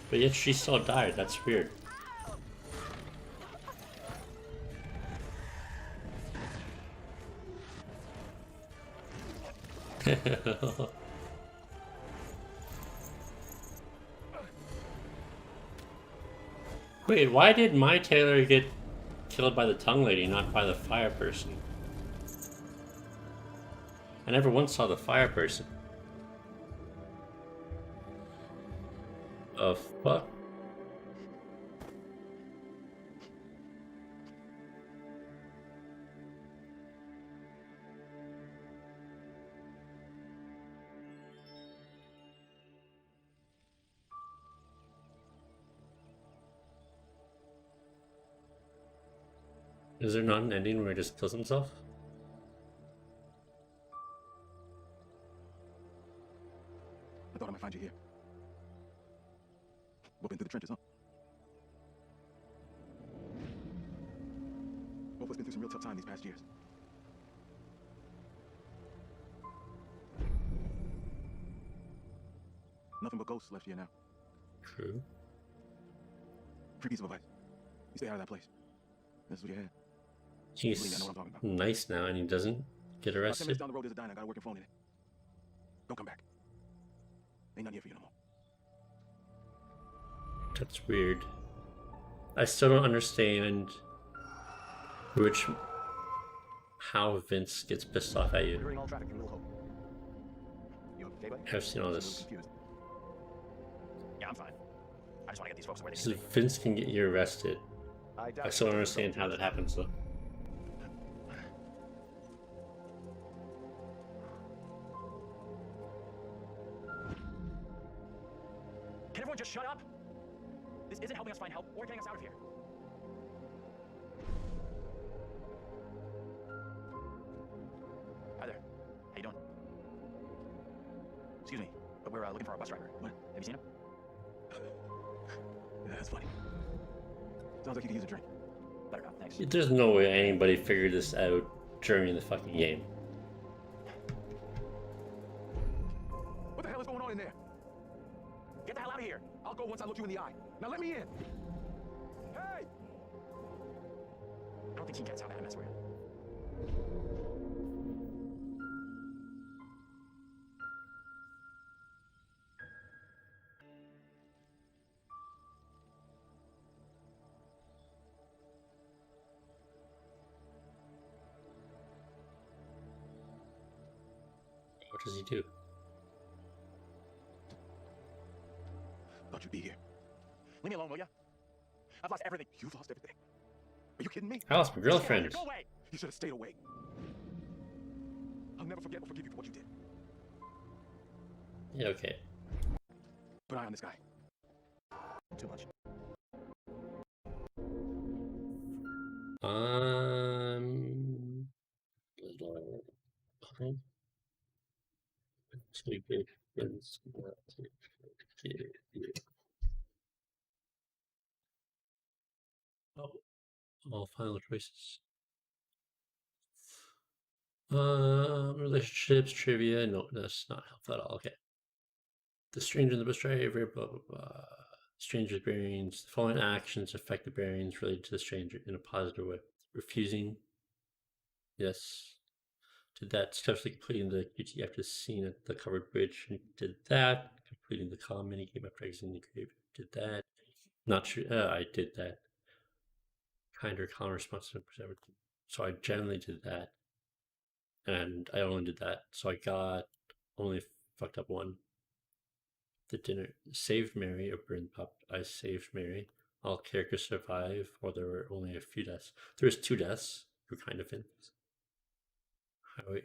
But yet she still died, that's weird. Wait, why did my Taylor get killed by the tongue lady, not by the fire person? I never once saw the fire person. The fuck? Is there not an ending where he just kills himself? I thought I might find you here. Whooping through the trenches, huh? Both of us been through some real tough time these past years. Nothing but ghosts left here now. True. Free piece of advice. You stay out of that place. This is what you had. He's Believe me, I know what I'm talking about. nice now and he doesn't get 10 minutes arrested. down the road, there's a diner. I gotta work your phone in it. Don't come back. Ain't nothing here for you no more. That's weird. I still don't understand how Vince gets pissed off at you. During all traffic through Little Hope. You okay, buddy? I've seen all this. Confused. Yeah, I'm fine. I just want to get these folks where they So need to be. Vince can get you arrested. I still don't understand how that happens though. Can everyone just shut up? This isn't helping us find help or getting us out of here. Hi there. How you doing? Excuse me, but we're looking for our bus driver. What? Have you seen him? Yeah, that's funny. Sounds like you could use a drink. Better not, thanks. There's no way anybody figured this out during the fucking game. What the hell is going on in there? Get the hell out of here. I'll go once I look you in the eye. Now let me in. Hey! I don't think he gets how bad a mess we're in. What does he do? Thought you'd be here. Leave me alone, will ya? I've lost everything. You've lost everything. Are you kidding me? I lost my girlfriend. Go away! You should have stayed away. I'll never forget or forgive you for what you did. Yeah, okay. Put an eye on this guy. Too much. Okay. Two big friends. Oh, all final choices. Relationships, trivia. No, that's not helpful at all. Okay. The stranger and the bus driver, blah, blah, blah. Stranger's bearings. The following actions affect the bearings related to the stranger in a positive way. Refusing. Yes. Did that. Successfully completing the QT after the scene at the covered bridge. Did that. Completing the call minigame after exiting the grave. Did that. Not sure. I did that. Kinder, calm, responsive. So I generally did that. And I only did that. So I got only fucked up one. The dinner. Saved Mary or burned pup. I saved Mary. All characters survive, or there were only a few deaths. There was 2 deaths. Who kind of Vince.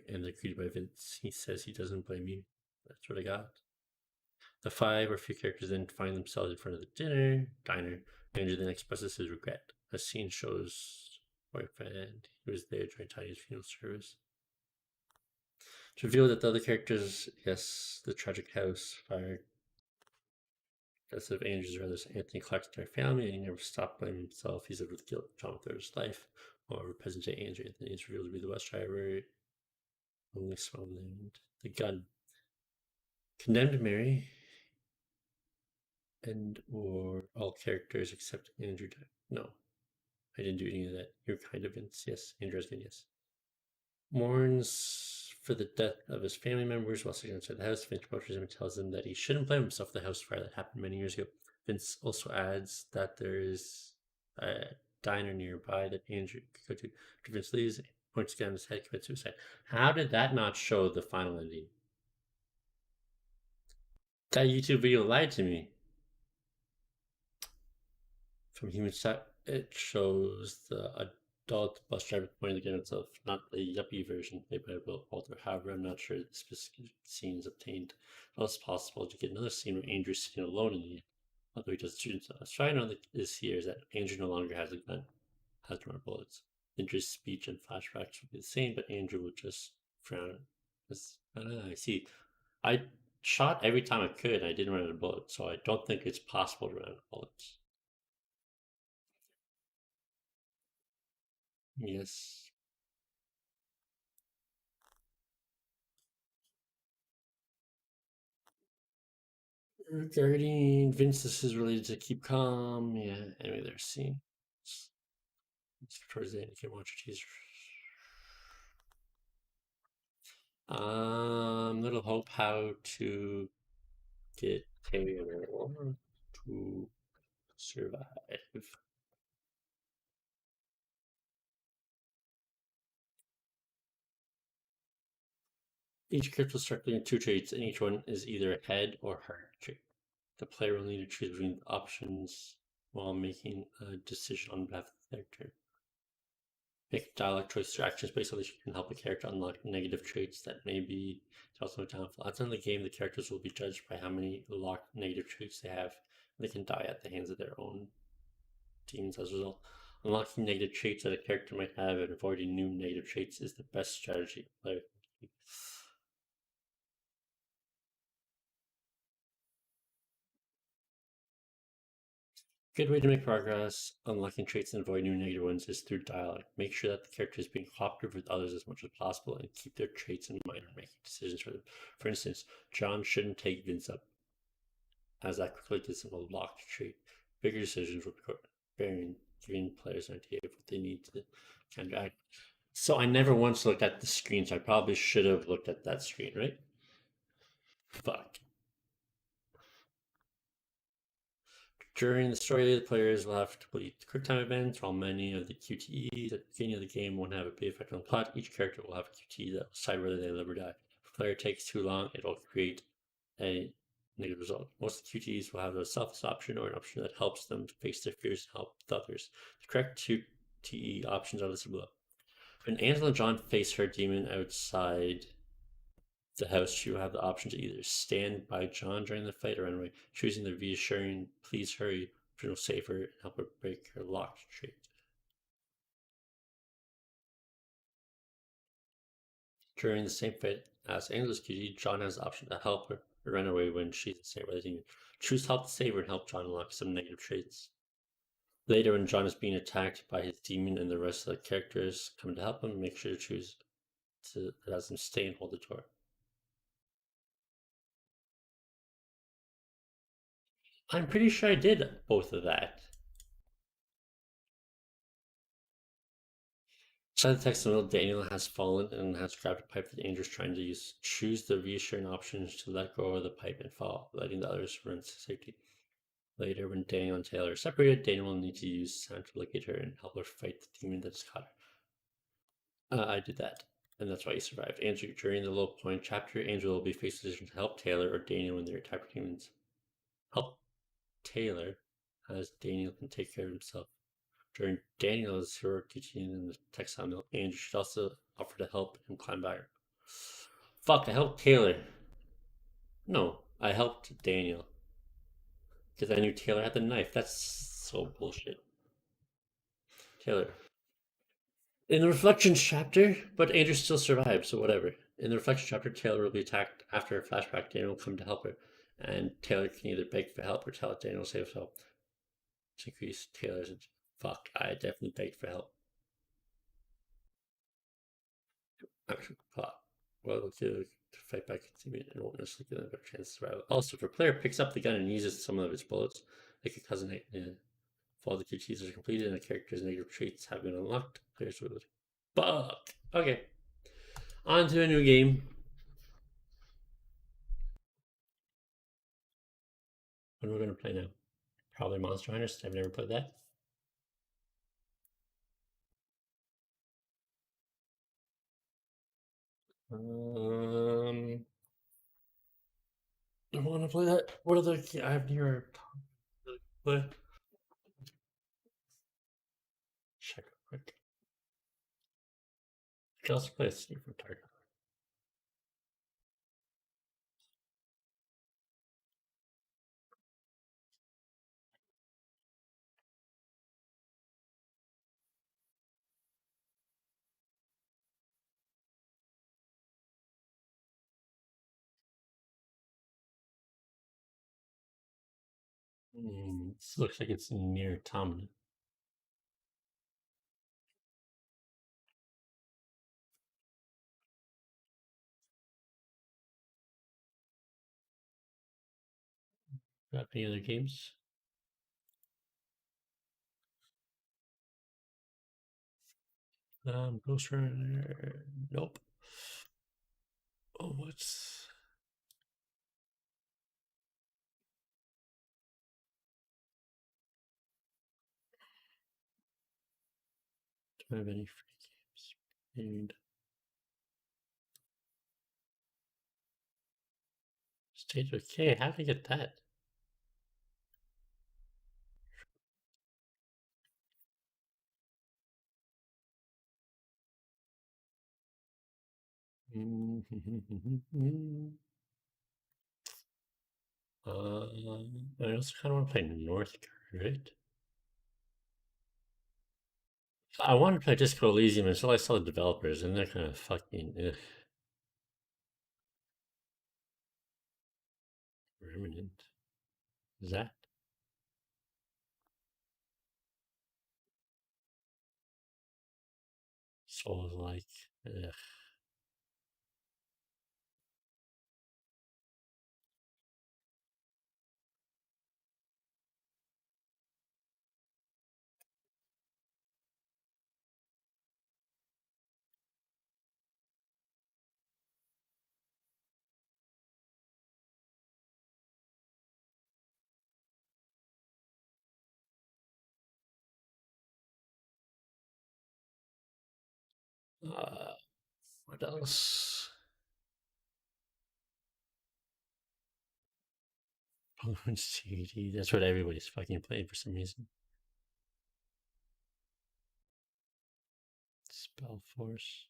And they're greeted by Vince. He says he doesn't blame you. That's what I got. The 5 or few characters then find themselves in front of the diner. Andrew then expresses his regret. A scene shows boyfriend. He was there during Tiny's funeral service. To reveal that the other characters, yes, the tragic house fire. Deaths of Andrew's brothers, Anthony Clark's entire family, and he never stopped blaming himself. He's lived with guilt, trauma throughout his life. However, present day Andrew Anthony is revealed to be the bus driver. Only small named. The gun. Condemned Mary. And or all characters except Andrew. No. I didn't do any of that. You're kind of Vince. Yes. Andrew's good. Yes. Mourns for the death of his family members while sitting outside the house. Vince approaches him and tells him that he shouldn't blame himself for the house fire that happened many years ago. Vince also adds that there is a diner nearby that Andrew could go to. After Vince leaves, points down his head, commits suicide. How did that not show the final ending? That YouTube video lied to me. From Human Stat, it shows the adult bus driver pointing the gun at himself, not the yuppie version played by Will Walter. However, I'm not sure the specific scene is obtained. How is it possible to get another scene where Andrew's sitting alone in the end, although he does shoot himself? So I know that this here is that Andrew no longer has a gun, has no more bullets. Andrew's speech and flashbacks would be the same, but Andrew would just frown. I don't know, I see. I shot every time I could, and I didn't run out of bullets, so I don't think it's possible to run out of bullets. Yes. Regarding Vince, this is related to keep calm. Yeah, anyway, there's scenes. Towards the end, you can watch a teaser. Little hope how to get Taylor to survive. Each character will start playing 2 traits, and each one is either a head or heart trait. The player will need to choose between options while making a decision on behalf of the character. Make dialogue choices or actions based on which you can help a character unlock negative traits that may be also a downfall. At the end of the game, the characters will be judged by how many locked negative traits they have, and they can die at the hands of their own demons as a result. Unlocking negative traits that a character might have and avoiding new negative traits is the best strategy. Good way to make progress unlocking traits and avoid new negative ones is through dialogue. Make sure that the character is being cooperative with others as much as possible and keep their traits in mind when making decisions for them. For instance, John shouldn't take Vince up, as that quickly gives him a locked trait. Bigger decisions will be giving players an idea of what they need to counteract. So I never once looked at the screen, so I probably should have looked at that screen, right? Fuck. During the story, the players will have to complete QuickTime events, while many of the QTEs at the beginning of the game won't have a big effect on the plot. Each character will have a QTE that will decide whether they live or die. If a player takes too long, it'll create a negative result. Most of the QTEs will have a selfless option or an option that helps them face their fears and help with others. The correct QTE options are listed below. When Angela and John face her demon outside the house, she will have the option to either stand by John during the fight or run away. Choosing the reassuring, please hurry, will save her and help her break her locked trait. During the same fight as Angela's QT, John has the option to help her or run away when she's ensnared by the demon. Choose help to save her and help John unlock some negative traits. Later, when John is being attacked by his demon and the rest of the characters come to help him, make sure to choose to let them stay and hold the door. I'm pretty sure I did both of that. Inside the text middle, Daniel has fallen and has grabbed a pipe that Andrew's trying to use. Choose the reassuring options to let go of the pipe and fall, letting the others run to safety. Later, when Daniel and Taylor are separated, Daniel will need to use sound to locate her and help her fight the demon that's caught her. I did that, and that's why he survived. Andrew, during the low point chapter, Andrew will be faced with a decision to help Taylor or Daniel when they're attacked by demons. Help Taylor, as Daniel can take care of himself. During Daniel's heroic teaching in the textile mill, Andrew should also offer to help him climb back. Fuck, I helped Taylor. No, I helped Daniel. Because I knew Taylor had the knife. That's so bullshit. Taylor. In the Reflections chapter, but Andrew still survived, so whatever. In the Reflections chapter, Taylor will be attacked after a flashback. Daniel will come to help her, and Taylor can either beg for help or tell Daniel to save himself. To increase Taylor's... Fuck, I definitely begged for help. Actually, well, to fight back and won't necessarily give them a better chance to survive. Also, if a player picks up the gun and uses some of its bullets, they could cause a if all the QTs are completed and the character's negative traits have been unlocked, players will. Fuck! Okay. On to a new game. What are we going to play now? Probably Monster Hunters. I've never played that. I want to play that. What are the... I have never play. Check real quick. I could also play a Steve from Target. This looks like it's near Tomlin. Got any other games? Ghost Runner. Nope. Oh, what's... Do I have any free games? And State of Decay. How did I get that? I also kind of want to play Northgard, right? I wanted to play Disco Elysium until I saw the developers, and they're kind of fucking ugh. Remnant. Is that? Souls like. Ugh. What else? Pokemon CD. That's what everybody's fucking playing for some reason. Spell Force.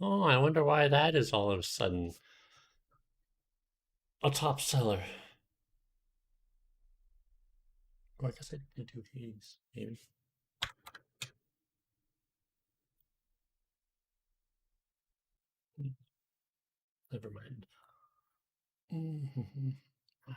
Oh, I wonder why that is all of a sudden a top seller. Well, I guess I did do Hades, maybe. Never mind. Wow.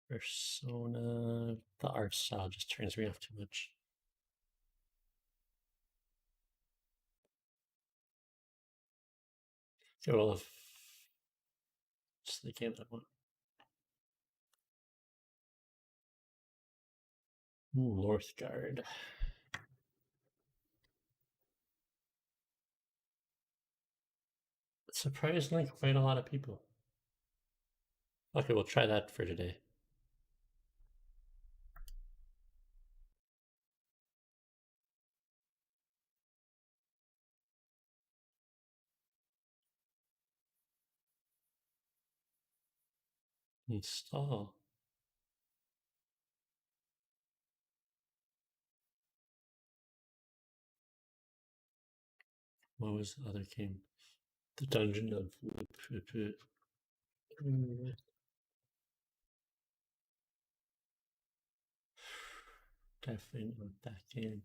Persona. The art style just turns me off too much. Okay, well, if it's the game that I want. Northgard. Surprisingly, quite a lot of people. Okay, we'll try that for today. Install. What was the other game? The Dungeon of... Definitely not that game.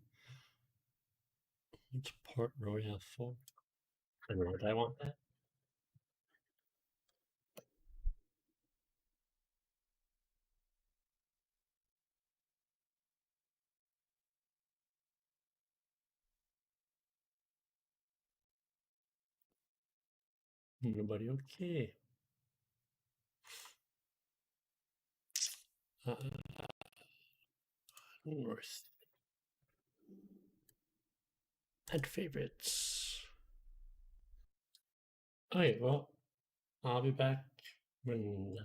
It's Port Royale 4. And why would I want that? Nobody okay. North. Add favorites. Okay, well, I'll be back when